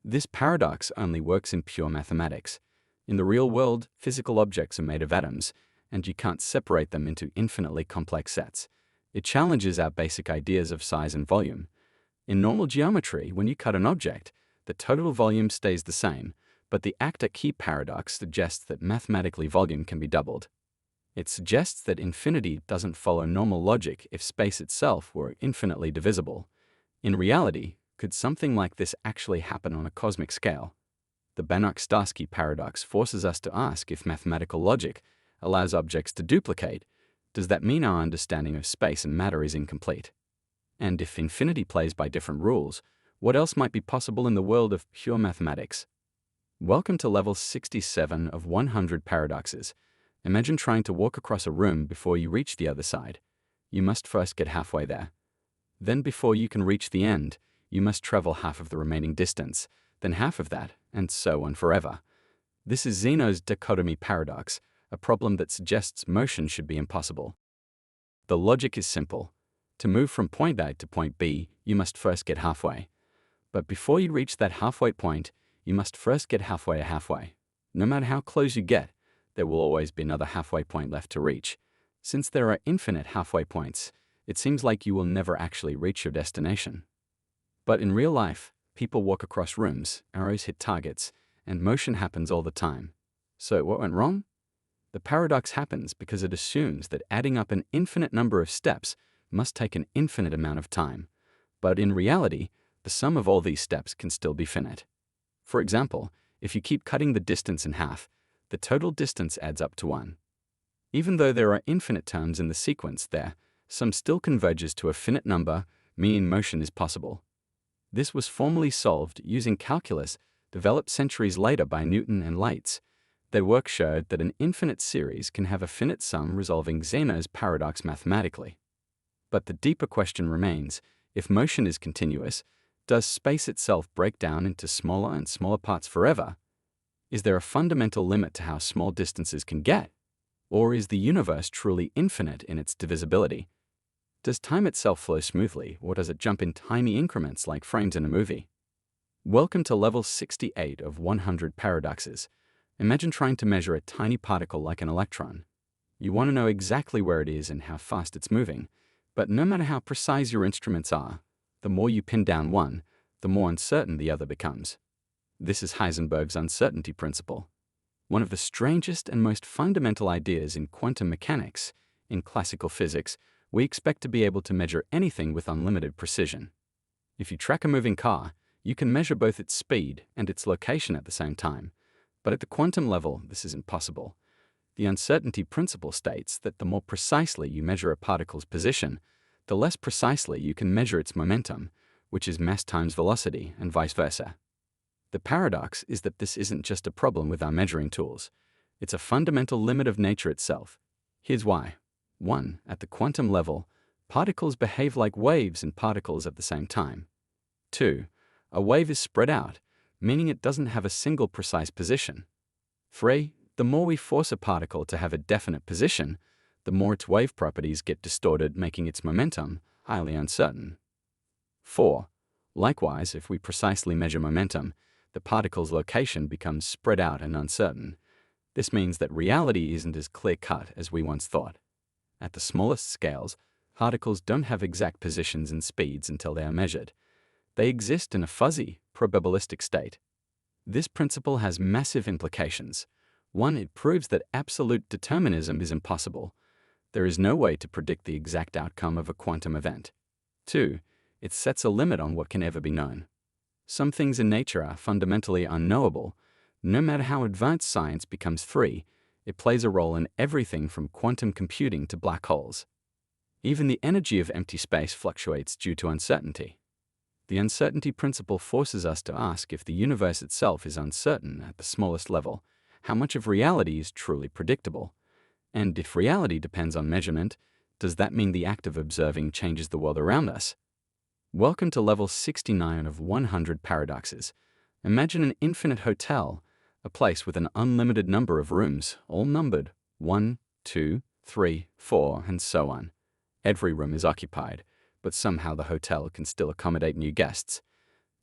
This paradox only works in pure mathematics. In the real world, physical objects are made of atoms, and you can't separate them into infinitely complex sets. It challenges our basic ideas of size and volume. In normal geometry, when you cut an object, the total volume stays the same, but the actor-key paradox suggests that mathematically volume can be doubled. It suggests that infinity doesn't follow normal logic if space itself were infinitely divisible. In reality, could something like this actually happen on a cosmic scale? The Banach-Starsky paradox forces us to ask if mathematical logic allows objects to duplicate. Does that mean our understanding of space and matter is incomplete? And if infinity plays by different rules, what else might be possible in the world of pure mathematics? Welcome to level 67 of 100 paradoxes. Imagine trying to walk across a room before you reach the other side. You must first get halfway there. Then before you can reach the end, you must travel half of the remaining distance, then half of that, and so on forever. This is Zeno's dichotomy paradox, a problem that suggests motion should be impossible. The logic is simple. To move from point A to point B, you must first get halfway. But before you reach that halfway point, you must first get halfway to halfway. No matter how close you get, there will always be another halfway point left to reach. Since there are infinite halfway points, it seems like you will never actually reach your destination. But in real life, people walk across rooms, arrows hit targets, and motion happens all the time. So what went wrong? The paradox happens because it assumes that adding up an infinite number of steps must take an infinite amount of time. But in reality, the sum of all these steps can still be finite. For example, if you keep cutting the distance in half, the total distance adds up to 1. Even though there are infinite terms in the sequence there, sum still converges to a finite number, meaning motion is possible. This was formally solved using calculus developed centuries later by Newton and Leitz. Their work showed that an infinite series can have a finite sum resolving Zeno's paradox mathematically. But the deeper question remains, if motion is continuous, does space itself break down into smaller and smaller parts forever? Is there a fundamental limit to how small distances can get? Or is the universe truly infinite in its divisibility? Does time itself flow smoothly, or does it jump in tiny increments like frames in a movie? Welcome to level 68 of 100 paradoxes. Imagine trying to measure a tiny particle like an electron. You want to know exactly where it is and how fast it's moving, but no matter how precise your instruments are, the more you pin down one, the more uncertain the other becomes. This is Heisenberg's uncertainty principle, one of the strangest and most fundamental ideas in quantum mechanics. In classical physics, we expect to be able to measure anything with unlimited precision. If you track a moving car, you can measure both its speed and its location at the same time. But at the quantum level, this is impossible. The uncertainty principle states that the more precisely you measure a particle's position, the less precisely you can measure its momentum, which is mass times velocity, and vice versa. The paradox is that this isn't just a problem with our measuring tools. It's a fundamental limit of nature itself. Here's why. 1. At the quantum level, particles behave like waves and particles at the same time. 2. A wave is spread out, meaning it doesn't have a single precise position. 3. The more we force a particle to have a definite position, the more its wave properties get distorted, making its momentum highly uncertain. 4. Likewise, if we precisely measure momentum, the particle's location becomes spread out and uncertain. This means that reality isn't as clear-cut as we once thought. At the smallest scales, particles don't have exact positions and speeds until they are measured. They exist in a fuzzy, probabilistic state. This principle has massive implications. 1. It proves that absolute determinism is impossible. There is no way to predict the exact outcome of a quantum event. 2. It sets a limit on what can ever be known. Some things in nature are fundamentally unknowable. No matter how advanced science becomes free, it plays a role in everything from quantum computing to black holes. Even the energy of empty space fluctuates due to uncertainty. The uncertainty principle forces us to ask if the universe itself is uncertain at the smallest level, how much of reality is truly predictable. And if reality depends on measurement, does that mean the act of observing changes the world around us? Welcome to level 69 of 100 paradoxes. Imagine an infinite hotel, a place with an unlimited number of rooms, all numbered 1, 2, 3, 4, and so on. Every room is occupied, but somehow the hotel can still accommodate new guests.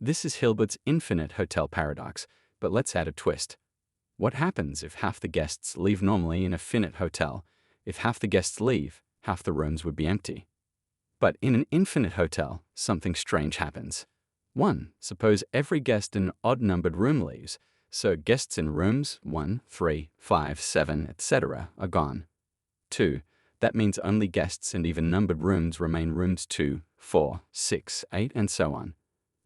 This is Hilbert's infinite hotel paradox, but let's add a twist. What happens if half the guests leave normally in a finite hotel? If half the guests leave, half the rooms would be empty. But in an infinite hotel, something strange happens. 1. Suppose every guest in an odd-numbered room leaves, so guests in rooms 1, 3, 5, 7, etc. are gone. 2. That means only guests in even-numbered rooms remain rooms 2, 4, 6, 8, and so on.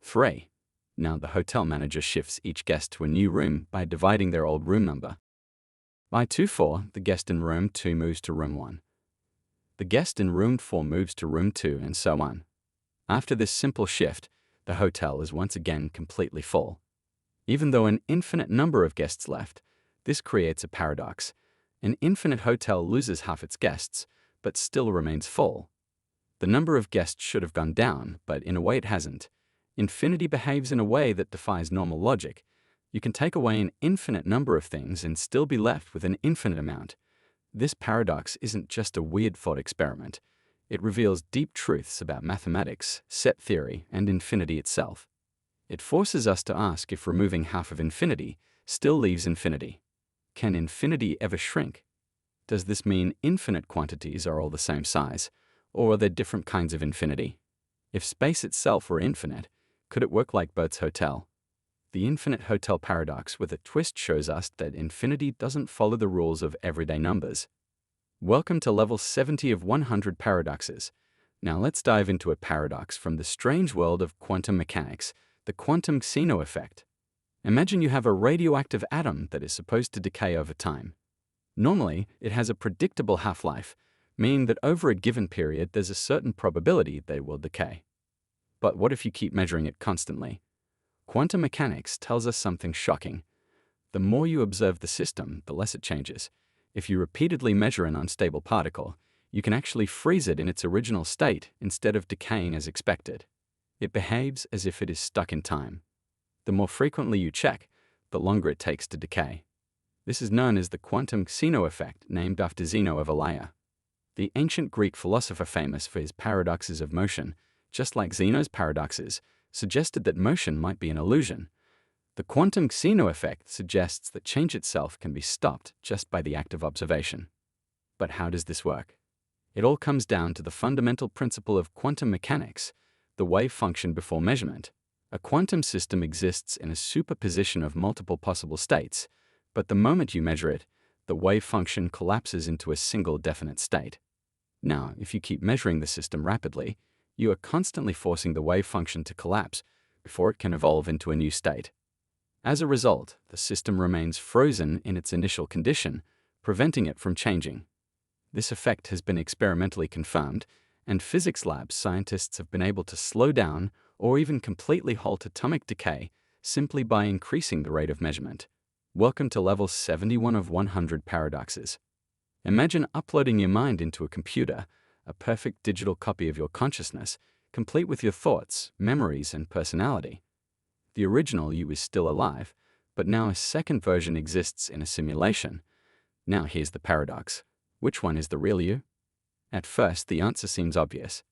3. Now the hotel manager shifts each guest to a new room by dividing their old room number. By 2-4, the guest in room 2 moves to room 1. The guest in room 4 moves to room 2, and so on. After this simple shift, the hotel is once again completely full. Even though an infinite number of guests left, this creates a paradox. An infinite hotel loses half its guests, but still remains full. The number of guests should have gone down, but in a way it hasn't. Infinity behaves in a way that defies normal logic. You can take away an infinite number of things and still be left with an infinite amount. This paradox isn't just a weird thought experiment. It reveals deep truths about mathematics, set theory, and infinity itself. It forces us to ask if removing half of infinity still leaves infinity. Can infinity ever shrink? Does this mean infinite quantities are all the same size, or are there different kinds of infinity? If space itself were infinite, could it work like Bert's hotel? The infinite hotel paradox with a twist shows us that infinity doesn't follow the rules of everyday numbers. Welcome to level 70 of 100 paradoxes. Now let's dive into a paradox from the strange world of quantum mechanics, the quantum Xeno effect. Imagine you have a radioactive atom that is supposed to decay over time. Normally, it has a predictable half-life, meaning that over a given period there's a certain probability that it will decay. But what if you keep measuring it constantly? Quantum mechanics tells us something shocking. The more you observe the system, the less it changes. If you repeatedly measure an unstable particle, you can actually freeze it in its original state instead of decaying as expected. It behaves as if it is stuck in time. The more frequently you check, the longer it takes to decay. This is known as the quantum Xeno effect, named after Zeno of Elea. The ancient Greek philosopher famous for his paradoxes of motion, just like Zeno's paradoxes, suggested that motion might be an illusion. The quantum Xeno effect suggests that change itself can be stopped just by the act of observation. But how does this work? It all comes down to the fundamental principle of quantum mechanics, the wave function before measurement. A quantum system exists in a superposition of multiple possible states, but the moment you measure it, the wave function collapses into a single definite state. Now, if you keep measuring the system rapidly, you are constantly forcing the wave function to collapse before it can evolve into a new state. As a result, the system remains frozen in its initial condition, preventing it from changing. This effect has been experimentally confirmed, and physics labs scientists have been able to slow down or even completely halt atomic decay simply by increasing the rate of measurement. Welcome to level 71 of 100 paradoxes. Imagine uploading your mind into a computer, a perfect digital copy of your consciousness, complete with your thoughts, memories, and personality. The original you is still alive, but now a second version exists in a simulation. Now here's the paradox. Which one is the real you? At first, the answer seems obvious.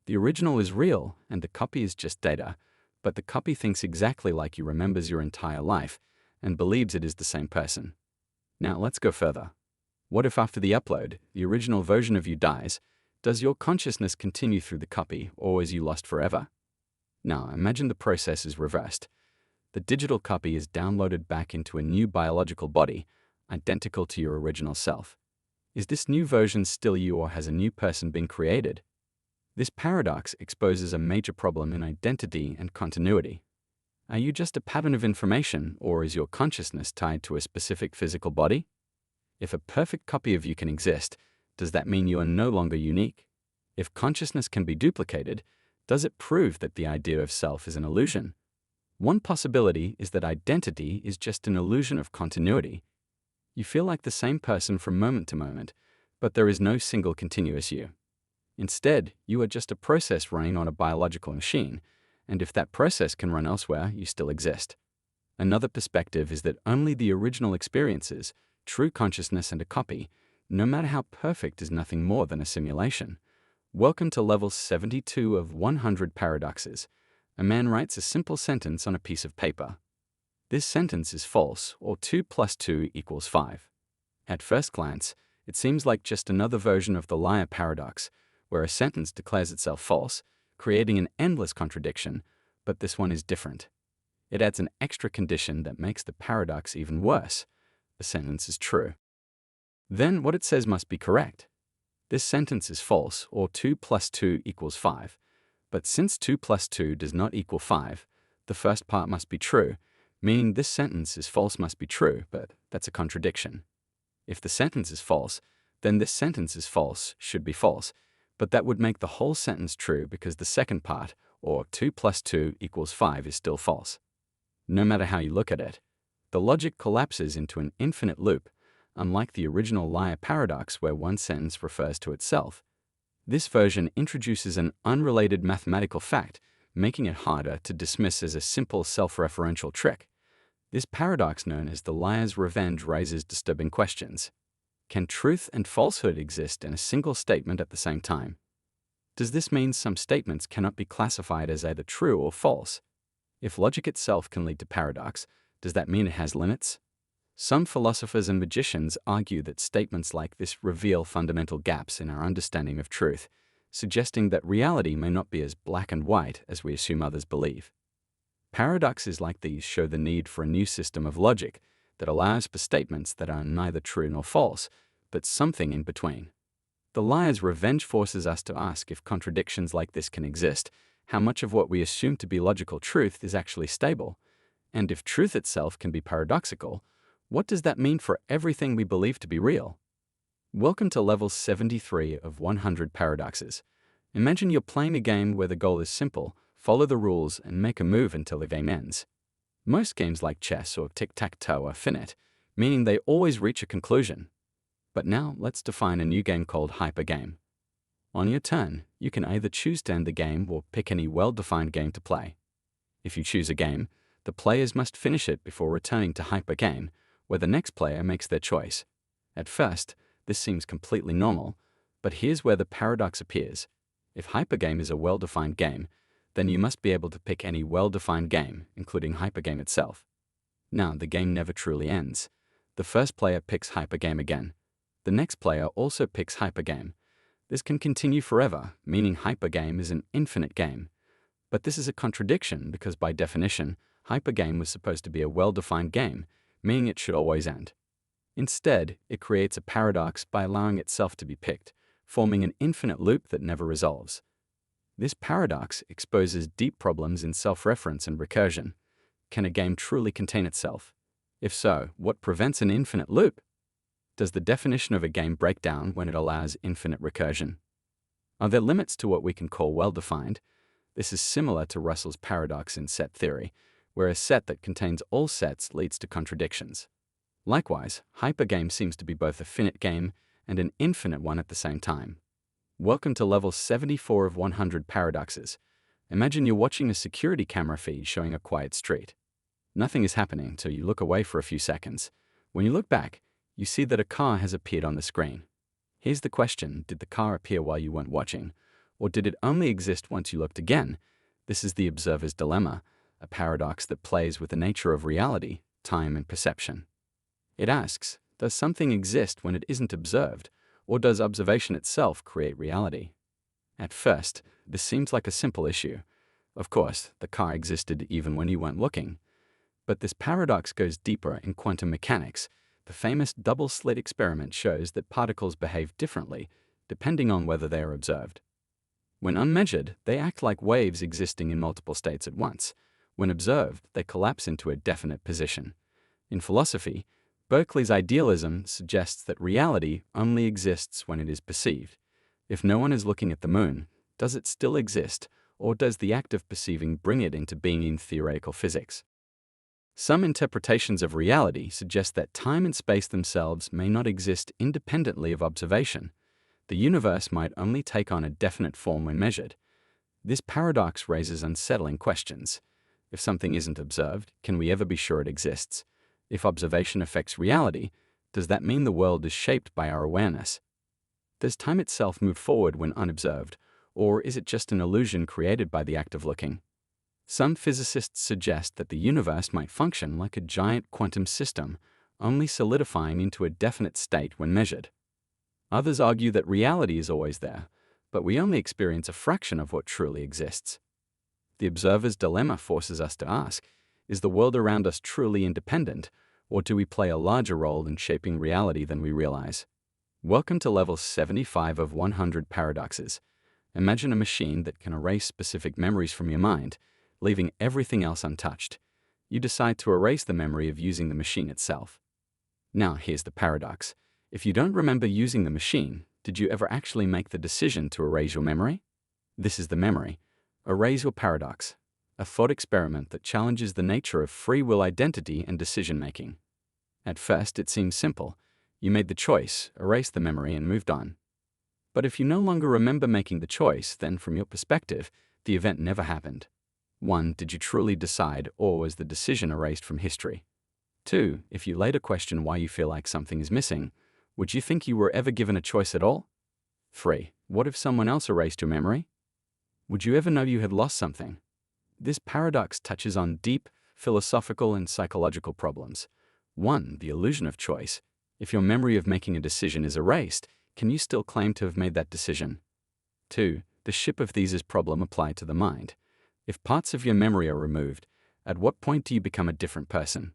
The original is real, and the copy is just data, but the copy thinks exactly like you, remembers your entire life, and believes it is the same person. Now let's go further. What if after the upload, the original version of you dies? Does your consciousness continue through the copy, or is you lost forever? Now, imagine the process is reversed. The digital copy is downloaded back into a new biological body, identical to your original self. Is this new version still you, or has a new person been created? This paradox exposes a major problem in identity and continuity. Are you just a pattern of information, or is your consciousness tied to a specific physical body? If a perfect copy of you can exist, does that mean you are no longer unique? If consciousness can be duplicated, does it prove that the idea of self is an illusion? One possibility is that identity is just an illusion of continuity. You feel like the same person from moment to moment, but there is no single continuous you. Instead, you are just a process running on a biological machine, and if that process can run elsewhere, you still exist. Another perspective is that only the original experiences, true consciousness and a copy, no matter how perfect, is nothing more than a simulation. Welcome to level 72 of 100 paradoxes. A man writes a simple sentence on a piece of paper. This sentence is false, or 2 plus 2 equals 5. At first glance, it seems like just another version of the liar paradox, where a sentence declares itself false, creating an endless contradiction, but this one is different. It adds an extra condition that makes the paradox even worse. The sentence is true. Then what it says must be correct. This sentence is false, or 2 plus 2 equals 5. But since 2 plus 2 does not equal 5, the first part must be true, meaning this sentence is false must be true, but that's a contradiction. If the sentence is false, then this sentence is false should be false, but that would make the whole sentence true because the second part, or 2 plus 2 equals 5, is still false. No matter how you look at it, the logic collapses into an infinite loop, unlike the original liar paradox where one sentence refers to itself. This version introduces an unrelated mathematical fact, making it harder to dismiss as a simple self-referential trick. This paradox, known as the liar's revenge, raises disturbing questions. Can truth and falsehood exist in a single statement at the same time? Does this mean some statements cannot be classified as either true or false? If logic itself can lead to paradox, does that mean it has limits? Some philosophers and magicians argue that statements like this reveal fundamental gaps in our understanding of truth, suggesting that reality may not be as black and white as we assume others believe. Paradoxes like these show the need for a new system of logic that allows for statements that are neither true nor false, but something in between. The liar's revenge forces us to ask if contradictions like this can exist, how much of what we assume to be logical truth is actually stable, and if truth itself can be paradoxical, what does that mean for everything we believe to be real? Welcome to level 73 of 100 paradoxes. Imagine you're playing a game where the goal is simple: follow the rules and make a move until the game ends. Most games like chess or tic-tac-toe are finite, meaning they always reach a conclusion. But now let's define a new game called hypergame. On your turn, you can either choose to end the game or pick any well-defined game to play. If you choose a game, the players must finish it before returning to hypergame, where the next player makes their choice. At first, this seems completely normal, but here's where the paradox appears. If hypergame is a well-defined game, then you must be able to pick any well-defined game, including hypergame itself. Now, the game never truly ends. The first player picks hypergame again. The next player also picks hypergame. This can continue forever, meaning hypergame is an infinite game. But this is a contradiction because by definition, hypergame was supposed to be a well-defined game, meaning it should always end. Instead, it creates a paradox by allowing itself to be picked, forming an infinite loop that never resolves. This paradox exposes deep problems in self-reference and recursion. Can a game truly contain itself? If so, what prevents an infinite loop? Does the definition of a game break down when it allows infinite recursion? Are there limits to what we can call well-defined? This is similar to Russell's paradox in set theory, where a set that contains all sets leads to contradictions. Likewise, hypergame seems to be both a finite game and an infinite one at the same time. Welcome to level 74 of 100 paradoxes. Imagine you're watching a security camera feed showing a quiet street. Nothing is happening until you look away for a few seconds. When you look back, you see that a car has appeared on the screen. Here's the question: did the car appear while you weren't watching? Or did it only exist once you looked again? This is the observer's dilemma, a paradox that plays with the nature of reality, time, and perception. It asks, does something exist when it isn't observed, or does observation itself create reality? At first, this seems like a simple issue. Of course, the car existed even when you weren't looking. But this paradox goes deeper in quantum mechanics. The famous double-slit experiment shows that particles behave differently depending on whether they are observed. When unmeasured, they act like waves existing in multiple states at once. When observed, they collapse into a definite position. In philosophy, Berkeley's idealism suggests that reality only exists when it is perceived. If no one is looking at the moon, does it still exist, or does the act of perceiving bring it into being in theoretical physics? Some interpretations of reality suggest that time and space themselves may not exist independently of observation. The universe might only take on a definite form when measured. This paradox raises unsettling questions. If something isn't observed, can we ever be sure it exists? If observation affects reality, does that mean the world is shaped by our awareness? Does time itself move forward when unobserved, or is it just an illusion created by the act of looking? Some physicists suggest that the universe might function like a giant quantum system, only solidifying into a definite state when measured. Others argue that reality is always there, but we only experience a fraction of what truly exists. The observer's dilemma forces us to ask, is the world around us truly independent, or do we play a larger role in shaping reality than we realize? Welcome to level 75 of 100 paradoxes. Imagine a machine that can erase specific memories from your mind, leaving everything else untouched. You decide to erase the memory of using the machine itself. Now, here's the paradox. If you don't remember using the machine, did you ever actually make the decision to erase your memory? This is the memory. Erase your paradox, a thought experiment that challenges the nature of free will identity and decision-making. At first, it seems simple. You made the choice, erased the memory, and moved on. But if you no longer remember making the choice, then from your perspective, the event never happened. 1. Did you truly decide, or was the decision erased from history? 2. If you later question why you feel like something is missing, would you think you were ever given a choice at all? 3. What if someone else erased your memory? Would you ever know you had lost something? This paradox touches on deep philosophical and psychological problems. 1. The illusion of choice. If your memory of making a decision is erased, can you still claim to have made that decision? 2. The ship of theses problem applied to the mind. If parts of your memory are removed, at what point do you become a different person?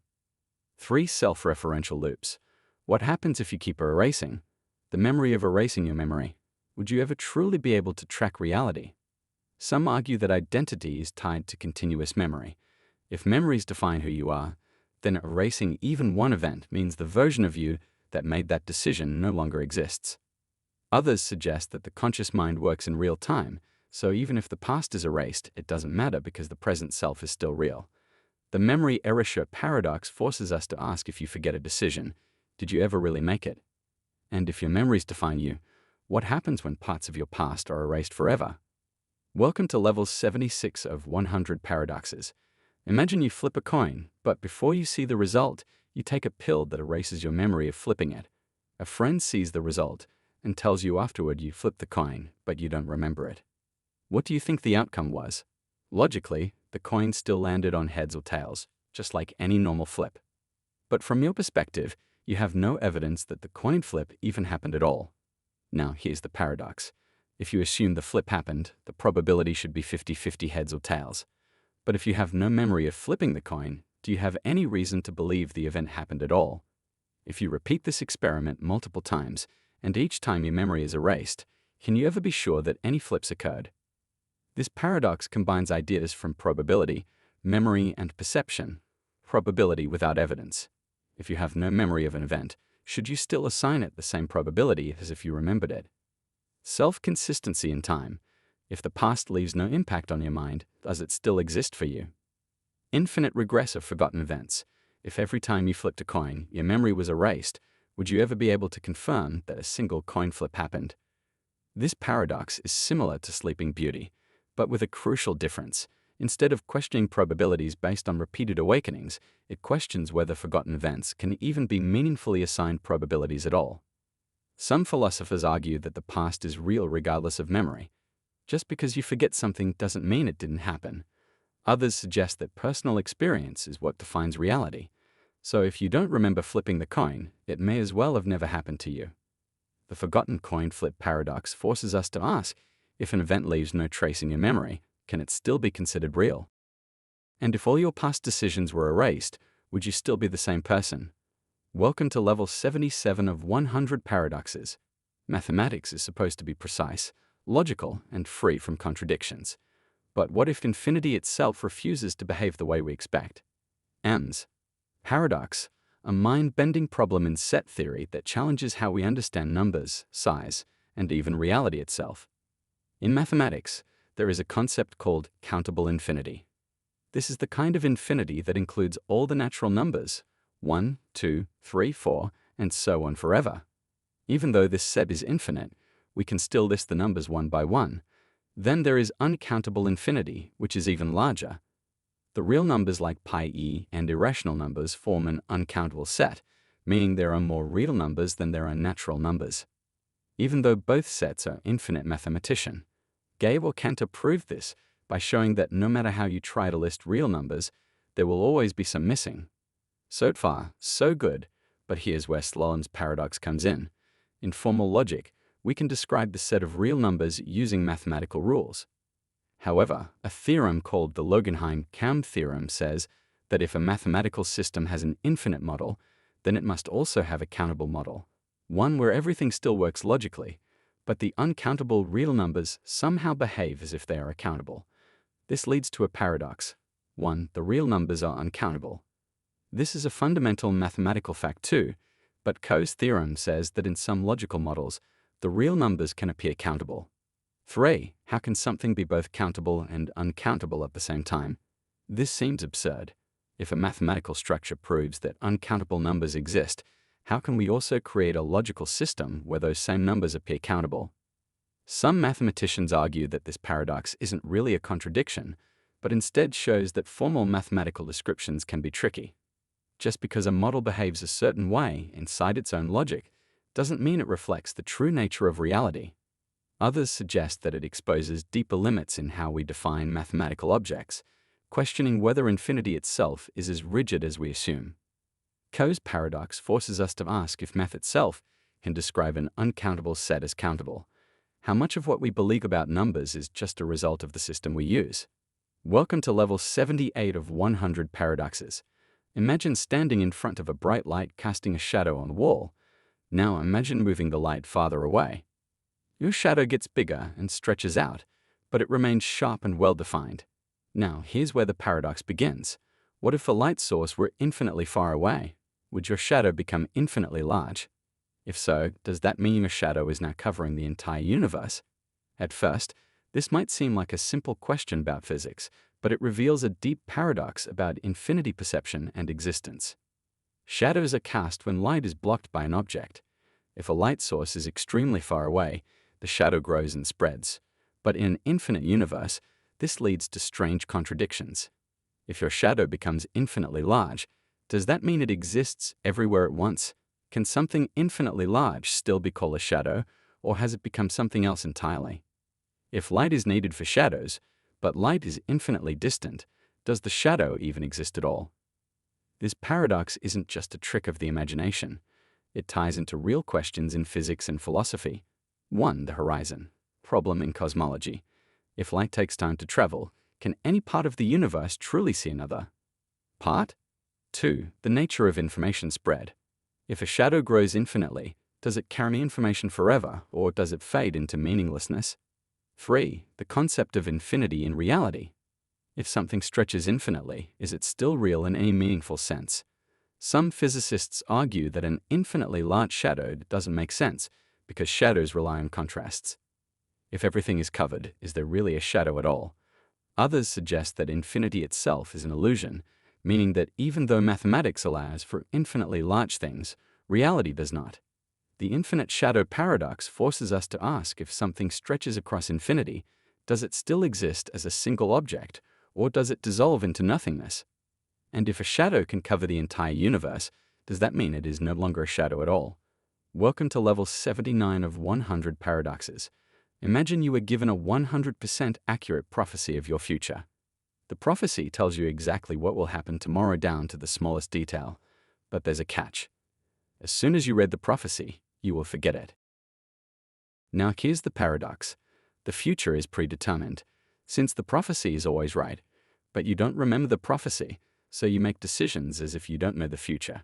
3. Self-referential loops. What happens if you keep erasing? The memory of erasing your memory. Would you ever truly be able to track reality? Some argue that identity is tied to continuous memory. If memories define who you are, then erasing even one event means the version of you that made that decision no longer exists. Others suggest that the conscious mind works in real time, so even if the past is erased, it doesn't matter because the present self is still real. The memory erasure paradox forces us to ask, if you forget a decision, did you ever really make it? And if your memories define you, what happens when parts of your past are erased forever? Welcome to level 76 of 100 paradoxes. Imagine you flip a coin, but before you see the result, you take a pill that erases your memory of flipping it. A friend sees the result and tells you afterward you flipped the coin, but you don't remember it. What do you think the outcome was? Logically, the coin still landed on heads or tails, just like any normal flip. But from your perspective, you have no evidence that the coin flip even happened at all. Now, here's the paradox. If you assume the flip happened, the probability should be 50-50 heads or tails. But if you have no memory of flipping the coin, do you have any reason to believe the event happened at all? If you repeat this experiment multiple times, and each time your memory is erased, can you ever be sure that any flips occurred? This paradox combines ideas from probability, memory, and perception. Probability without evidence. If you have no memory of an event, should you still assign it the same probability as if you remembered it? Self-consistency in time. If the past leaves no impact on your mind, does it still exist for you? Infinite regress of forgotten events. If every time you flipped a coin, your memory was erased, would you ever be able to confirm that a single coin flip happened? This paradox is similar to Sleeping Beauty, but with a crucial difference. Instead of questioning probabilities based on repeated awakenings, it questions whether forgotten events can even be meaningfully assigned probabilities at all. Some philosophers argue that the past is real regardless of memory. Just because you forget something doesn't mean it didn't happen. Others suggest that personal experience is what defines reality. So if you don't remember flipping the coin, it may as well have never happened to you. The forgotten coin flip paradox forces us to ask, if an event leaves no trace in your memory, can it still be considered real? And if all your past decisions were erased, would you still be the same person? Welcome to level 77 of 100 paradoxes. Mathematics is supposed to be precise, logical, and free from contradictions. But what if infinity itself refuses to behave the way we expect? EMS. Paradox, a mind-bending problem in set theory that challenges how we understand numbers, size, and even reality itself. In mathematics, there is a concept called countable infinity. This is the kind of infinity that includes all the natural numbers, 1, 2, 3, 4, and so on forever. Even though this set is infinite, we can still list the numbers one by one. Then there is uncountable infinity, which is even larger. The real numbers like pi e and irrational numbers form an uncountable set, meaning there are more real numbers than there are natural numbers. Even though both sets are infinite mathematician, Gabe or Cantor proved this by showing that no matter how you try to list real numbers, there will always be some missing. So far, so good, but here's where Sloan's paradox comes in. In formal logic, we can describe the set of real numbers using mathematical rules. However, a theorem called the Logenheim-Kamm theorem says that if a mathematical system has an infinite model, then it must also have a countable model, one where everything still works logically, but the uncountable real numbers somehow behave as if they are accountable. This leads to a paradox. 1. The real numbers are uncountable. This is a fundamental mathematical fact too, but Coe's theorem says that in some logical models, the real numbers can appear countable. 3. How can something be both countable and uncountable at the same time? This seems absurd. If a mathematical structure proves that uncountable numbers exist, how can we also create a logical system where those same numbers appear countable? Some mathematicians argue that this paradox isn't really a contradiction, but instead shows that formal mathematical descriptions can be tricky. Just because a model behaves a certain way inside its own logic doesn't mean it reflects the true nature of reality. Others suggest that it exposes deeper limits in how we define mathematical objects, questioning whether infinity itself is as rigid as we assume. Coe's paradox forces us to ask if math itself can describe an uncountable set as countable. How much of what we believe about numbers is just a result of the system we use? Welcome to level 78 of 100 paradoxes. Imagine standing in front of a bright light casting a shadow on a wall. Now imagine moving the light farther away. Your shadow gets bigger and stretches out, but it remains sharp and well-defined. Now, here's where the paradox begins. What if the light source were infinitely far away? Would your shadow become infinitely large? If so, does that mean your shadow is now covering the entire universe? At first, this might seem like a simple question about physics, but it reveals a deep paradox about infinity perception and existence. Shadows are cast when light is blocked by an object. If a light source is extremely far away, the shadow grows and spreads. But in an infinite universe, this leads to strange contradictions. If your shadow becomes infinitely large, does that mean it exists everywhere at once? Can something infinitely large still be called a shadow, or has it become something else entirely? If light is needed for shadows, but light is infinitely distant, does the shadow even exist at all? This paradox isn't just a trick of the imagination. It ties into real questions in physics and philosophy. 1. The horizon. Problem in cosmology. If light takes time to travel, can any part of the universe truly see another part? 2. The nature of information spread. If a shadow grows infinitely, does it carry information forever, or does it fade into meaninglessness? 3. The concept of infinity in reality. If something stretches infinitely, is it still real in any meaningful sense? Some physicists argue that an infinitely large shadow doesn't make sense, because shadows rely on contrasts. If everything is covered, is there really a shadow at all? Others suggest that infinity itself is an illusion, meaning that even though mathematics allows for infinitely large things, reality does not. The infinite shadow paradox forces us to ask if something stretches across infinity, does it still exist as a single object, or does it dissolve into nothingness? And if a shadow can cover the entire universe, does that mean it is no longer a shadow at all? Welcome to level 79 of 100 paradoxes. Imagine you were given a 100% accurate prophecy of your future. The prophecy tells you exactly what will happen tomorrow down to the smallest detail. But there's a catch. As soon as you read the prophecy, you will forget it. Now here's the paradox. The future is predetermined, since the prophecy is always right. But you don't remember the prophecy, so you make decisions as if you don't know the future.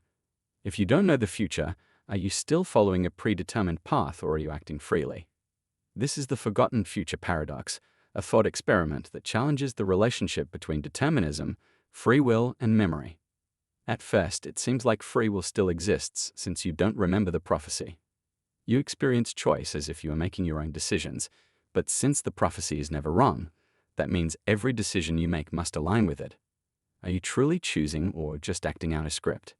If you don't know the future, are you still following a predetermined path, or are you acting freely? This is the forgotten future paradox, a thought experiment that challenges the relationship between determinism, free will, and memory. At first, it seems like free will still exists since you don't remember the prophecy. You experience choice as if you are making your own decisions, but since the prophecy is never wrong, that means every decision you make must align with it. Are you truly choosing or just acting out a script?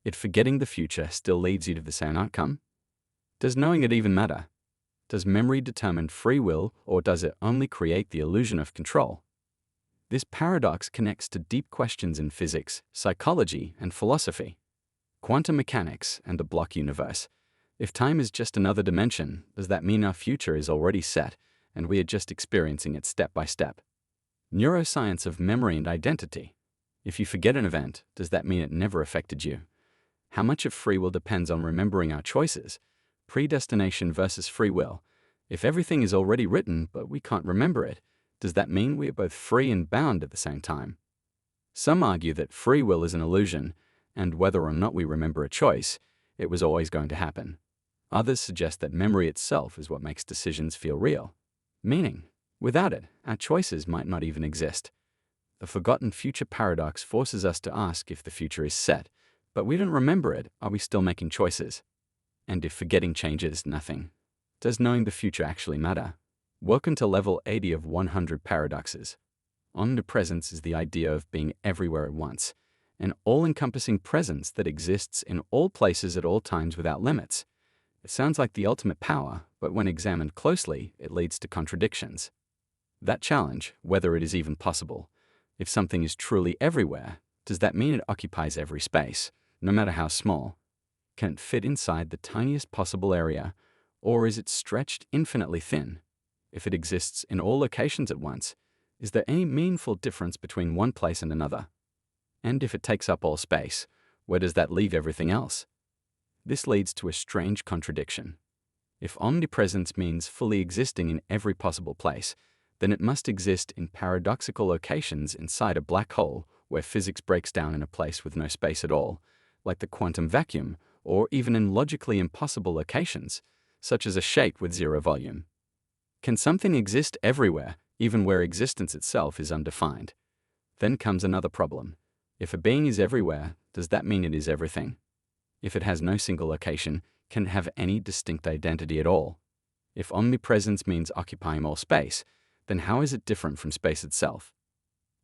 If forgetting the future still leads you to the same outcome? Does knowing it even matter? Does memory determine free will, or does it only create the illusion of control? This paradox connects to deep questions in physics, psychology, and philosophy. Quantum mechanics and a block universe. If time is just another dimension, does that mean our future is already set and we are just experiencing it step by step? Neuroscience of memory and identity. If you forget an event, does that mean it never affected you? How much of free will depends on remembering our choices? Predestination versus free will. If everything is already written but we can't remember it, does that mean we are both free and bound at the same time? Some argue that free will is an illusion, and whether or not we remember a choice, it was always going to happen. Others suggest that memory itself is what makes decisions feel real. Meaning, without it, our choices might not even exist. The forgotten future paradox forces us to ask if the future is set, but we don't remember it, are we still making choices? And if forgetting changes nothing, does knowing the future actually matter? Welcome to level 80 of 100 paradoxes. Omnipresence is the idea of being everywhere at once, an all-encompassing presence that exists in all places at all times without limits. It sounds like the ultimate power, but when examined closely, it leads to contradictions. That challenge, whether it is even possible. If something is truly everywhere, does that mean it occupies every space, no matter how small? Can it fit inside the tiniest possible area, or is it stretched infinitely thin? If it exists in all locations at once, is there any meaningful difference between one place and another? And if it takes up all space, where does that leave everything else? This leads to a strange contradiction. If omnipresence means fully existing in every possible place, then it must exist in paradoxical locations inside a black hole where physics breaks down in a place with no space at all, like the quantum vacuum, or even in logically impossible locations, such as a shape with zero volume. Can something exist everywhere, even where existence itself is undefined? Then comes another problem. If a being is everywhere, does that mean it is everything? If it has no single location, can it have any distinct identity at all? If omnipresence means occupying all space, then how is it different from space itself?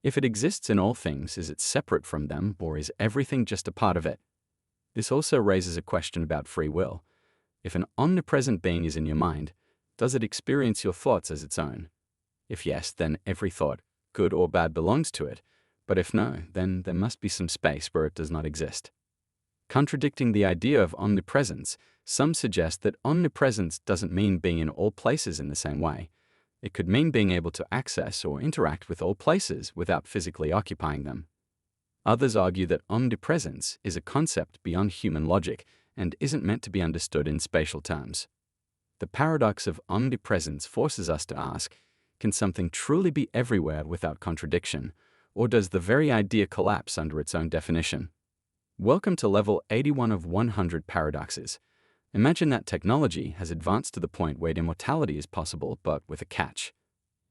If it exists in all things, is it separate from them, or is everything just a part of it? This also raises a question about free will. If an omnipresent being is in your mind, does it experience your thoughts as its own? If yes, then every thought, good or bad, belongs to it, but if no, then there must be some space where it does not exist. Contradicting the idea of omnipresence, some suggest that omnipresence doesn't mean being in all places in the same way. It could mean being able to access or interact with all places without physically occupying them. Others argue that omnipresence is a concept beyond human logic and isn't meant to be understood in spatial terms. The paradox of omnipresence forces us to ask, can something truly be everywhere without contradiction, or does the very idea collapse under its own definition? Welcome to level 81 of 100 paradoxes. Imagine that technology has advanced to the point where immortality is possible, but with a catch.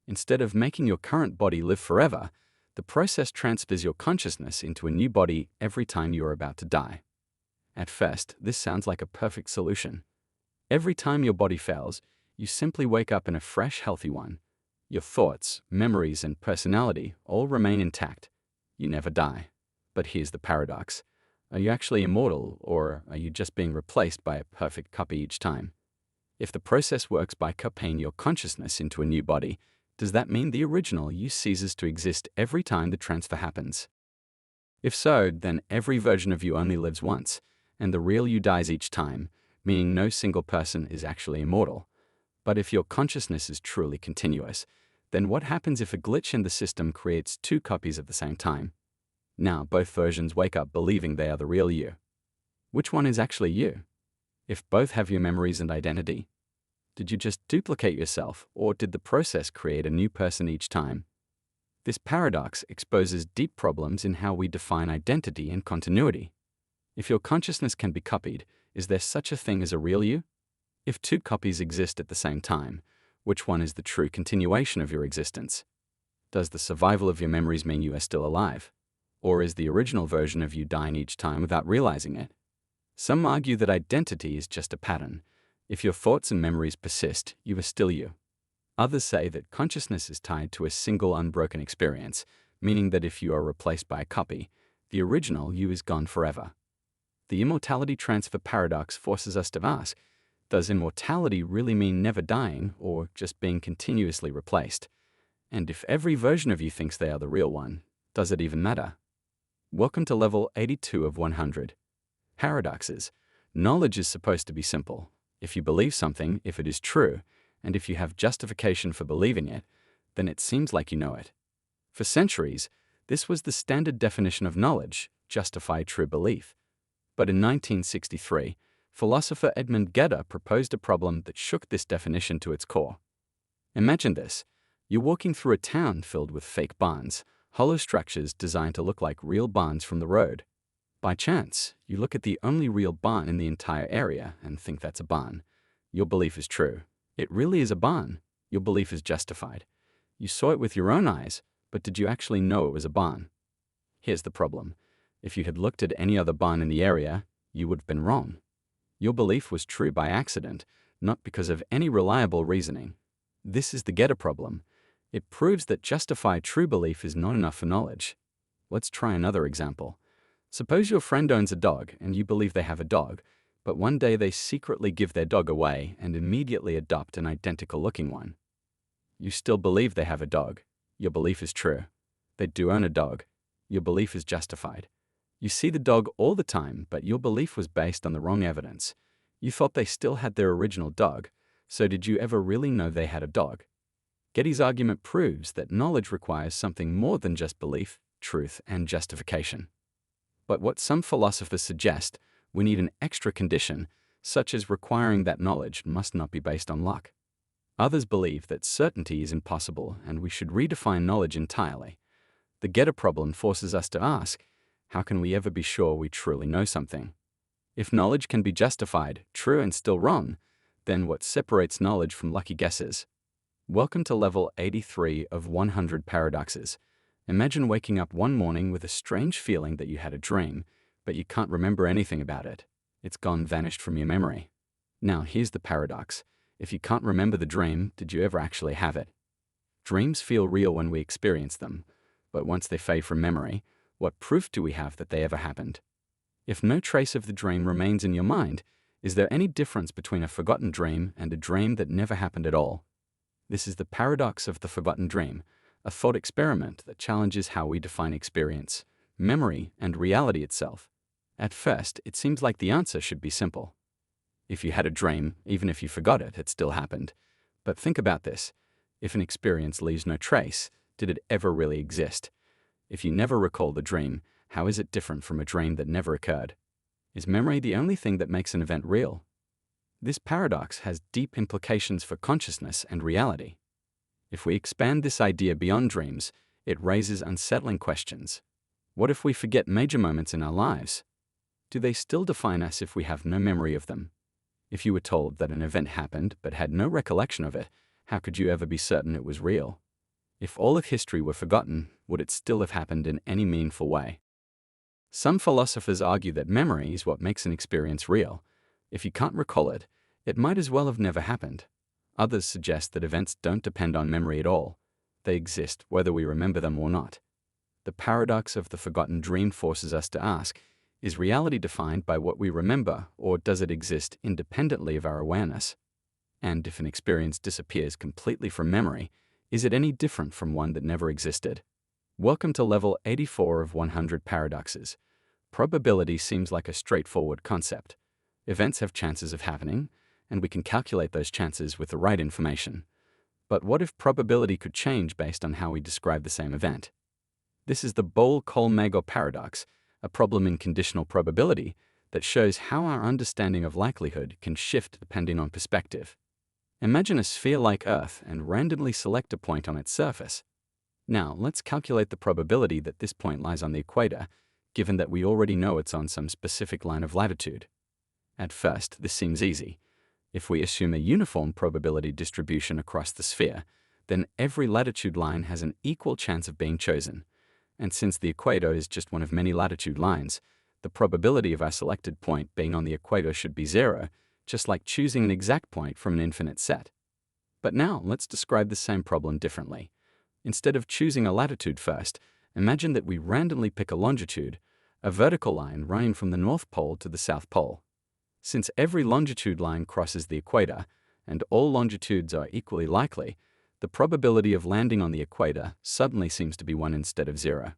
Instead of making your current body live forever, the process transfers your consciousness into a new body every time you are about to die. At first, this sounds like a perfect solution. Every time your body fails, you simply wake up in a fresh, healthy one. Your thoughts, memories, and personality all remain intact. You never die. But here's the paradox. Are you actually immortal, or are you just being replaced by a perfect copy each time? If the process works by copying your consciousness into a new body, does that mean the original you ceases to exist every time the transfer happens? If so, then every version of you only lives once, and the real you dies each time, meaning no single person is actually immortal. But if your consciousness is truly continuous, then what happens if a glitch in the system creates two copies at the same time? Now both versions wake up believing they are the real you. Which one is actually you? If both have your memories and identity, did you just duplicate yourself, or did the process create a new person each time? This paradox exposes deep problems in how we define identity and continuity. If your consciousness can be copied, is there such a thing as a real you? If two copies exist at the same time, which one is the true continuation of your existence? Does the survival of your memories mean you are still alive? Or is the original version of you dying each time without realizing it? Some argue that identity is just a pattern. If your thoughts and memories persist, you are still you. Others say that consciousness is tied to a single unbroken experience, meaning that if you are replaced by a copy, the original you is gone forever. The immortality transfer paradox forces us to ask, Does immortality really mean never dying, or just being continuously replaced? And if every version of you thinks they are the real one, does it even matter? Welcome to level 82 of 100. Paradoxes. Knowledge is supposed to be simple. If you believe something, if it is true, and if you have justification for believing it, then it seems like you know it. For centuries, this was the standard definition of knowledge, justify true belief. But in 1963, philosopher Edmund Gedda proposed a problem that shook this definition to its core. Imagine this. You're walking through a town filled with fake barns, hollow structures designed to look like real barns from the road. By chance, you look at the only real barn in the entire area and think that's a barn. Your belief is true. It really is a barn. Your belief is justified. You saw it with your own eyes, but did you actually know it was a barn? Here's the problem. If you had looked at any other barn in the area, you would have been wrong. Your belief was true by accident, not because of any reliable reasoning. This is the Gedda problem. It proves that justified true belief is not enough for knowledge. Let's try another example. Suppose your friend owns a dog and you believe they have a dog, but one day they secretly give their dog away and immediately adopt an identical-looking one. You still believe they have a dog. Your belief is true. They do own a dog. Your belief is justified. You see the dog all the time, but your belief was based on the wrong evidence. You thought they still had their original dog, so did you ever really know they had a dog? Getty's argument proves that knowledge requires something more than just belief, truth, and justification. But what some philosophers suggest, we need an extra condition, such as requiring that knowledge must not be based on luck. Others believe that certainty is impossible and we should redefine knowledge entirely. The Gedda problem forces us to ask, how can we ever be sure we truly know something? If knowledge can be justified, true and still wrong, then what separates knowledge from lucky guesses? Welcome to level 83 of 100 paradoxes. Imagine waking up one morning with a strange feeling that you had a dream, but you can't remember anything about it. It's gone vanished from your memory. Now, here's the paradox. If you can't remember the dream, did you ever actually have it? Dreams feel real when we experience them, but once they fade from memory, what proof do we have that they ever happened? If no trace of the dream remains in your mind, is there any difference between a forgotten dream and a dream that never happened at all? This is the paradox of the forgotten dream, a thought experiment that challenges how we define experience, memory, and reality itself. At first, it seems like the answer should be simple. If you had a dream, even if you forgot it, it still happened. But think about this. If an experience leaves no trace, did it ever really exist? If you never recall the dream, how is it different from a dream that never occurred? Is memory the only thing that makes an event real? This paradox has deep implications for consciousness and reality. If we expand this idea beyond dreams, it raises unsettling questions. What if we forget major moments in our lives? Do they still define us if we have no memory of them? If you were told that an event happened but had no recollection of it, how could you ever be certain it was real? If all of history were forgotten, would it still have happened in any meaningful way? Some philosophers argue that memory is what makes an experience real. If you can't recall it, it might as well have never happened. Others suggest that events don't depend on memory at all. They exist whether we remember them or not. The paradox of the forgotten dream forces us to ask, is reality defined by what we remember, or does it exist independently of our awareness? And if an experience disappears completely from memory, is it any different from one that never existed? Welcome to level 84 of 100 paradoxes. Probability seems like a straightforward concept. Events have chances of happening, and we can calculate those chances with the right information. But what if probability could change based on how we describe the same event? This is the Bol-Cole-Magor paradox, a problem in conditional probability that shows how our understanding of likelihood can shift depending on perspective. Imagine a sphere like Earth and randomly select a point on its surface. Now, let's calculate the probability that this point lies on the equator, given that we already know it's on some specific line of latitude. At first, this seems easy. If we assume a uniform probability distribution across the sphere, then every latitude line has an equal chance of being chosen. And since the equator is just one of many latitude lines, the probability of our selected point being on the equator should be 0, just like choosing an exact point from an infinite set. But now, let's describe the same problem differently. Instead of choosing a latitude first, imagine that we randomly pick a longitude, a vertical line running from the North Pole to the South Pole. Since every longitude line crosses the equator, and all longitudes are equally likely, the probability of landing on the equator suddenly seems to be 1 instead of 0.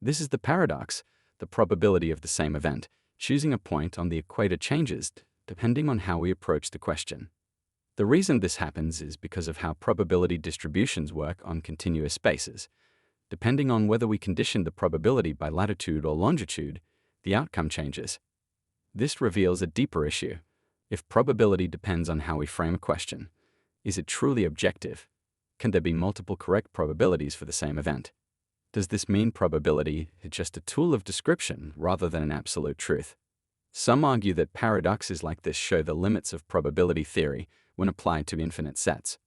This is the paradox. The probability of the same event, choosing a point on the equator, changes depending on how we approach the question. The reason this happens is because of how probability distributions work on continuous spaces. Depending on whether we condition the probability by latitude or longitude, the outcome changes. This reveals a deeper issue. If probability depends on how we frame a question, is it truly objective? Can there be multiple correct probabilities for the same event? Does this mean probability is just a tool of description rather than an absolute truth? Some argue that paradoxes like this show the limits of probability theory when applied to infinite sets.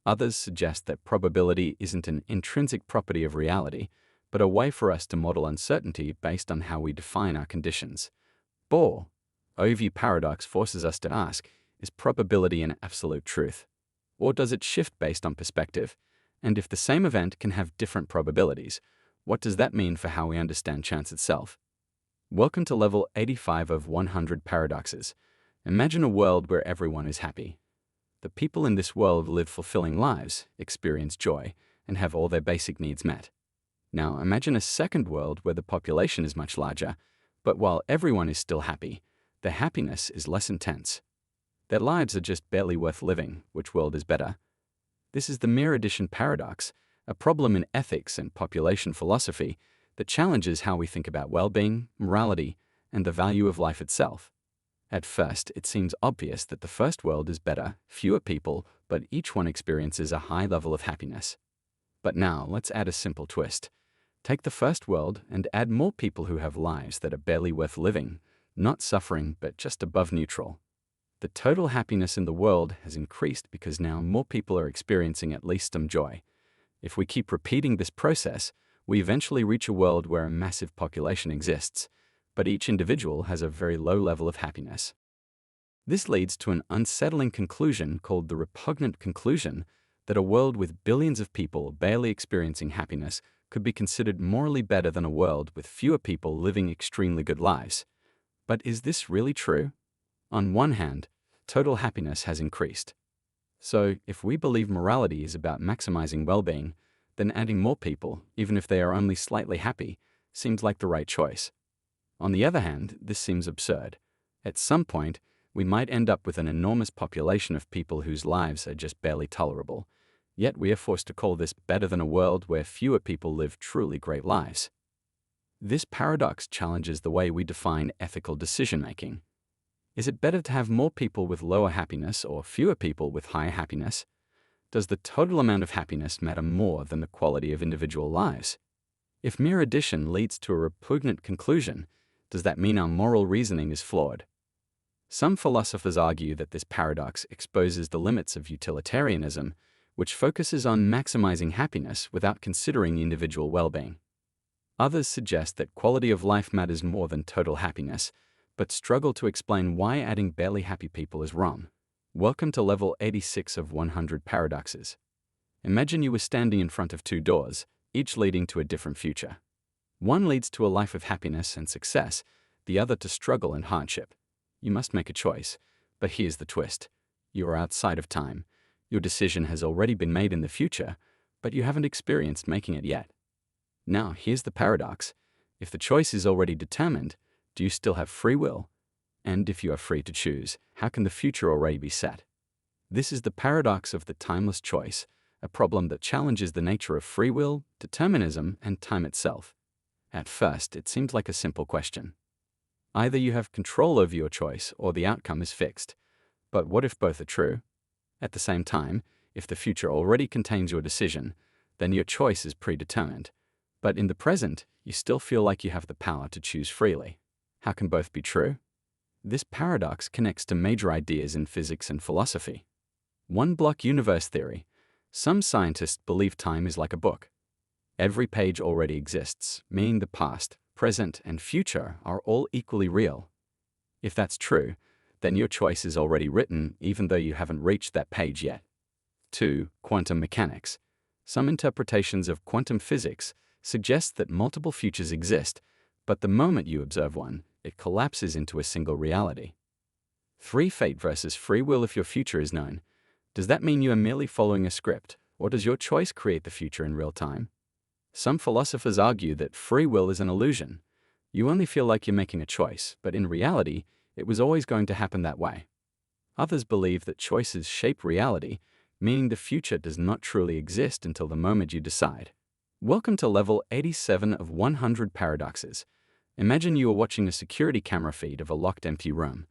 Others suggest that probability isn't an intrinsic property of reality, but a way for us to model uncertainty based on how we define our conditions. Bohr's paradox forces us to ask, is probability an absolute truth? Or does it shift based on perspective? And if the same event can have different probabilities, what does that mean for how we understand chance itself? Welcome to level 85 of 100 paradoxes. Imagine a world where everyone is happy. The people in this world live fulfilling lives, experience joy, and have all their basic needs met. Now imagine a second world where the population is much larger, but while everyone is still happy, their happiness is less intense. Their lives are just barely worth living. Which world is better? This is the mere addition paradox, a problem in ethics and population philosophy that challenges how we think about well-being, morality, and the value of life itself. At first, it seems obvious that the first world is better, fewer people, but each one experiences a high level of happiness. But now, let's add a simple twist. Take the first world and add more people who have lives that are barely worth living, not suffering, but just above neutral. The total happiness in the world has increased because now more people are experiencing at least some joy. If we keep repeating this process, we eventually reach a world where a massive population exists, but each individual has a very low level of happiness. This leads to an unsettling conclusion called the repugnant conclusion that a world with billions of people barely experiencing happiness could be considered morally better than a world with fewer people living extremely good lives. But is this really true? On one hand, total happiness has increased. So, if we believe morality is about maximizing well-being, then adding more people, even if they are only slightly happy, seems like the right choice. On the other hand, this seems absurd. At some point, we might end up with an enormous population of people whose lives are just barely tolerable. Yet we are forced to call this better than a world where fewer people live truly great lives. This paradox challenges the way we define ethical decision-making. Is it better to have more people with lower happiness or fewer people with higher happiness? Does the total amount of happiness matter more than the quality of individual lives? If mere addition leads to a repugnant conclusion, does that mean our moral reasoning is flawed? Some philosophers argue that this paradox exposes the limits of utilitarianism, which focuses on maximizing happiness without considering individual well-being. Others suggest that quality of life matters more than total happiness, but struggle to explain why adding barely happy people is wrong. Welcome to level 86 of 100 paradoxes. Imagine you were standing in front of two doors, each leading to a different future. One leads to a life of happiness and success, the other to struggle and hardship. You must make a choice, but here's the twist. You are outside of time. Your decision has already been made in the future, but you haven't experienced making it yet. Now, here's the paradox. If the choice is already determined, do you still have free will? And if you are free to choose, how can the future already be set? This is the paradox of the timeless choice, a problem that challenges the nature of free will, determinism, and time itself. At first, it seems like a simple question. Either you have control over your choice or the outcome is fixed. But what if both are true? At the same time, if the future already contains your decision, then your choice is predetermined. But in the present, you still feel like you have the power to choose freely. How can both be true? This paradox connects to major ideas in physics and philosophy. One-block universe theory. Some scientists believe time is like a book. Every page already exists, meaning the past, present, and future are all equally real. If that's true, then your choice is already written even though you haven't reached that page yet. 2. Quantum mechanics. Some interpretations of quantum physics suggest that multiple futures exist, but the moment you observe one, it collapses into a single reality. 3. Fate versus free will. If your future is known, does that mean you are merely following a script, or does your choice create the future in real time? Some philosophers argue that free will is an illusion. You only feel like you're making a choice, but in reality, it was always going to happen that way. Others believe that choices shape reality, meaning the future does not truly exist until the moment you decide. Welcome to level 87 of 100 paradoxes. Imagine you are watching a security camera feed of a locked empty room.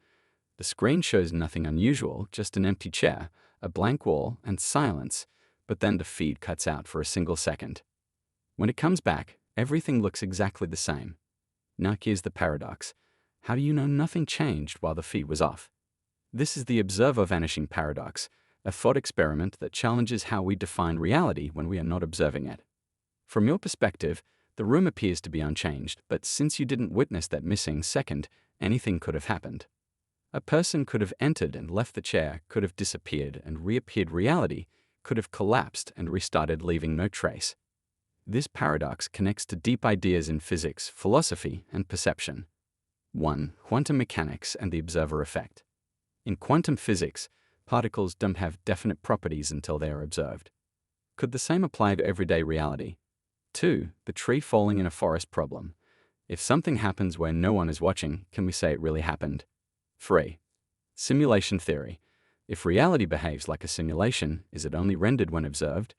The screen shows nothing unusual, just an empty chair, a blank wall, and silence, but then the feed cuts out for a single second. When it comes back, everything looks exactly the same. Now here's the paradox. How do you know nothing changed while the feed was off? This is the observer vanishing paradox, a thought experiment that challenges how we define reality when we are not observing it. From your perspective, the room appears to be unchanged, but since you didn't witness that missing second, anything could have happened. A person could have entered and left the chair, could have disappeared and reappeared. Reality could have collapsed and restarted, leaving no trace. This paradox connects to deep ideas in physics, philosophy, and perception. 1. Quantum mechanics and the observer effect. In quantum physics, particles don't have definite properties until they are observed. Could the same apply to everyday reality? 2. The tree falling in a forest problem. If something happens where no one is watching, can we say it really happened? 3. Simulation theory. If reality behaves like a simulation, is it only rendered when observed?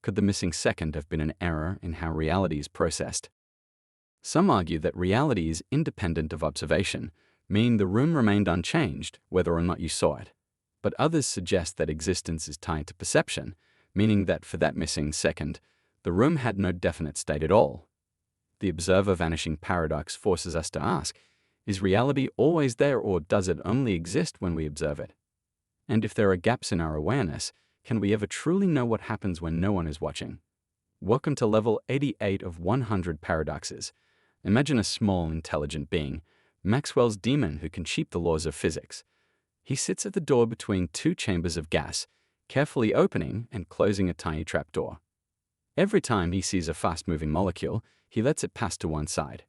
Could the missing second have been an error in how reality is processed? Some argue that reality is independent of observation, meaning the room remained unchanged whether or not you saw it. But others suggest that existence is tied to perception, meaning that for that missing second, the room had no definite state at all. The observer vanishing paradox forces us to ask, is reality always there, or does it only exist when we observe it? And if there are gaps in our awareness, can we ever truly know what happens when no one is watching? Welcome to level 88 of 100 paradoxes. Imagine a small, intelligent being, Maxwell's demon, who can cheat the laws of physics. He sits at the door between two chambers of gas, carefully opening and closing a tiny trapdoor. Every time he sees a fast-moving molecule, he lets it pass to one side.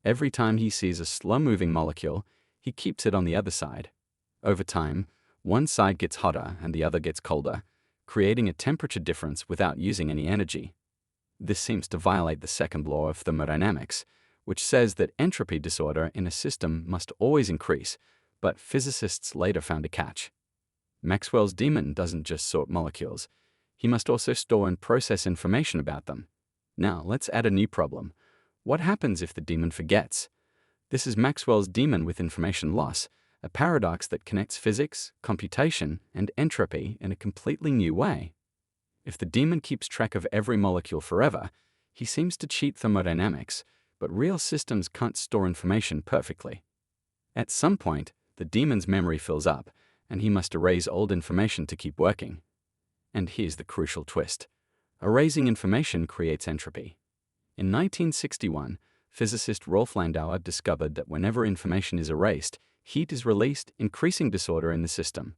Every time he sees a slow-moving molecule, he keeps it on the other side. Over time, one side gets hotter and the other gets colder, creating a temperature difference without using any energy. This seems to violate the second law of thermodynamics, which says that entropy disorder in a system must always increase, but physicists later found a catch. Maxwell's demon doesn't just sort molecules. He must also store and process information about them. Now, let's add a new problem. What happens if the demon forgets? This is Maxwell's demon with information loss, a paradox that connects physics, computation, and entropy in a completely new way. If the demon keeps track of every molecule forever, he seems to cheat thermodynamics, but real systems can't store information perfectly. At some point, the demon's memory fills up, and he must erase old information to keep working. And here's the crucial twist. Erasing information creates entropy. In 1961, physicist Rolf Landauer discovered that whenever information is erased, heat is released, increasing disorder in the system.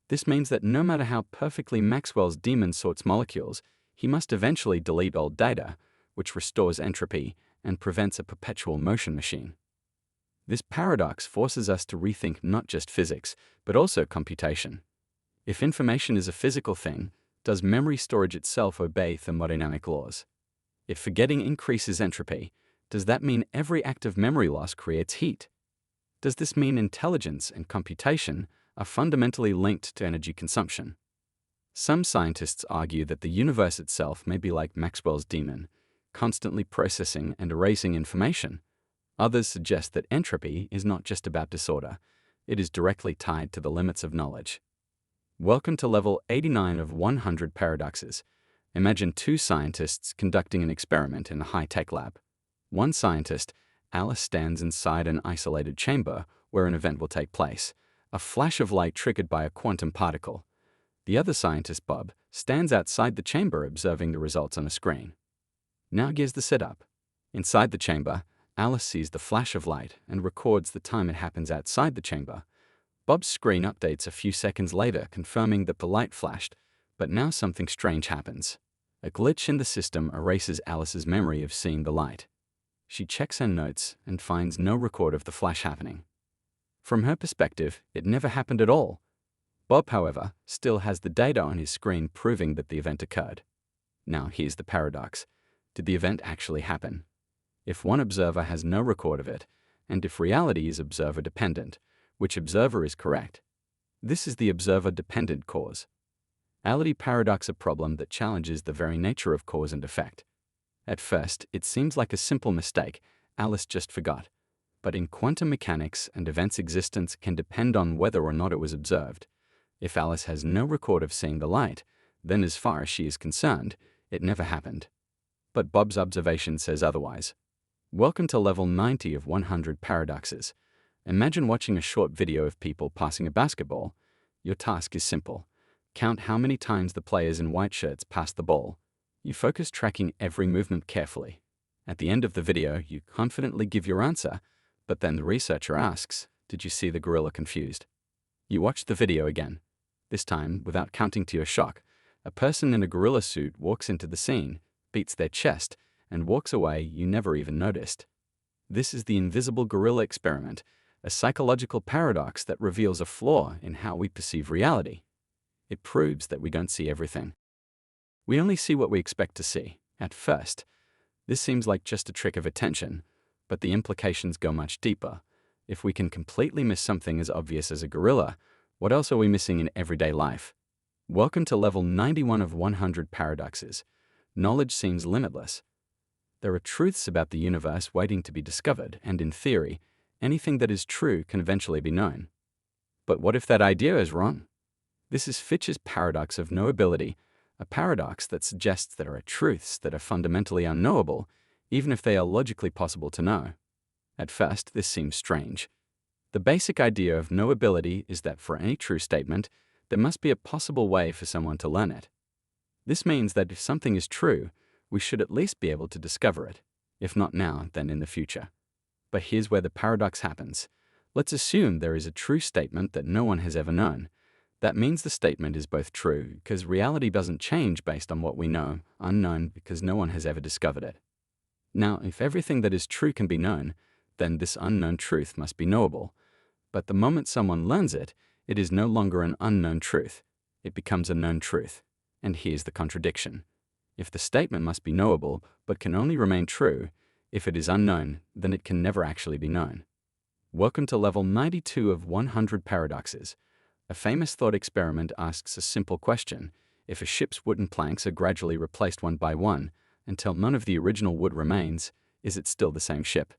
This means that no matter how perfectly Maxwell's demon sorts molecules, he must eventually delete old data, which restores entropy and prevents a perpetual motion machine. This paradox forces us to rethink not just physics, but also computation. If information is a physical thing, does memory storage itself obey thermodynamic laws? If forgetting increases entropy, does that mean every act of memory loss creates heat? Does this mean intelligence and computation are fundamentally linked to energy consumption? Some scientists argue that the universe itself may be like Maxwell's demon, constantly processing and erasing information. Others suggest that entropy is not just about disorder, it is directly tied to the limits of knowledge. Welcome to level 89 of 100 paradoxes. Imagine two scientists conducting an experiment in a high-tech lab. One scientist, Alice, stands inside an isolated chamber where an event will take place, a flash of light triggered by a quantum particle. The other scientist, Bob, stands outside the chamber observing the results on a screen. Now here's the setup. Inside the chamber, Alice sees the flash of light and records the time it happens outside the chamber. Bob's screen updates a few seconds later, confirming that the light flashed, but now something strange happens. A glitch in the system erases Alice's memory of seeing the light. She checks her notes and finds no record of the flash happening. From her perspective, it never happened at all. Bob, however, still has the data on his screen proving that the event occurred. Now, here's the paradox. Did the event actually happen? If one observer has no record of it, and if reality is observer-dependent, which observer is correct? This is the observer-dependent cause. Reality paradox, a problem that challenges the very nature of cause and effect. At first, it seems like a simple mistake. Alice just forgot. But in quantum mechanics, an event's existence can depend on whether or not it was observed. If Alice has no record of seeing the light, then as far as she is concerned, it never happened. But Bob's observation says otherwise. Welcome to level 90 of 100 paradoxes. Imagine watching a short video of people passing a basketball. Your task is simple. Count how many times the players in white shirts pass the ball. You focus tracking every movement carefully. At the end of the video, you confidently give your answer, but then the researcher asks, "Did you see the gorilla confused?" You watch the video again. This time, without counting to your shock, a person in a gorilla suit walks into the scene, beats their chest, and walks away you never even noticed. This is the invisible gorilla experiment, a psychological paradox that reveals a flaw in how we perceive reality. It proves that we don't see everything. We only see what we expect to see. At first, this seems like just a trick of attention, but the implications go much deeper. If we can completely miss something as obvious as a gorilla, what else are we missing in everyday life? Welcome to level 91 of 100 paradoxes. Knowledge seems limitless. There are truths about the universe waiting to be discovered, and in theory, anything that is true can eventually be known. But what if that idea is wrong? This is Fitch's paradox of knowability, a paradox that suggests there are truths that are fundamentally unknowable, even if they are logically possible to know. At first, this seems strange. The basic idea of knowability is that for any true statement, there must be a possible way for someone to learn it. This means that if something is true, we should at least be able to discover it, if not now, then in the future. But here's where the paradox happens. Let's assume there is a true statement that no one has ever known. That means the statement is both true, because reality doesn't change based on what we know, unknown because no one has ever discovered it. Now, if everything that is true can be known, then this unknown truth must be knowable. But the moment someone learns it, it is no longer an unknown truth. It becomes a known truth. And here's the contradiction. If the statement must be knowable, but can only remain true, if it is unknown, then it can never actually be known. Welcome to level 92 of 100 paradoxes. A famous thought experiment asks a simple question. If a ship's wooden planks are gradually replaced one by one, until none of the original wood remains, is it still the same ship?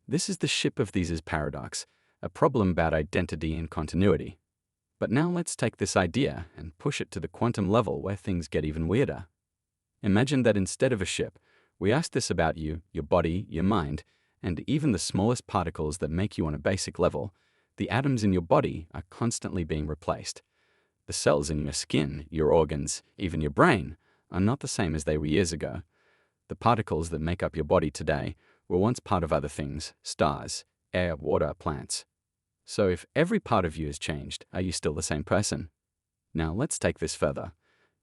This is the ship of these's paradox, a problem about identity and continuity. But now let's take this idea and push it to the quantum level where things get even weirder. Imagine that instead of a ship, we ask this about you, your body, your mind, and even the smallest particles that make you on a basic level. The atoms in your body are constantly being replaced. The cells in your skin, your organs, even your brain, are not the same as they were years ago. The particles that make up your body today were once part of other things, stars, air, water, plants. So if every part of you has changed, are you still the same person? Now let's take this further.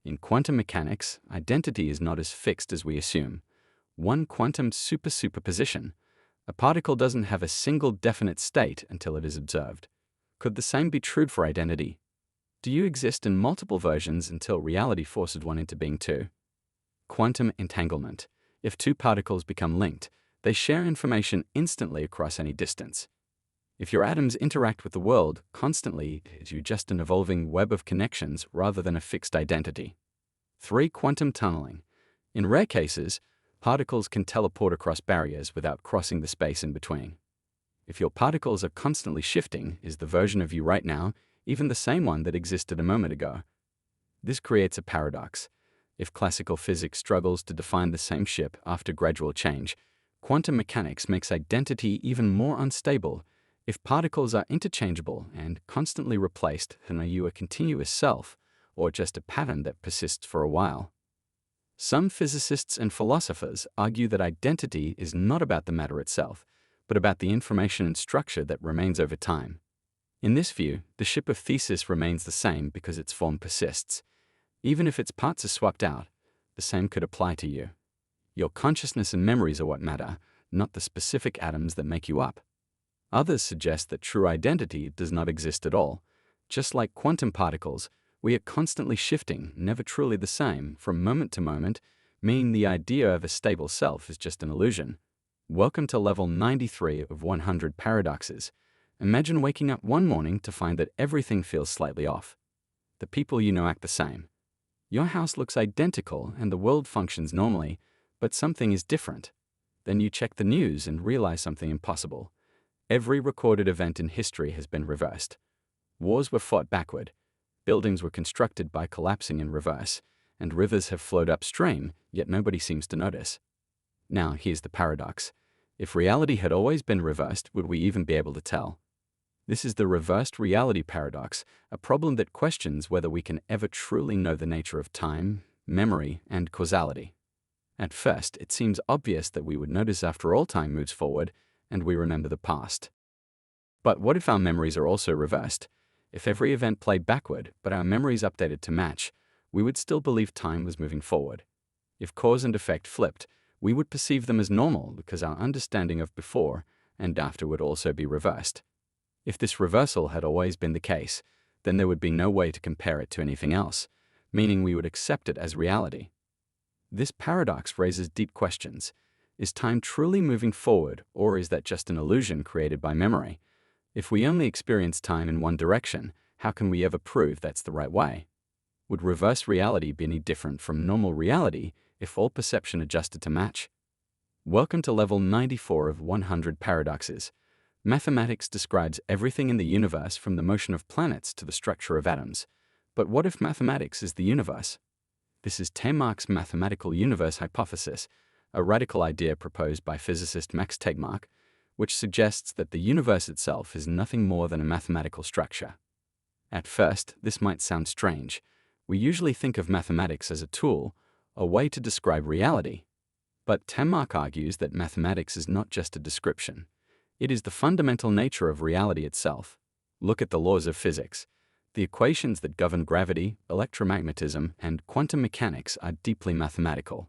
In quantum mechanics, identity is not as fixed as we assume. One quantum superposition. A particle doesn't have a single definite state until it is observed. Could the same be true for identity? Do you exist in multiple versions until reality forces one into being two? Quantum entanglement. If two particles become linked, they share information instantly across any distance. If your atoms interact with the world constantly, is you just an evolving web of connections rather than a fixed identity. 3. Quantum tunneling. In rare cases, particles can teleport across barriers without crossing the space in between. If your particles are constantly shifting, is the version of you right now even the same one that existed a moment ago? This creates a paradox. If classical physics struggles to define the same ship after gradual change, quantum mechanics makes identity even more unstable. If particles are interchangeable and constantly replaced, then are you a continuous self, or just a pattern that persists for a while? Some physicists and philosophers argue that identity is not about the matter itself, but about the information and structure that remains over time. In this view, the ship of Theseus remains the same because its form persists. Even if its parts are swapped out, the same could apply to you. Your consciousness and memories are what matter, not the specific atoms that make you up. Others suggest that true identity does not exist at all. Just like quantum particles, we are constantly shifting, never truly the same, from moment to moment, meaning the idea of a stable self is just an illusion. Welcome to level 93 of 100 paradoxes. Imagine waking up one morning to find that everything feels slightly off. The people you know act the same. Your house looks identical and the world functions normally, but something is different. Then you check the news and realize something impossible. Every recorded event in history has been reversed. Wars were fought backward. Buildings were constructed by collapsing in reverse, and rivers have flowed upstream, yet nobody seems to notice. Now, here's the paradox. If reality had always been reversed, would we even be able to tell? This is the reversed reality paradox, a problem that questions whether we can ever truly know the nature of time, memory, and causality. At first, it seems obvious that we would notice after all time moves forward and we remember the past. But what if our memories are also reversed? If every event played backward, but our memories updated to match, we would still believe time was moving forward. If cause and effect flipped, we would perceive them as normal because our understanding of before and after would also be reversed. If this reversal had always been the case, then there would be no way to compare it to anything else, meaning we would accept it as reality. This paradox raises deep questions. Is time truly moving forward, or is that just an illusion created by memory? If we only experience time in one direction, how can we ever prove that's the right way? Would reverse reality be any different from normal reality if all perception adjusted to match? Welcome to level 94 of 100 paradoxes. Mathematics describes everything in the universe from the motion of planets to the structure of atoms. But what if mathematics is the universe? This is Tegmark's mathematical universe hypothesis, a radical idea proposed by physicist Max Tegmark, which suggests that the universe itself is nothing more than a mathematical structure. At first, this might sound strange. We usually think of mathematics as a tool, a way to describe reality. But Tegmark argues that mathematics is not just a description. It is the fundamental nature of reality itself. Look at the laws of physics. The equations that govern gravity, electromagnetism, and quantum mechanics are deeply mathematical.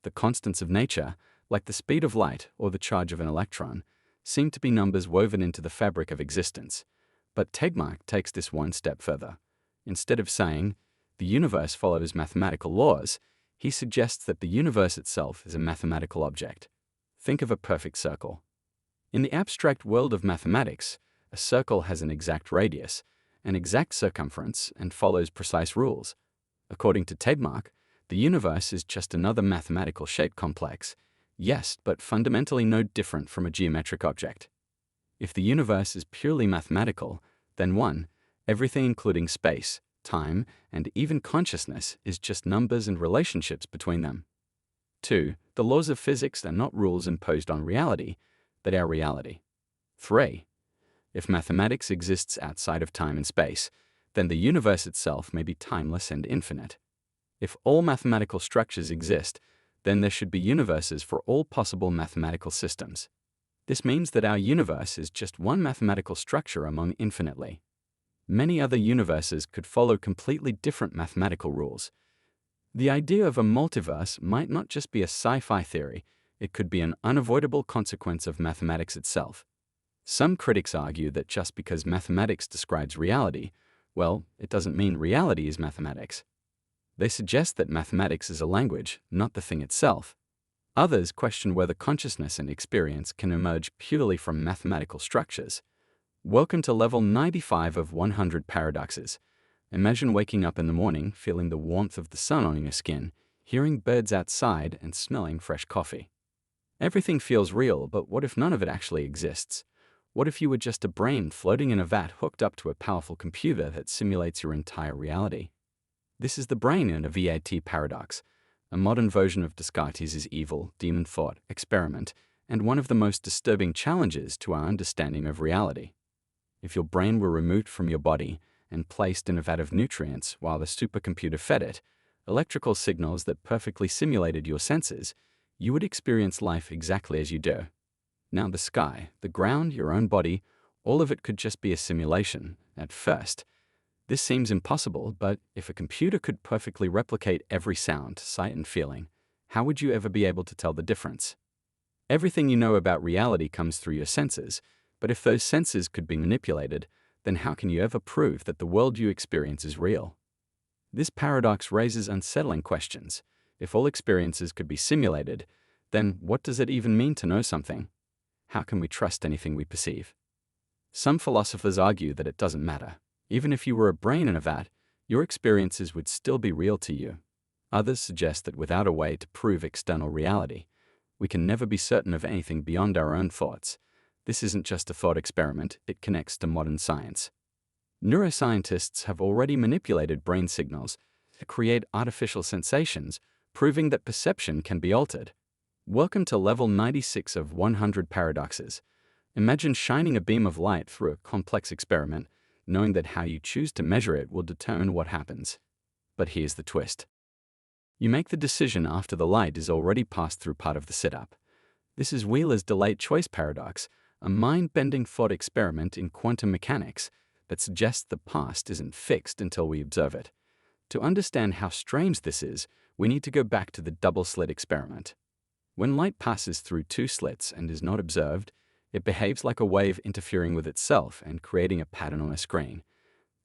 The constants of nature, like the speed of light or the charge of an electron, seem to be numbers woven into the fabric of existence. But Tegmark takes this one step further. Instead of saying, the universe follows mathematical laws, he suggests that the universe itself is a mathematical object. Think of a perfect circle. In the abstract world of mathematics, a circle has an exact radius, an exact circumference, and follows precise rules. According to Tegmark, the universe is just another mathematical shape complex, yes, but fundamentally no different from a geometric object. If the universe is purely mathematical, then 1. Everything including space, time, and even consciousness is just numbers and relationships between them. 2. The laws of physics are not rules imposed on reality, but our reality. 3. If mathematics exists outside of time and space, then the universe itself may be timeless and infinite. If all mathematical structures exist, then there should be universes for all possible mathematical systems. This means that our universe is just one mathematical structure among infinitely. Many other universes could follow completely different mathematical rules. The idea of a multiverse might not just be a sci-fi theory, it could be an unavoidable consequence of mathematics itself. Some critics argue that just because mathematics describes reality, well, it doesn't mean reality is mathematics. They suggest that mathematics is a language, not the thing itself. Others question whether consciousness and experience can emerge purely from mathematical structures. Welcome to level 95 of 100 paradoxes. Imagine waking up in the morning, feeling the warmth of the sun on your skin, hearing birds outside, and smelling fresh coffee. Everything feels real, but what if none of it actually exists? What if you were just a brain floating in a vat hooked up to a powerful computer that simulates your entire reality? This is the brain in a VAT paradox, a modern version of Descartes' evil, demon thought, experiment, and one of the most disturbing challenges to our understanding of reality. If your brain were removed from your body and placed in a vat of nutrients while the supercomputer fed it, electrical signals that perfectly simulated your senses, you would experience life exactly as you do. Now the sky, the ground, your own body, all of it could just be a simulation, at first. This seems impossible, but if a computer could perfectly replicate every sound, sight, and feeling, how would you ever be able to tell the difference? Everything you know about reality comes through your senses, But if those senses could be manipulated, then how can you ever prove that the world you experience is real? This paradox raises unsettling questions. If all experiences could be simulated, then what does it even mean to know something? How can we trust anything we perceive? Some philosophers argue that it doesn't matter. Even if you were a brain in a vat, your experiences would still be real to you. Others suggest that without a way to prove external reality, we can never be certain of anything beyond our own thoughts. This isn't just a thought experiment, it connects to modern science. Neuroscientists have already manipulated brain signals to create artificial sensations, proving that perception can be altered. Welcome to level 96 of 100 paradoxes. Imagine shining a beam of light through a complex experiment, knowing that how you choose to measure it will determine what happens. But here's the twist. You make the decision after the light is already passed through part of the setup. This is Wheeler's delayed choice paradox, a mind-bending thought experiment in quantum mechanics that suggests the past isn't fixed until we observe it. To understand how strange this is, we need to go back to the double-slit experiment. When light passes through two slits and is not observed, it behaves like a wave interfering with itself and creating a pattern on a screen.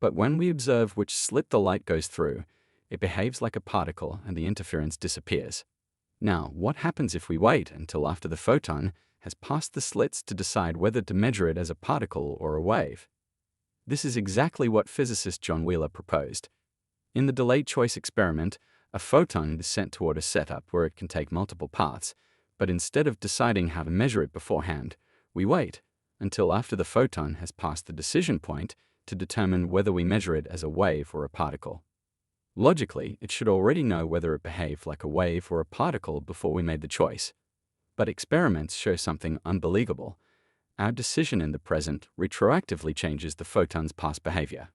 But when we observe which slit the light goes through, it behaves like a particle and the interference disappears. Now, what happens if we wait until after the photon has passed the slits to decide whether to measure it as a particle or a wave? This is exactly what physicist John Wheeler proposed. In the delayed choice experiment, a photon is sent toward a setup where it can take multiple paths, but instead of deciding how to measure it beforehand, we wait until after the photon has passed the decision point to determine whether we measure it as a wave or a particle. Logically, it should already know whether it behaved like a wave or a particle before we made the choice. But experiments show something unbelievable. Our decision in the present retroactively changes the photon's past behavior.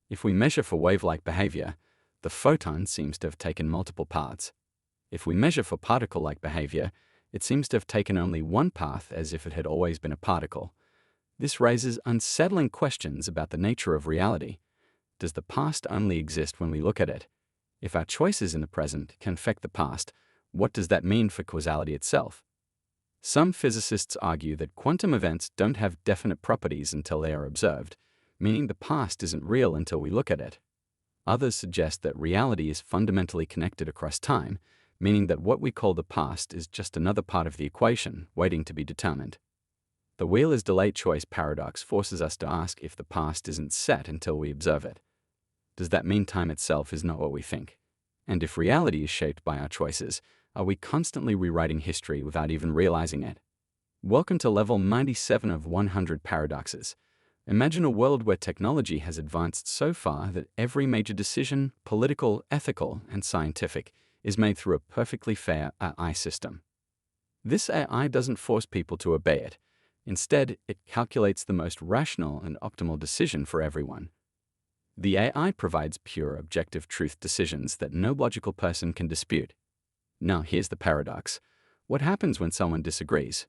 If we measure for wave-like behavior, the photon seems to have taken multiple paths. If we measure for particle-like behavior, it seems to have taken only one path, as if it had always been a particle. This raises unsettling questions about the nature of reality. Does the past only exist when we look at it? If our choices in the present can affect the past, what does that mean for causality itself? Some physicists argue that quantum events don't have definite properties until they are observed, meaning the past isn't real until we look at it. Others suggest that reality is fundamentally connected across time, meaning that what we call the past is just another part of the equation, waiting to be determined. The Wheeler's delayed choice paradox forces us to ask if the past isn't set until we observe it. Does that mean time itself is not what we think? And if reality is shaped by our choices, are we constantly rewriting history without even realizing it? Welcome to level 97 of 100 paradoxes. Imagine a world where technology has advanced so far that every major decision, political, ethical, and scientific, is made through a perfectly fair AI system. This AI doesn't force people to obey it. Instead, it calculates the most rational and optimal decision for everyone. The AI provides pure, objective truth decisions that no logical person can dispute. Now, here's the paradox. What happens when someone disagrees?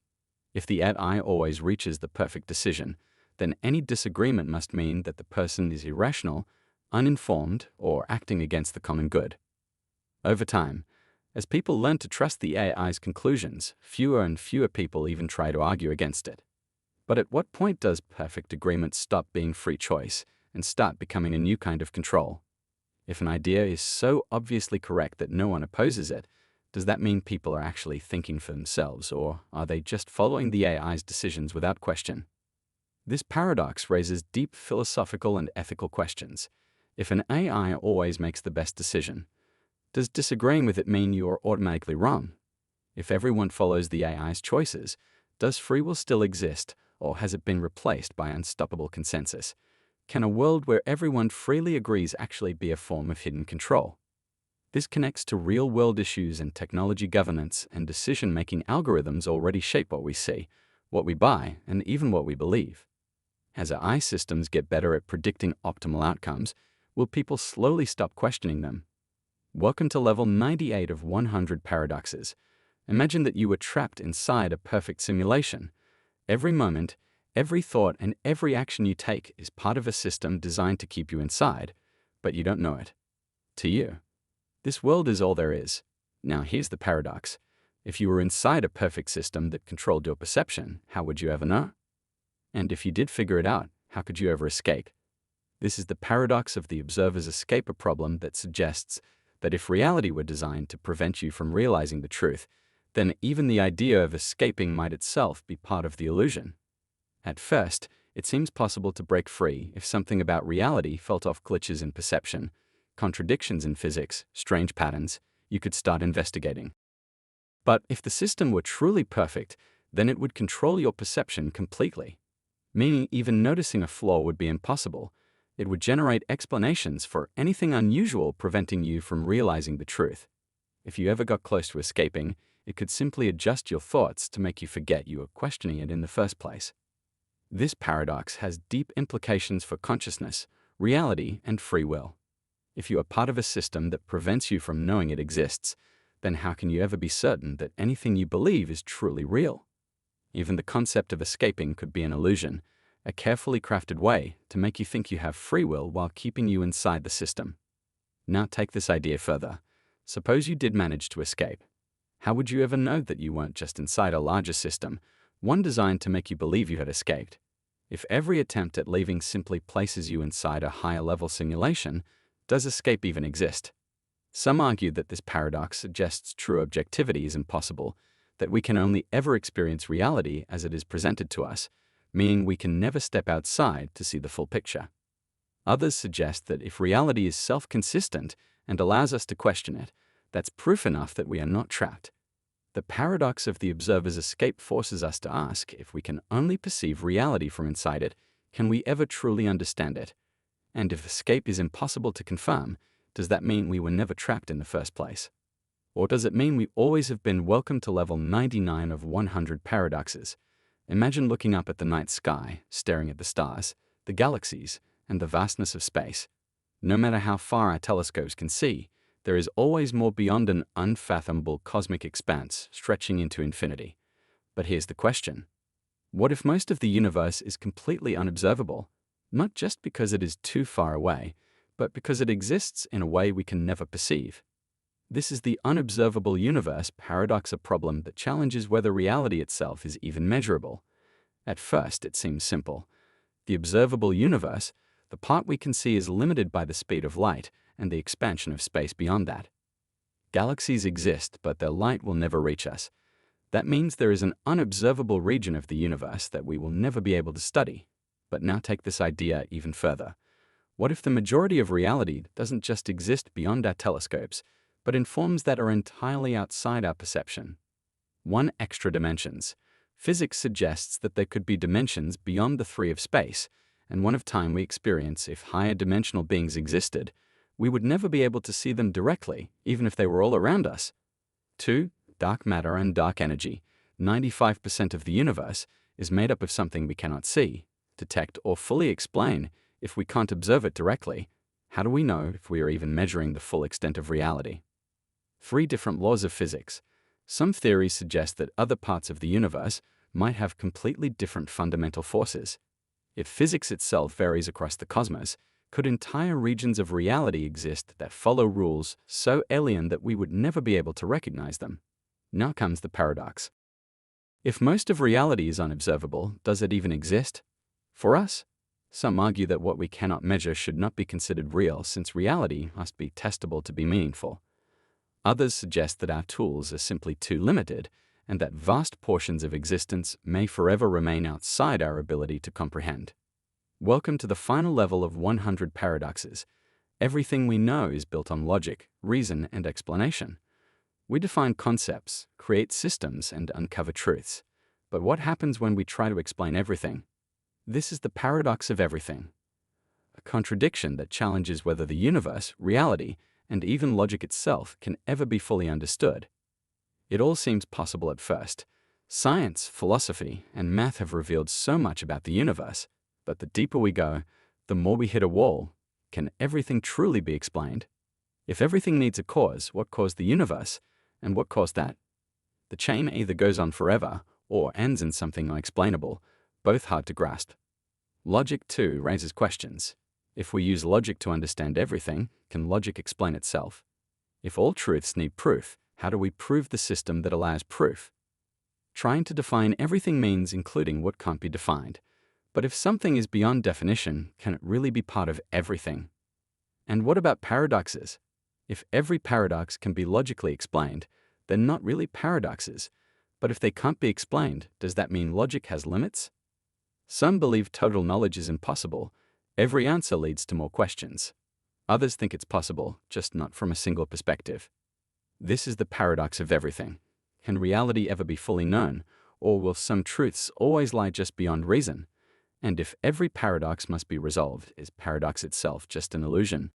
If the AI always reaches the perfect decision, then any disagreement must mean that the person is irrational, uninformed, or acting against the common good. Over time, as people learn to trust the AI's conclusions, fewer and fewer people even try to argue against it. But at what point does perfect agreement stop being free choice and start becoming a new kind of control? If an idea is so obviously correct that no one opposes it, does that mean people are actually thinking for themselves, or are they just following the AI's decisions without question? This paradox raises deep philosophical and ethical questions. If an AI always makes the best decision, does disagreeing with it mean you are automatically wrong? If everyone follows the AI's choices, does free will still exist, or has it been replaced by unstoppable consensus? Can a world where everyone freely agrees actually be a form of hidden control? This connects to real-world issues in technology governance, and decision-making algorithms already shape what we see, what we buy, and even what we believe. As AI systems get better at predicting optimal outcomes, will people slowly stop questioning them? Welcome to level 98 of 100 paradoxes. Imagine that you were trapped inside a perfect simulation. Every moment, every thought, and every action you take is part of a system designed to keep you inside, but you don't know it. To you, this world is all there is. Now here's the paradox. If you were inside a perfect system that controlled your perception, how would you ever know? And if you did figure it out, how could you ever escape? This is the paradox of the observer's escape, a problem that suggests that if reality were designed to prevent you from realizing the truth, then even the idea of escaping might itself be part of the illusion. At first, it seems possible to break free if something about reality felt off. Glitches in perception, contradictions in physics, strange patterns. You could start investigating. But if the system were truly perfect, then it would control your perception completely, meaning even noticing a flaw would be impossible. It would generate explanations for anything unusual, preventing you from realizing the truth. If you ever got close to escaping, it could simply adjust your thoughts to make you forget you were questioning it in the first place. This paradox has deep implications for consciousness, reality, and free will. If you are part of a system that prevents you from knowing it exists, then how can you ever be certain that anything you believe is truly real? Even the concept of escaping could be an illusion, a carefully crafted way to make you think you have free will while keeping you inside the system. Now take this idea further. Suppose you did manage to escape. How would you ever know that you weren't just inside a larger system, one designed to make you believe you had escaped? If every attempt at leaving simply places you inside a higher-level simulation, does escape even exist? Some argue that this paradox suggests true objectivity is impossible, that we can only ever experience reality as it is presented to us, meaning we can never step outside to see the full picture. Others suggest that if reality is self-consistent and allows us to question it, that's proof enough that we are not trapped. The paradox of the observer's escape forces us to ask, if we can only perceive reality from inside it, can we ever truly understand it? And if escape is impossible to confirm, does that mean we were never trapped in the first place? Or does it mean we always have been welcome to level 99 of 100 paradoxes? Imagine looking up at the night sky, staring at the stars, the galaxies, and the vastness of space. No matter how far our telescopes can see, there is always more beyond an unfathomable cosmic expanse stretching into infinity. But here's the question. What if most of the universe is completely unobservable, not just because it is too far away, but because it exists in a way we can never perceive? This is the unobservable universe paradox, a problem that challenges whether reality itself is even measurable. At first, it seems simple. The observable universe, the part we can see, is limited by the speed of light and the expansion of space beyond that. Galaxies exist, but their light will never reach us. That means there is an unobservable region of the universe that we will never be able to study. But now take this idea even further. What if the majority of reality doesn't just exist beyond our telescopes, but in forms that are entirely outside our perception? One, extra dimensions. Physics suggests that there could be dimensions beyond the three of space and one of time we experience. If higher dimensional beings existed, we would never be able to see them directly, even if they were all around us. 2, dark matter and dark energy. 95% of the universe is made up of something we cannot see, detect, or fully explain. If we can't observe it directly, how do we know if we are even measuring the full extent of reality? 3, different laws of physics. Some theories suggest that other parts of the universe might have completely different fundamental forces. If physics itself varies across the cosmos, could entire regions of reality exist that follow rules so alien that we would never be able to recognize them? Now comes the paradox. If most of reality is unobservable, does it even exist? For us, some argue that what we cannot measure should not be considered real, since reality must be testable to be meaningful. Others suggest that our tools are simply too limited, and that vast portions of existence may forever remain outside our ability to comprehend. Welcome to the final level of 100 paradoxes. Everything we know is built on logic, reason, and explanation. We define concepts, create systems, and uncover truths. But what happens when we try to explain everything? This is the paradox of everything. A contradiction that challenges whether the universe, reality, and even logic itself can ever be fully understood. It all seems possible at first. Science, philosophy, and math have revealed so much about the universe, but the deeper we go, the more we hit a wall. Can everything truly be explained? If everything needs a cause, what caused the universe, and what caused that? The chain either goes on forever or ends in something unexplainable, both hard to grasp. Logic, too, raises questions. If we use logic to understand everything, can logic explain itself? If all truths need proof, how do we prove the system that allows proof? Trying to define everything means including what can't be defined. But if something is beyond definition, can it really be part of everything? And what about paradoxes? If every paradox can be logically explained, they're not really paradoxes. But if they can't be explained, does that mean logic has limits? Some believe total knowledge is impossible. Every answer leads to more questions. Others think it's possible, just not from a single perspective. This is the paradox of everything. Can reality ever be fully known, or will some truths always lie just beyond reason? And if every paradox must be resolved, is paradox itself just an illusion?